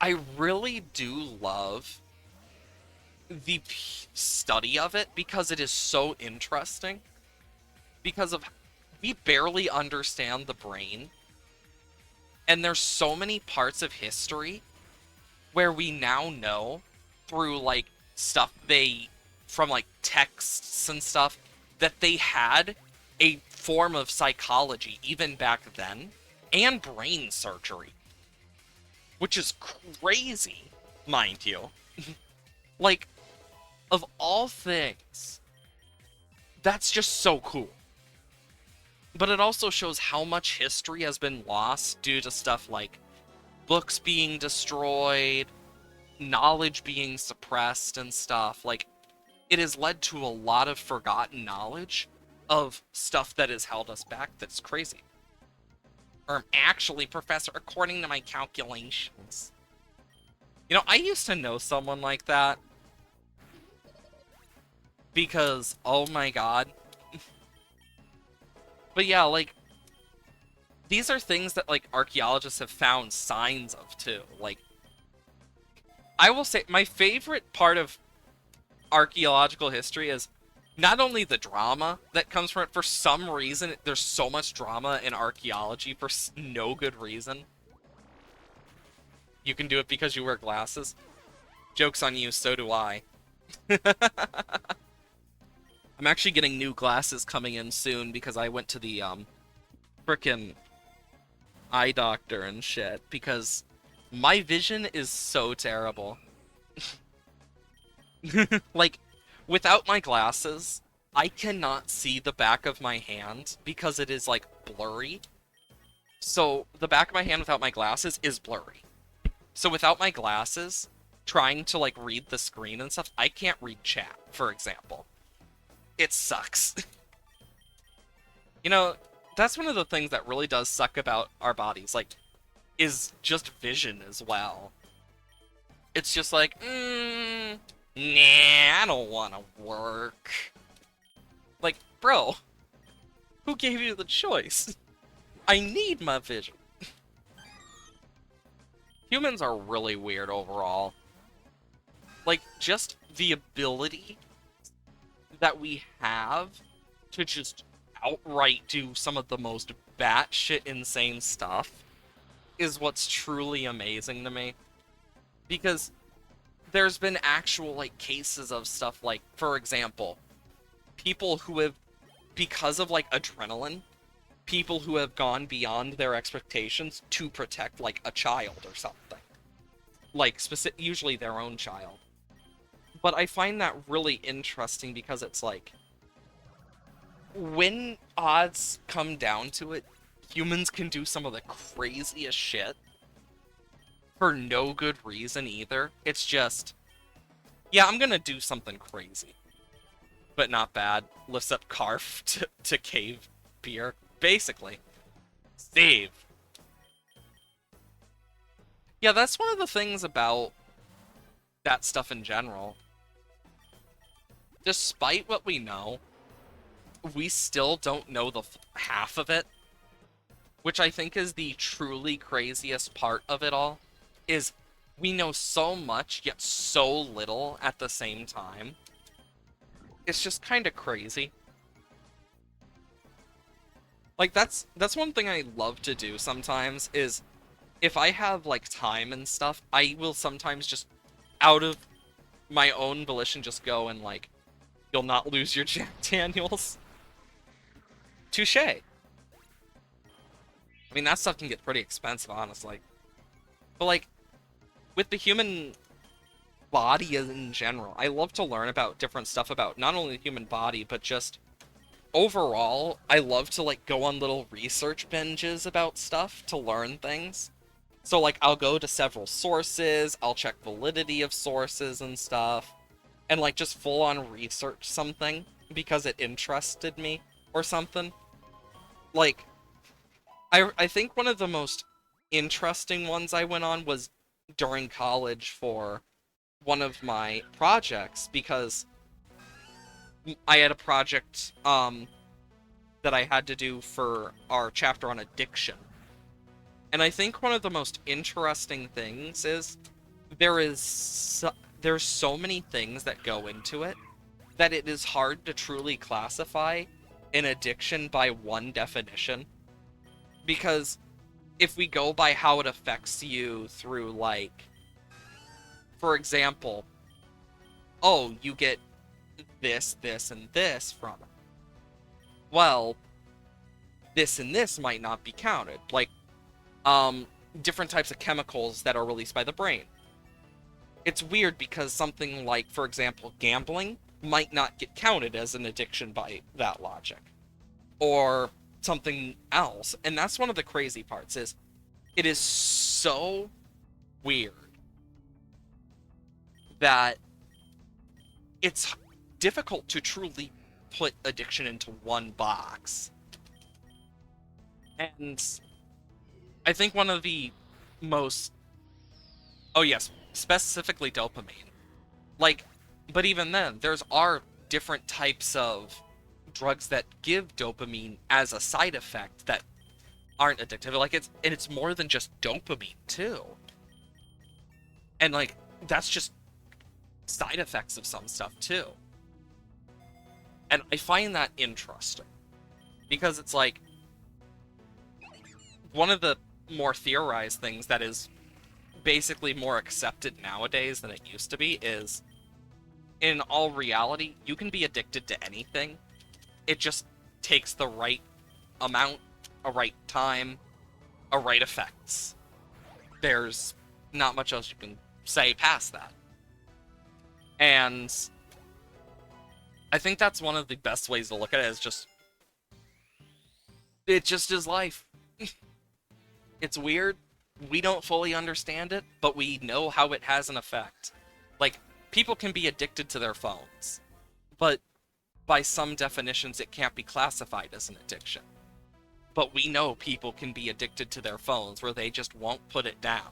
[SPEAKER 1] I really do love the study of it because it is so interesting. Because of... We barely understand the brain. And there's so many parts of history where we now know through, like, stuff from, like, texts and stuff, that they had a form of psychology even back then, and brain surgery. Which is crazy, mind you. Like, of all things, that's just so cool. But it also shows how much history has been lost due to stuff like books being destroyed, knowledge being suppressed and stuff. Like, it has led to a lot of forgotten knowledge of stuff that has held us back that's crazy. Or actually, Professor, according to my calculations. You know, I used to know someone like that. Because, oh my god. But yeah, like, these are things that, like, archaeologists have found signs of, too. Like, I will say, my favorite part of archaeological history is not only the drama that comes from it. For some reason, there's so much drama in archaeology for no good reason. You can do it because you wear glasses. Joke's on you, so do I. I'm actually getting new glasses coming in soon because I went to the, frickin' eye doctor and shit, because my vision is so terrible. Like, without my glasses, I cannot see the back of my hand because it is, like, blurry. So, the back of my hand without my glasses is blurry. So without my glasses, trying to, like, read the screen and stuff, I can't read chat, for example. It sucks. You know, that's one of the things that really does suck about our bodies, like, is just vision as well. It's just like, nah, I don't want to work. Like, bro, who gave you the choice? I need my vision. Humans are really weird overall. Like, just the ability that we have to just outright do some of the most batshit insane stuff is what's truly amazing to me. Because there's been actual, like, cases of stuff like, for example, people who have, because of, like, adrenaline, people who have gone beyond their expectations to protect, like, a child or something. Like, usually their own child. But I find that really interesting because it's like, when odds come down to it, humans can do some of the craziest shit for no good reason either. It's just, yeah, I'm gonna do something crazy, but not bad. Lifts up Karf to cave beer, basically. Save. Yeah, that's one of the things about that stuff in general. Despite what we know, we still don't know the half of it, which I think is the truly craziest part of it all, is we know so much, yet so little at the same time. It's just kind of crazy. Like, that's one thing I love to do sometimes, is if I have, like, time and stuff, I will sometimes just, out of my own volition, just go and, like, you'll not lose your Jack Daniels. Touche. I mean, that stuff can get pretty expensive, honestly. But, like, with the human body in general, I love to learn about different stuff about not only the human body, but just overall, I love to, like, go on little research binges about stuff to learn things. So, like, I'll go to several sources, I'll check validity of sources and stuff, and, like, just full-on research something because it interested me or something. Like, I think one of the most interesting ones I went on was during college for one of my projects, because I had a project that I had to do for our chapter on addiction. And I think one of the most interesting things is there's so many things that go into it that it is hard to truly classify an addiction by one definition. Because if we go by how it affects you through, like, for example, oh, you get this, this, and this from it. Well, this and this might not be counted. Like, different types of chemicals that are released by the brain. It's weird because something like, for example, gambling might not get counted as an addiction by that logic. Or something else. And that's one of the crazy parts, is it is so weird that it's difficult to truly put addiction into one box. And I think one of the most... Oh yes, specifically dopamine. Like, but even then, there's are different types of drugs that give dopamine as a side effect that aren't addictive. Like, it's more than just dopamine too. And, like, that's just side effects of some stuff too. And I find that interesting because it's like, one of the more theorized things that is basically more accepted nowadays than it used to be is, in all reality, you can be addicted to anything. It just takes the right amount, a right time, a right effects. There's not much else you can say past that. And I think that's one of the best ways to look at it, is just, it just is life. It's weird. We don't fully understand it, but we know how it has an effect. Like, people can be addicted to their phones, but by some definitions it can't be classified as an addiction. But we know people can be addicted to their phones where they just won't put it down.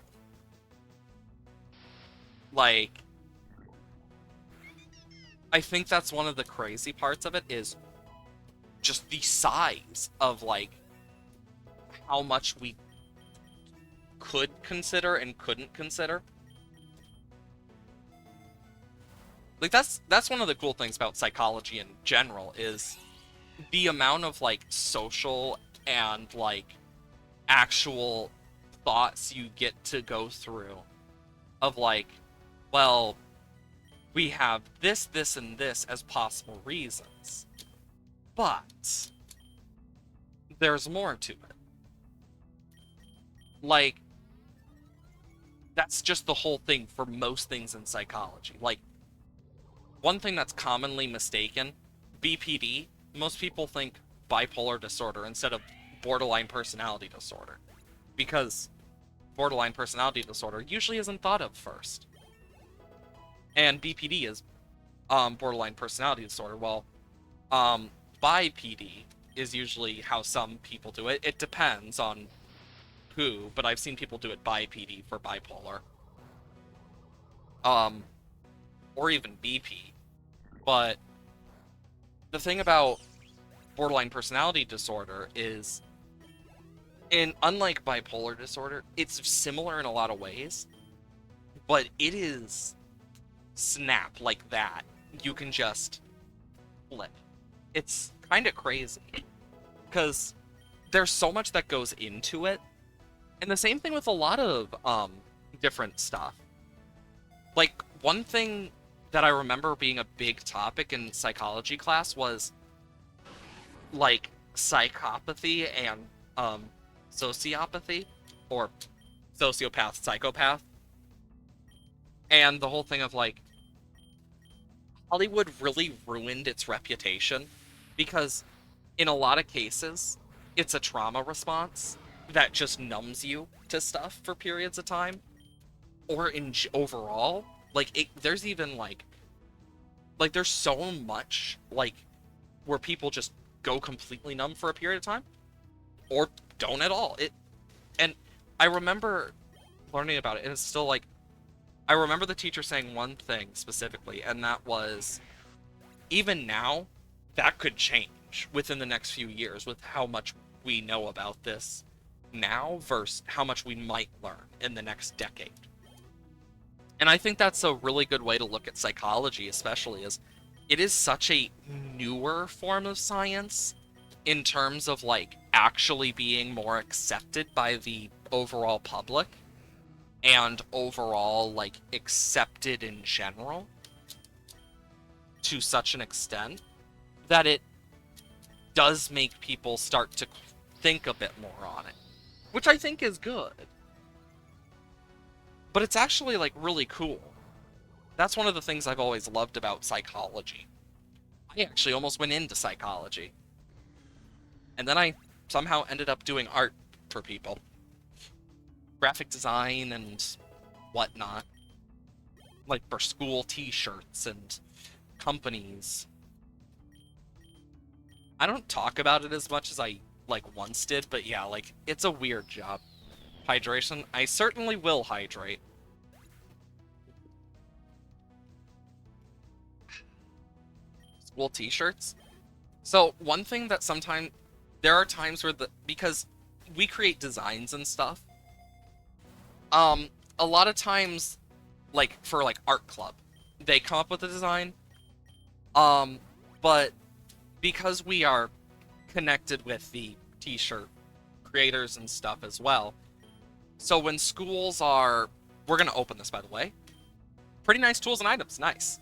[SPEAKER 1] Like, I think that's one of the crazy parts of it is just the size of like how much we could consider and couldn't consider. Like that's one of the cool things about psychology in general is the amount of like social and like actual thoughts you get to go through of like, well, we have this, this, and this as possible reasons, but there's more to it. Like, that's just the whole thing for most things in psychology. Like, one thing that's commonly mistaken, BPD, most people think bipolar disorder instead of borderline personality disorder. Because borderline personality disorder usually isn't thought of first. And BPD is borderline personality disorder. Well, BIPD is usually how some people do it. It depends on who, but I've seen people do it BIPD for bipolar. Um, or even BP. But the thing about borderline personality disorder is, unlike bipolar disorder, it's similar in a lot of ways, but it is snap like that. You can just flip. It's kind of crazy because there's so much that goes into it, and the same thing with a lot of different stuff. Like one thing that I remember being a big topic in psychology class was like psychopathy and sociopathy, or sociopath, psychopath, and the whole thing of like Hollywood really ruined its reputation because in a lot of cases it's a trauma response that just numbs you to stuff for periods of time, or in overall like there's even like there's so much like where people just go completely numb for a period of time or don't at all. And I remember learning about it, and it's still like I remember the teacher saying one thing specifically, and that was even now that could change within the next few years with how much we know about this now versus how much we might learn in the next decade. And I think that's a really good way to look at psychology, especially as it is such a newer form of science in terms of like actually being more accepted by the overall public and overall like accepted in general to such an extent that it does make people start to think a bit more on it, which I think is good. But it's actually like really cool. That's one of the things I've always loved about psychology. I actually almost went into psychology, and then I somehow ended up doing art for people, graphic design and whatnot, like for school t-shirts and companies. I don't talk about it as much as I like once did, but yeah, like it's a weird job. Hydration, I certainly will hydrate. School t-shirts. So one thing that sometimes there are times where because we create designs and stuff, um a lot of times like for like art club, they come up with a design, um but because we are connected with the t-shirt creators and stuff as well, so when schools are, we're gonna open this by the way, pretty nice tools and items, nice.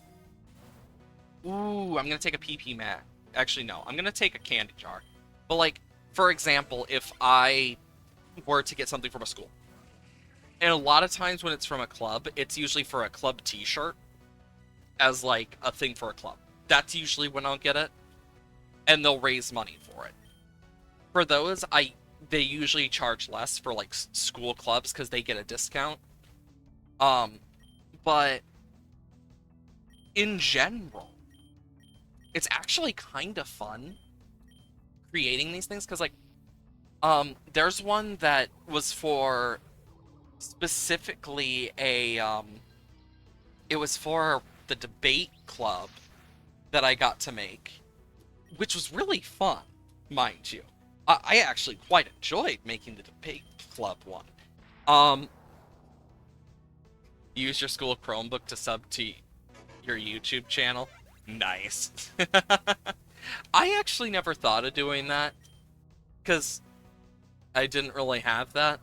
[SPEAKER 1] Ooh, I'm gonna take a PP mat. Actually, no, I'm gonna take a candy jar. But like, for example, if I were to get something from a school, and a lot of times when it's from a club, it's usually for a club t-shirt as like a thing for a club. That's usually when I'll get it, and they'll raise money for it. For those, they usually charge less for like school clubs because they get a discount. Um, but in general, it's actually kind of fun creating these things because like there's one that was for specifically a It was for the debate club that I got to make, which was really fun, mind you. I actually quite enjoyed making the debate club one. Um, use your school Chromebook to sub to your YouTube channel. Nice. I actually never thought of doing that, because I didn't really have that.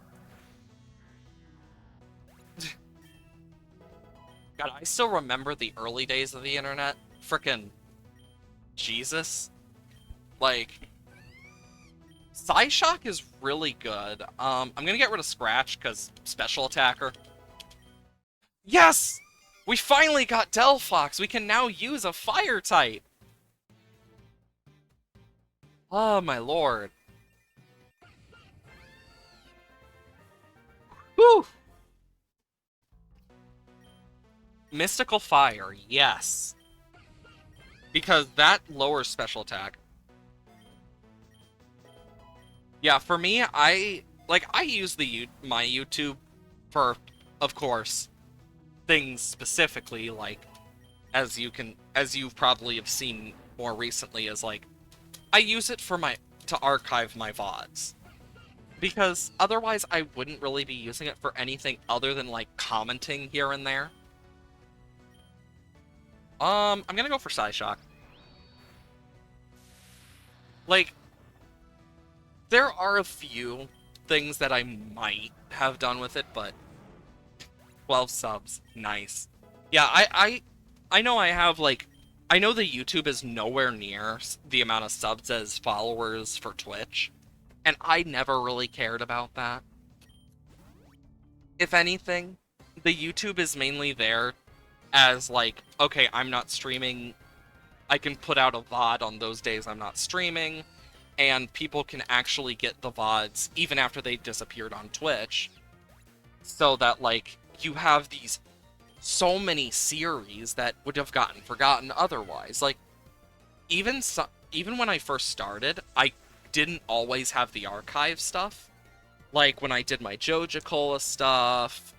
[SPEAKER 1] God, I still remember the early days of the internet. Frickin' Jesus. Like, Psyshock is really good. I'm gonna get rid of Scratch, because Special Attacker. Yes! We finally got Delphox! We can now use a fire type! Oh my lord. Whew! Mystical Fire, yes. Because that lowers special attack. Yeah, for me, I use my YouTube for, of course, things specifically, like, as you probably have seen more recently, is like, I use it for to archive my VODs. Because otherwise I wouldn't really be using it for anything other than, like, commenting here and there. I'm gonna go for Psyshock. Like, there are a few things that I might have done with it, but 12 subs, nice. Yeah, I know I have, like, I know the YouTube is nowhere near the amount of subs as followers for Twitch, and I never really cared about that. If anything, the YouTube is mainly there as, like, okay, I'm not streaming, I can put out a VOD on those days I'm not streaming, and people can actually get the VODs even after they disappeared on Twitch, so that, like, you have these so many series that would have gotten forgotten otherwise. Like, even when I first started, I didn't always have the archive stuff. Like, when I did my Joja-Cola stuff,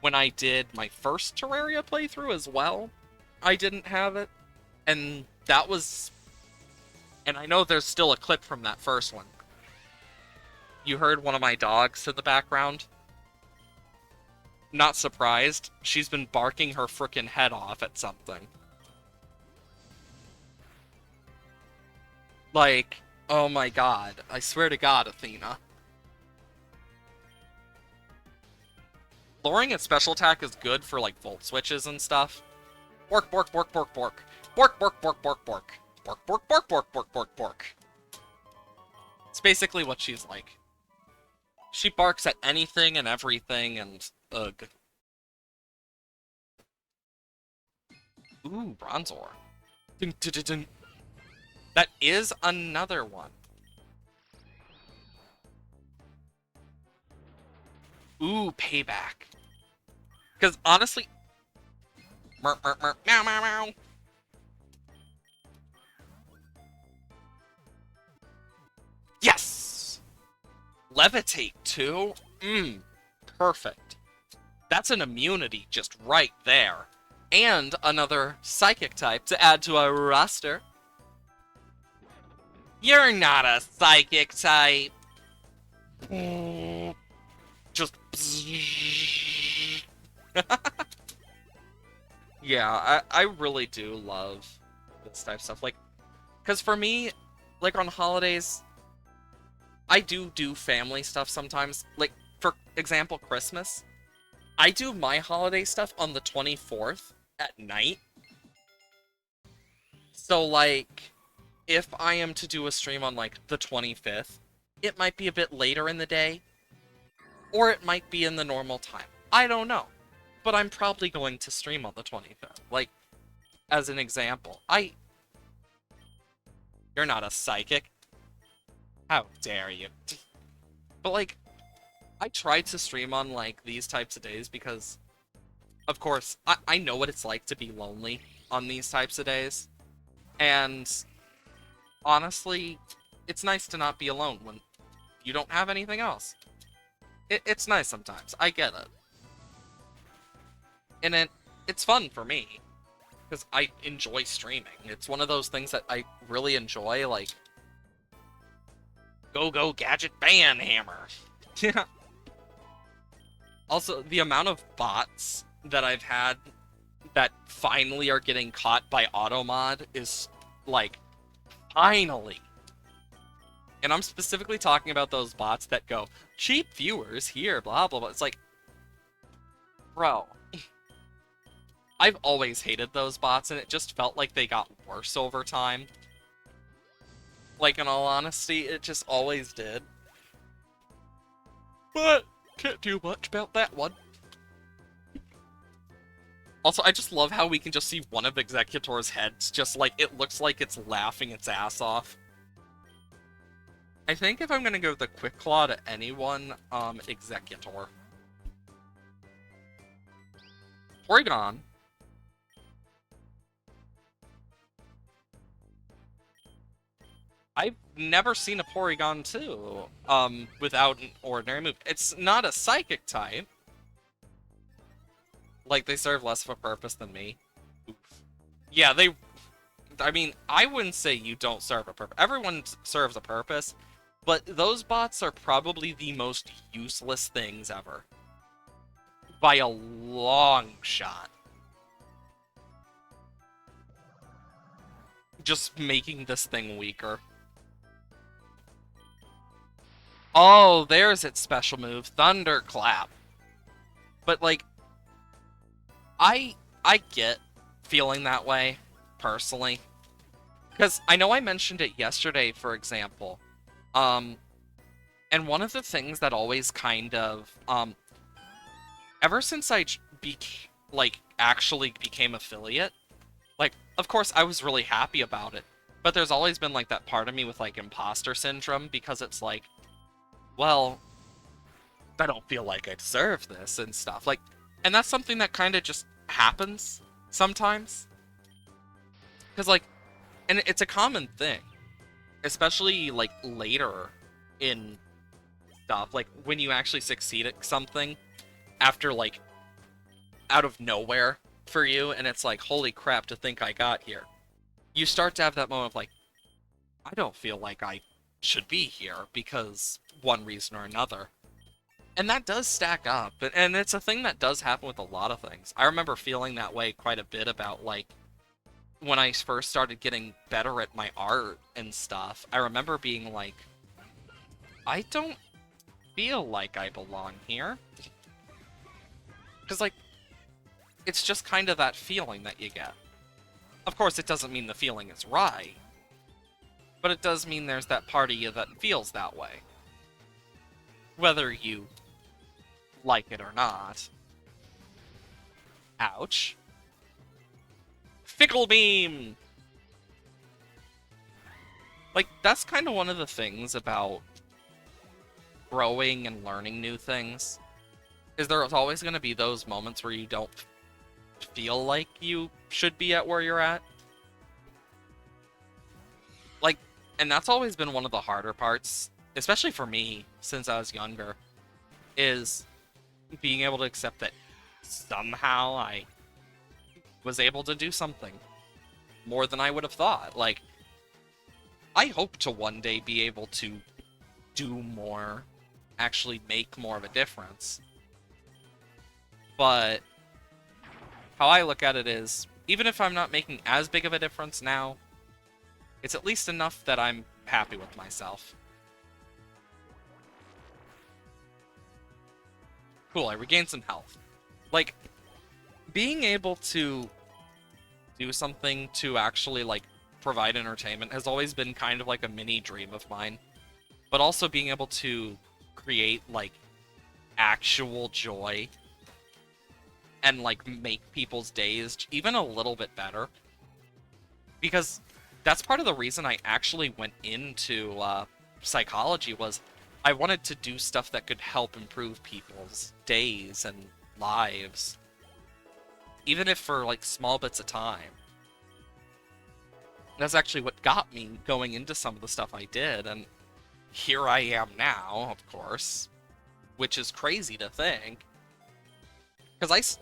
[SPEAKER 1] when I did my first Terraria playthrough as well, I didn't have it. And that was... And I know there's still a clip from that first one. You heard one of my dogs in the background? Not surprised. She's been barking her frickin' head off at something. Like, oh my god. I swear to god, Athena. Lowering its special attack is good for, like, volt switches and stuff. Bork, bork, bork, bork, bork. Bork, bork, bork, bork, bork. Bork, bork, bork, bork, bork, bork, bork. It's basically what she's like. She barks at anything and everything, and ugh. Ooh, Bronzor. Dun, dun, dun, dun. That is another one. Ooh, Payback. Because honestly... Meow, meow, meow, meow. Yes! Levitate too? Perfect. That's an immunity just right there. And another psychic type to add to our roster. You're not a psychic type. Just... Yeah, I really do love this type of stuff. Like, because for me, like, on holidays, I do family stuff sometimes. Like, for example, Christmas. I do my holiday stuff on the 24th at night. So, like, if I am to do a stream on, like, the 25th, it might be a bit later in the day, or it might be in the normal time. I don't know. But I'm probably going to stream on the 25th. Like, as an example. You're not a psychic. How dare you? But, like, I try to stream on, like, these types of days because, of course, I know what it's like to be lonely on these types of days. And, honestly, it's nice to not be alone when you don't have anything else. It's nice sometimes. I get it. And it's fun for me because I enjoy streaming. It's one of those things that I really enjoy, like go gadget ban hammer. Yeah. Also, the amount of bots that I've had that finally are getting caught by Automod is like finally. And I'm specifically talking about those bots that go cheap viewers here, blah blah blah. It's like, bro, I've always hated those bots, and it just felt like they got worse over time. Like, in all honesty, it just always did. But can't do much about that one. Also, I just love how we can just see one of Executor's heads, just like, it looks like it's laughing its ass off. I think if I'm gonna go the Quick Claw to anyone, Executor. Porygon. I've never seen a Porygon 2, without an ordinary move. It's not a Psychic type. Like, they serve less of a purpose than me. Oof. Yeah, I mean, I wouldn't say you don't serve a purpose. Everyone serves a purpose, but those bots are probably the most useless things ever. By a long shot. Just making this thing weaker. Oh, there's its special move, Thunderclap. But, like, I get feeling that way, personally. Because I know I mentioned it yesterday, for example. And one of the things that always kind of, ever since I actually became affiliate, like, of course, I was really happy about it. But there's always been, like, that part of me with, like, imposter syndrome, because it's like, well, I don't feel like I deserve this and stuff. Like, and that's something that kind of just happens sometimes. Because, like, and it's a common thing. Especially, like, later in stuff. Like, when you actually succeed at something after, like, out of nowhere for you, and it's like, holy crap, to think I got here. You start to have that moment of, like, I don't feel like I should be here because one reason or another. And that does stack up, and it's a thing that does happen with a lot of things. I remember feeling that way quite a bit about, like, when I first started getting better at my art and stuff. I remember being like, I don't feel like I belong here. Because, like, it's just kind of that feeling that you get. Of course, it doesn't mean the feeling is right, but it does mean there's that part of you that feels that way. Whether you like it or not. Ouch. Fickle Beam! Like, that's kind of one of the things about growing and learning new things. Is there's always going to be those moments where you don't feel like you should be at where you're at. Like, and that's always been one of the harder parts, especially for me, since I was younger, is being able to accept that somehow I was able to do something more than I would have thought. Like, I hope to one day be able to do more, actually make more of a difference. But how I look at it is, even if I'm not making as big of a difference now, it's at least enough that I'm happy with myself. Cool, I regained some health. Like, being able to do something to actually, like, provide entertainment has always been kind of like a mini dream of mine. But also being able to create, like, actual joy and, like, make people's days even a little bit better. Because that's part of the reason I actually went into psychology, was I wanted to do stuff that could help improve people's days and lives. Even if for, like, small bits of time. That's actually what got me going into some of the stuff I did, and here I am now, of course. Which is crazy to think. Because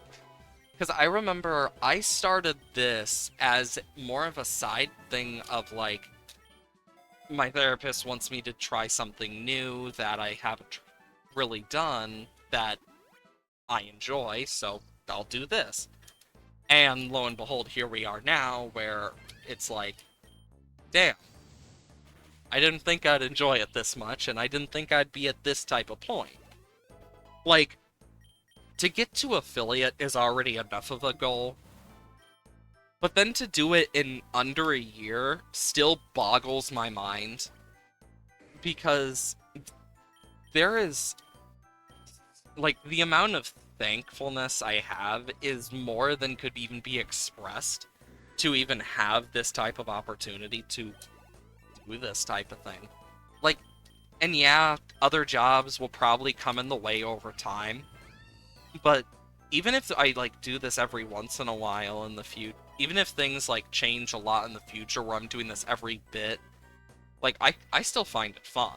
[SPEAKER 1] Because I remember I started this as more of a side thing of like, my therapist wants me to try something new that I haven't really done that I enjoy, so I'll do this. And lo and behold, here we are now, where it's like, damn, I didn't think I'd enjoy it this much, and I didn't think I'd be at this type of point. Like, to get to affiliate is already enough of a goal, but then to do it in under a year still boggles my mind, because there is, like, the amount of thankfulness I have is more than could even be expressed to even have this type of opportunity to do this type of thing. Like, and yeah, other jobs will probably come in the way over time, but even if I, like, do this every once in a while in the future, even if things, like, change a lot in the future where I'm doing this every bit, like, I still find it fun.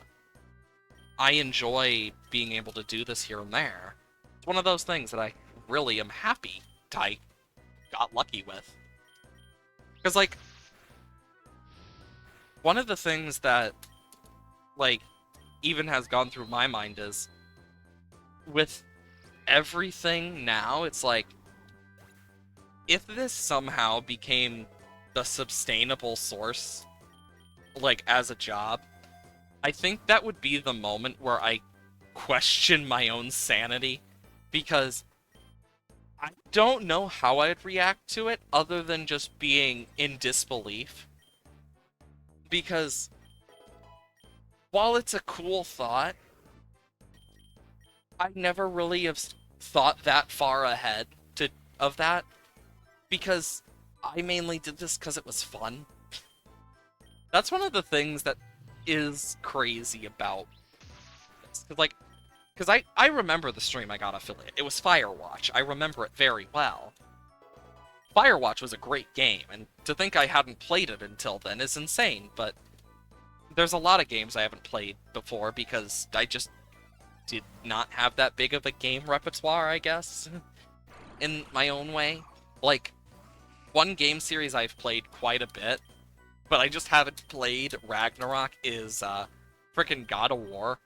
[SPEAKER 1] I enjoy being able to do this here and there. It's one of those things that I really am happy I got lucky with. Because, like, one of the things that, like, even has gone through my mind is, with everything now, it's like, if this somehow became the sustainable source, like, as a job, I think that would be the moment where I question my own sanity, because I don't know how I'd react to it other than just being in disbelief. Because while it's a cool thought, I never really have thought that far ahead of that, because I mainly did this because it was fun. That's one of the things that is crazy about this. Because I remember the stream I got affiliate. It was Firewatch. I remember it very well. Firewatch was a great game, and to think I hadn't played it until then is insane, but there's a lot of games I haven't played before because I just did not have that big of a game repertoire, I guess, in my own way. Like, one game series I've played quite a bit, but I just haven't played Ragnarok, is frickin' God of War.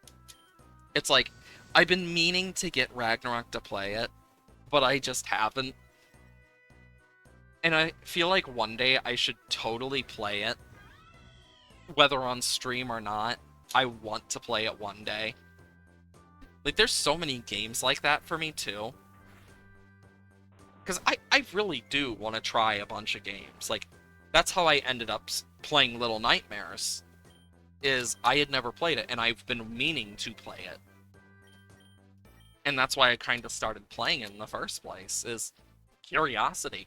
[SPEAKER 1] It's like, I've been meaning to get Ragnarok to play it, but I just haven't. And I feel like one day I should totally play it, whether on stream or not. I want to play it one day. Like, there's so many games like that for me, too. Because I really do want to try a bunch of games. Like, that's how I ended up playing Little Nightmares, is I had never played it, and I've been meaning to play it. And that's why I kind of started playing it in the first place, is curiosity.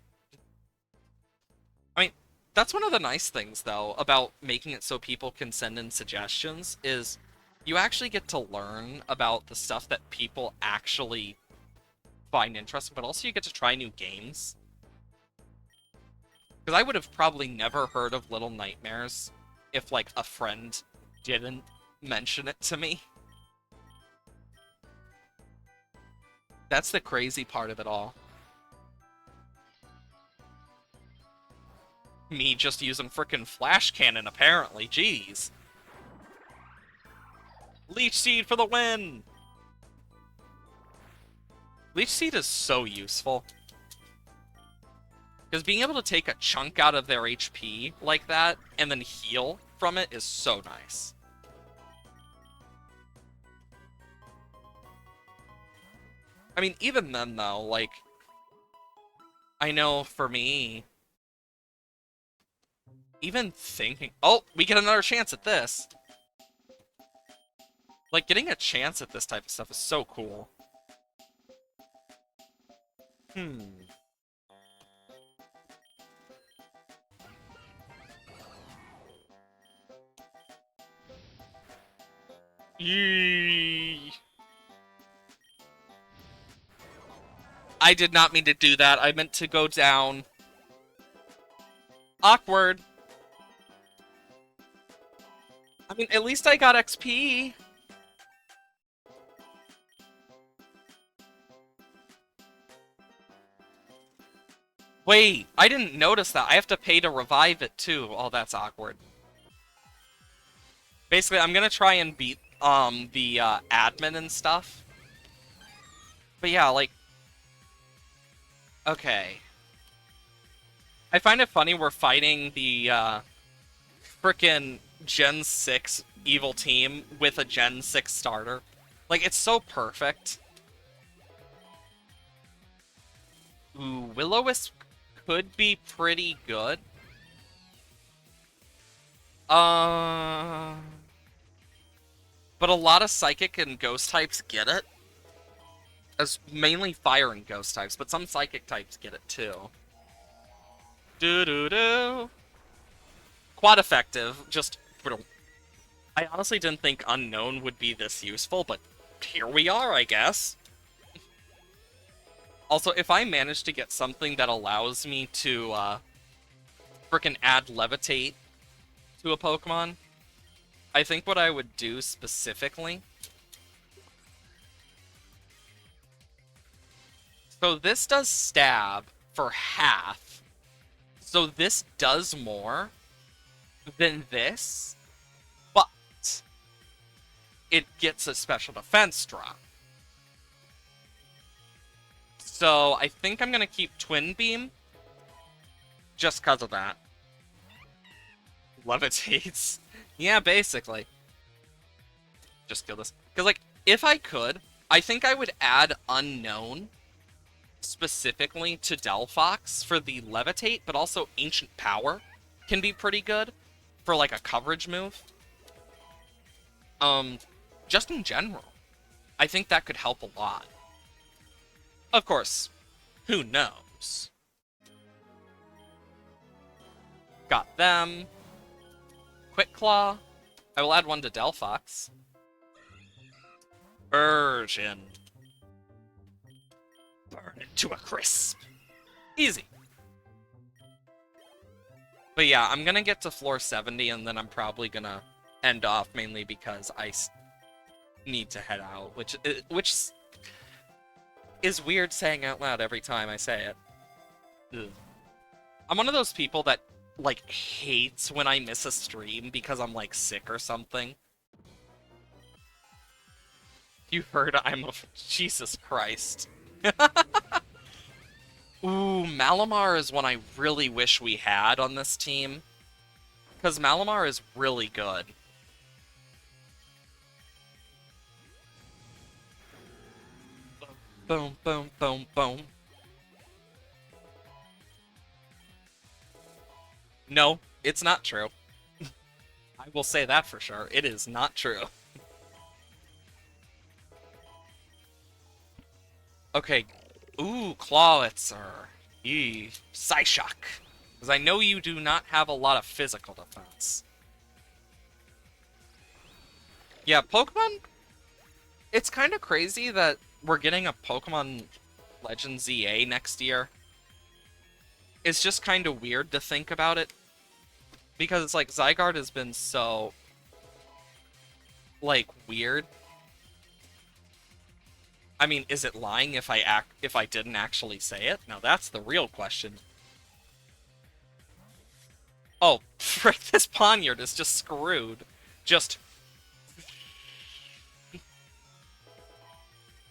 [SPEAKER 1] I mean, that's one of the nice things, though, about making it so people can send in suggestions, is you actually get to learn about the stuff that people actually find interesting, but also you get to try new games. Because I would have probably never heard of Little Nightmares if, like, a friend didn't mention it to me. That's the crazy part of it all. Me just using frickin' flash cannon, apparently. Jeez. Leech Seed for the win! Leech Seed is so useful. Because being able to take a chunk out of their HP like that, and then heal from it, is so nice. I mean, even then, though, like, I know for me, even thinking... Oh, we get another chance at this! Like, getting a chance at this type of stuff is so cool. Yee. I did not mean to do that. I meant to go down. Awkward. I mean, at least I got XP. Wait, I didn't notice that. I have to pay to revive it too. Oh, that's awkward. Basically, I'm gonna try and beat the admin and stuff. But yeah, like, okay. I find it funny we're fighting the frickin' Gen 6 evil team with a Gen 6 starter. Like, it's so perfect. Ooh, Will-O-Wisp could be pretty good. But a lot of Psychic and Ghost types get it. As mainly Fire and Ghost types, but some Psychic types get it too. Doo-doo-doo. Quad effective, just... I honestly didn't think Unknown would be this useful, but here we are, I guess. Also, if I manage to get something that allows me to, frickin' add Levitate to a Pokemon, I think what I would do specifically... So this does stab for half. So this does more than this, but it gets a special defense drop. So I think I'm going to keep Twin Beam just because of that. Levitates. Yeah, basically. Just kill this. Because, like, if I could, I think I would add Unknown specifically to Delphox for the Levitate, but also Ancient Power can be pretty good for, like, a coverage move. Just in general. I think that could help a lot. Of course, who knows? Got them. Quick Claw. I will add one to Delphox. Version. Burn it to a crisp. Easy. But yeah, I'm gonna get to floor 70, and then I'm probably gonna end off, mainly because I need to head out, which is weird saying out loud every time I say it. Ugh. I'm one of those people that, like, hates when I miss a stream because I'm, like, sick or something. You heard I'm a... Jesus Christ. Ooh, Malamar is one I really wish we had on this team. Because Malamar is really good. Boom, boom, boom, boom. No, it's not true. I will say that for sure. It is not true. Okay. Ooh, Clawitzer. Yee. Psyshock. Because I know you do not have a lot of physical defense. Yeah, Pokemon... It's kind of crazy that we're getting a Pokemon Legends ZA next year. It's just kind of weird to think about it. Because it's like, Zygarde has been so... like, weird. I mean, is it lying if I didn't actually say it? Now that's the real question. Oh, frick, this Poniard is just screwed. Just...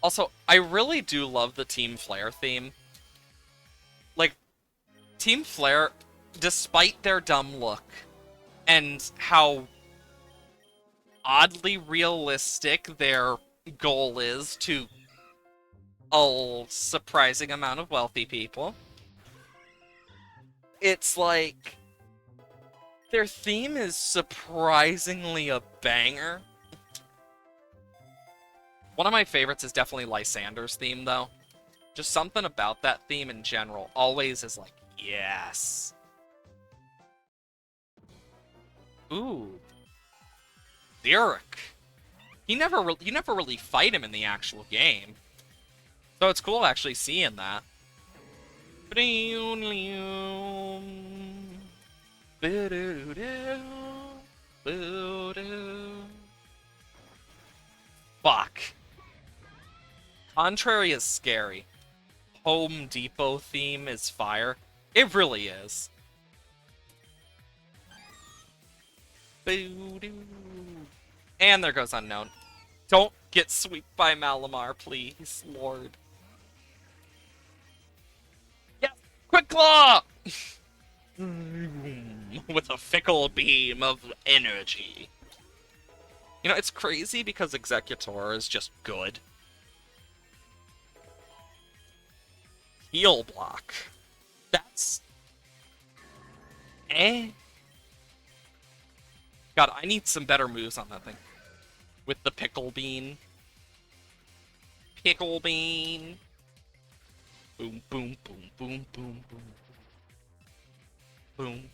[SPEAKER 1] Also, I really do love the Team Flare theme. Like, Team Flare, despite their dumb look, and how oddly realistic their goal is to a surprising amount of wealthy people, it's like... their theme is surprisingly a banger. One of my favorites is definitely Lysander's theme, though. Just something about that theme in general always is like, yes. Ooh. Derek. You never really fight him in the actual game. So it's cool actually seeing that. Fuck. Contrary is scary. Home Depot theme is fire. It really is. Boo-doo. And there goes Unknown. Don't get swept by Malamar, please, Lord. Yes! Quick Claw! With a fickle beam of energy. You know, it's crazy because Executor is just good. Heal block. That's... eh? God, I need some better moves on that thing. With the Pickle Bean. Pickle Bean. Boom, boom, boom, boom, boom, boom. Boom.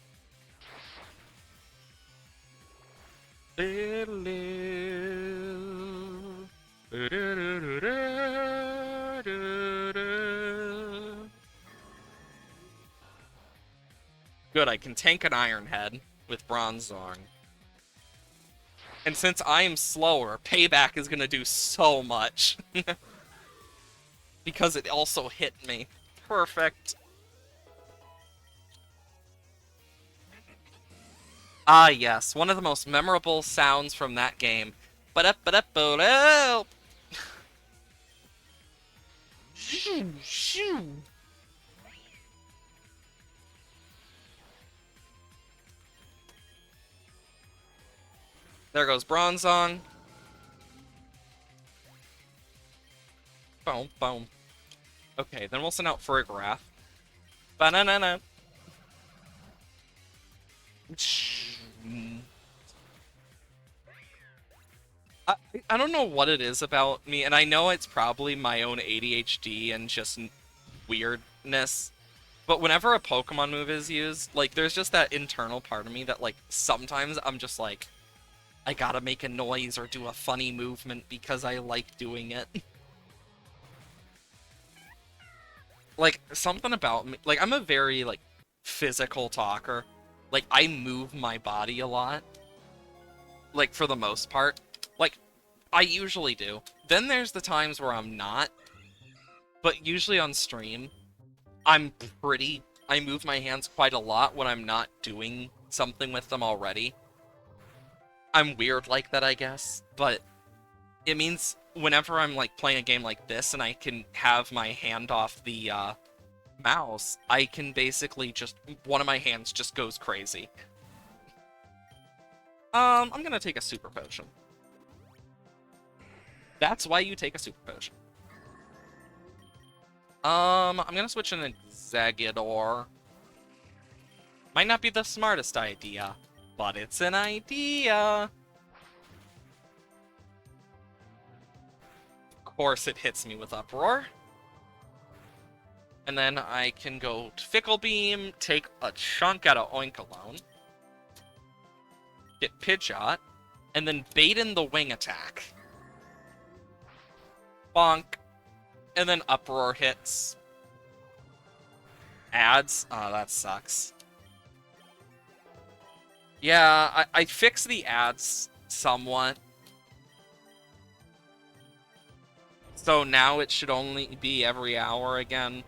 [SPEAKER 1] Good, I can tank an Iron Head with Bronzong. And since I am slower, Payback is gonna do so much. Because it also hit me. Perfect. Ah, yes, one of the most memorable sounds from that game. Ba-da-ba-da-ba-da! Shoo, shoo. There goes Bronzong. Boom, boom. Okay, then we'll send out Farigiraf. Ba-na-na-na. I don't know what it is about me, and I know it's probably my own ADHD and just weirdness, but whenever a Pokemon move is used, like, there's just that internal part of me that, like, sometimes I'm just like, I gotta make a noise or do a funny movement because I like doing it. Like, something about me, like, I'm a very, like, physical talker. Like, I move my body a lot. Like, for the most part. Like, I usually do. Then there's the times where I'm not. But usually on stream, I move my hands quite a lot when I'm not doing something with them already. I'm weird like that, I guess. But it means whenever I'm, like, playing a game like this and I can have my hand off the, mouse, I can basically just... one of my hands just goes crazy. I'm gonna take a Super Potion. That's why you take a Super Potion. I'm gonna switch in Exeggutor. Might not be the smartest idea, but it's an idea. Of course it hits me with Uproar. And then I can go Fickle Beam, take a chunk out of Oinkologne, get Pidgeot, and then bait in the Wing Attack. Bonk. And then Uproar hits. Ads? Oh, that sucks. Yeah, I fixed the ads somewhat. So now it should only be every hour again.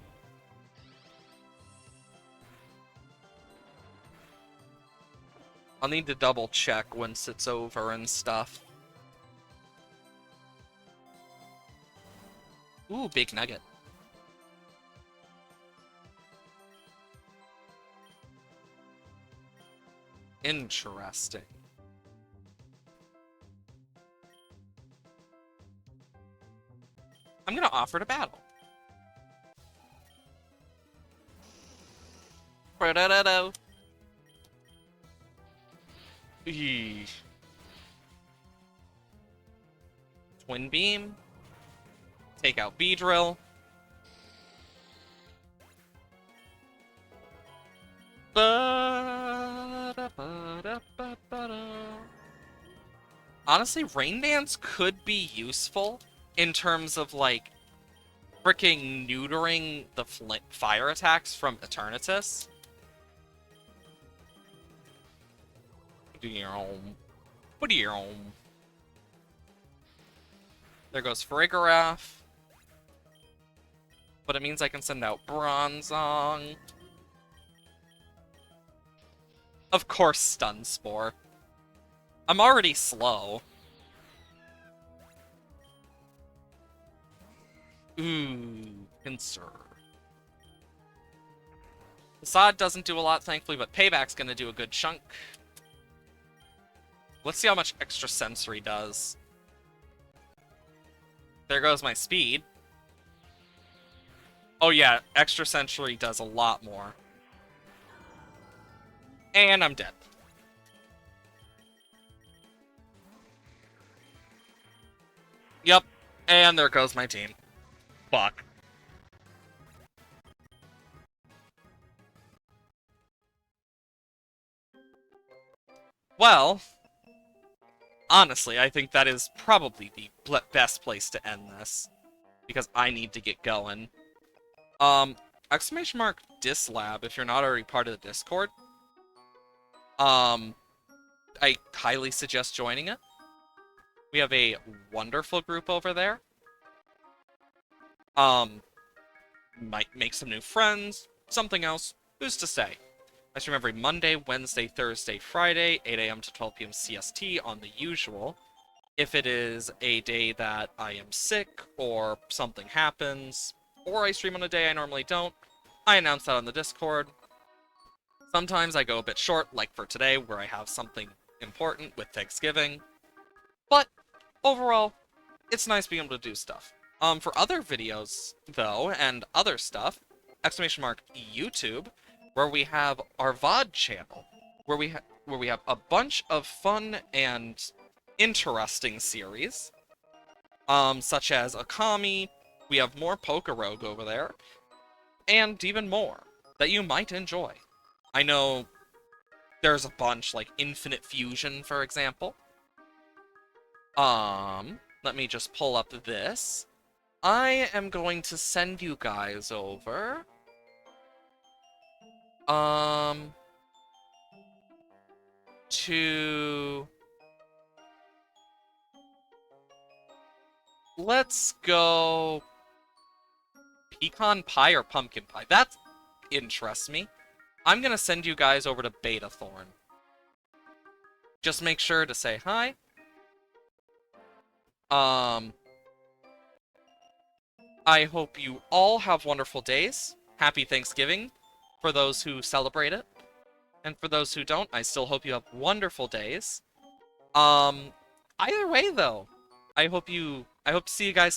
[SPEAKER 1] I'll need to double check once it's over and stuff. Ooh, big nugget. Interesting. I'm gonna offer to battle. Ba-da-da-do. Eesh. Twin Beam. Take out Beedrill. Honestly, Rain Dance could be useful in terms of, like, freaking neutering the fire attacks from Eternatus. There goes Of course, Stun Spore. I'm already slow. Ooh, Pinsir. Facade doesn't do a lot, thankfully, but Payback's gonna do a good chunk. Let's see how much extra sensory does. There goes my speed. Oh yeah, extra sensory does a lot more. And I'm dead. Yep, and there goes my team. Fuck. Well, honestly, I think that is probably the best place to end this. Because I need to get going. Exclamation mark Dislab if you're not already part of the Discord. I highly suggest joining it. We have a wonderful group over there. Might make some new friends, something else, who's to say? I stream every Monday, Wednesday, Thursday, Friday, 8 a.m. to 12 p.m. CST on the usual. If it is a day that I am sick, or something happens, or I stream on a day I normally don't, I announce that on the Discord. Sometimes I go a bit short, like for today, where I have something important with Thanksgiving. But, overall, it's nice being able to do stuff. For other videos, though, and other stuff, exclamation mark YouTube, where we have our VOD channel, where we have a bunch of fun and interesting series, such as Akami, we have more Pokerogue over there, and even more that you might enjoy. I know there's a bunch, like Infinite Fusion, for example. Let me just pull up this. I am going to send you guys over. To... Let's go... Pecan pie or pumpkin pie? That interests me. I'm gonna send you guys over to Beta Thorn. Just make sure to say hi. I hope you all have wonderful days. Happy Thanksgiving for those who celebrate it. And for those who don't, I still hope you have wonderful days. Either way though, I hope to see you guys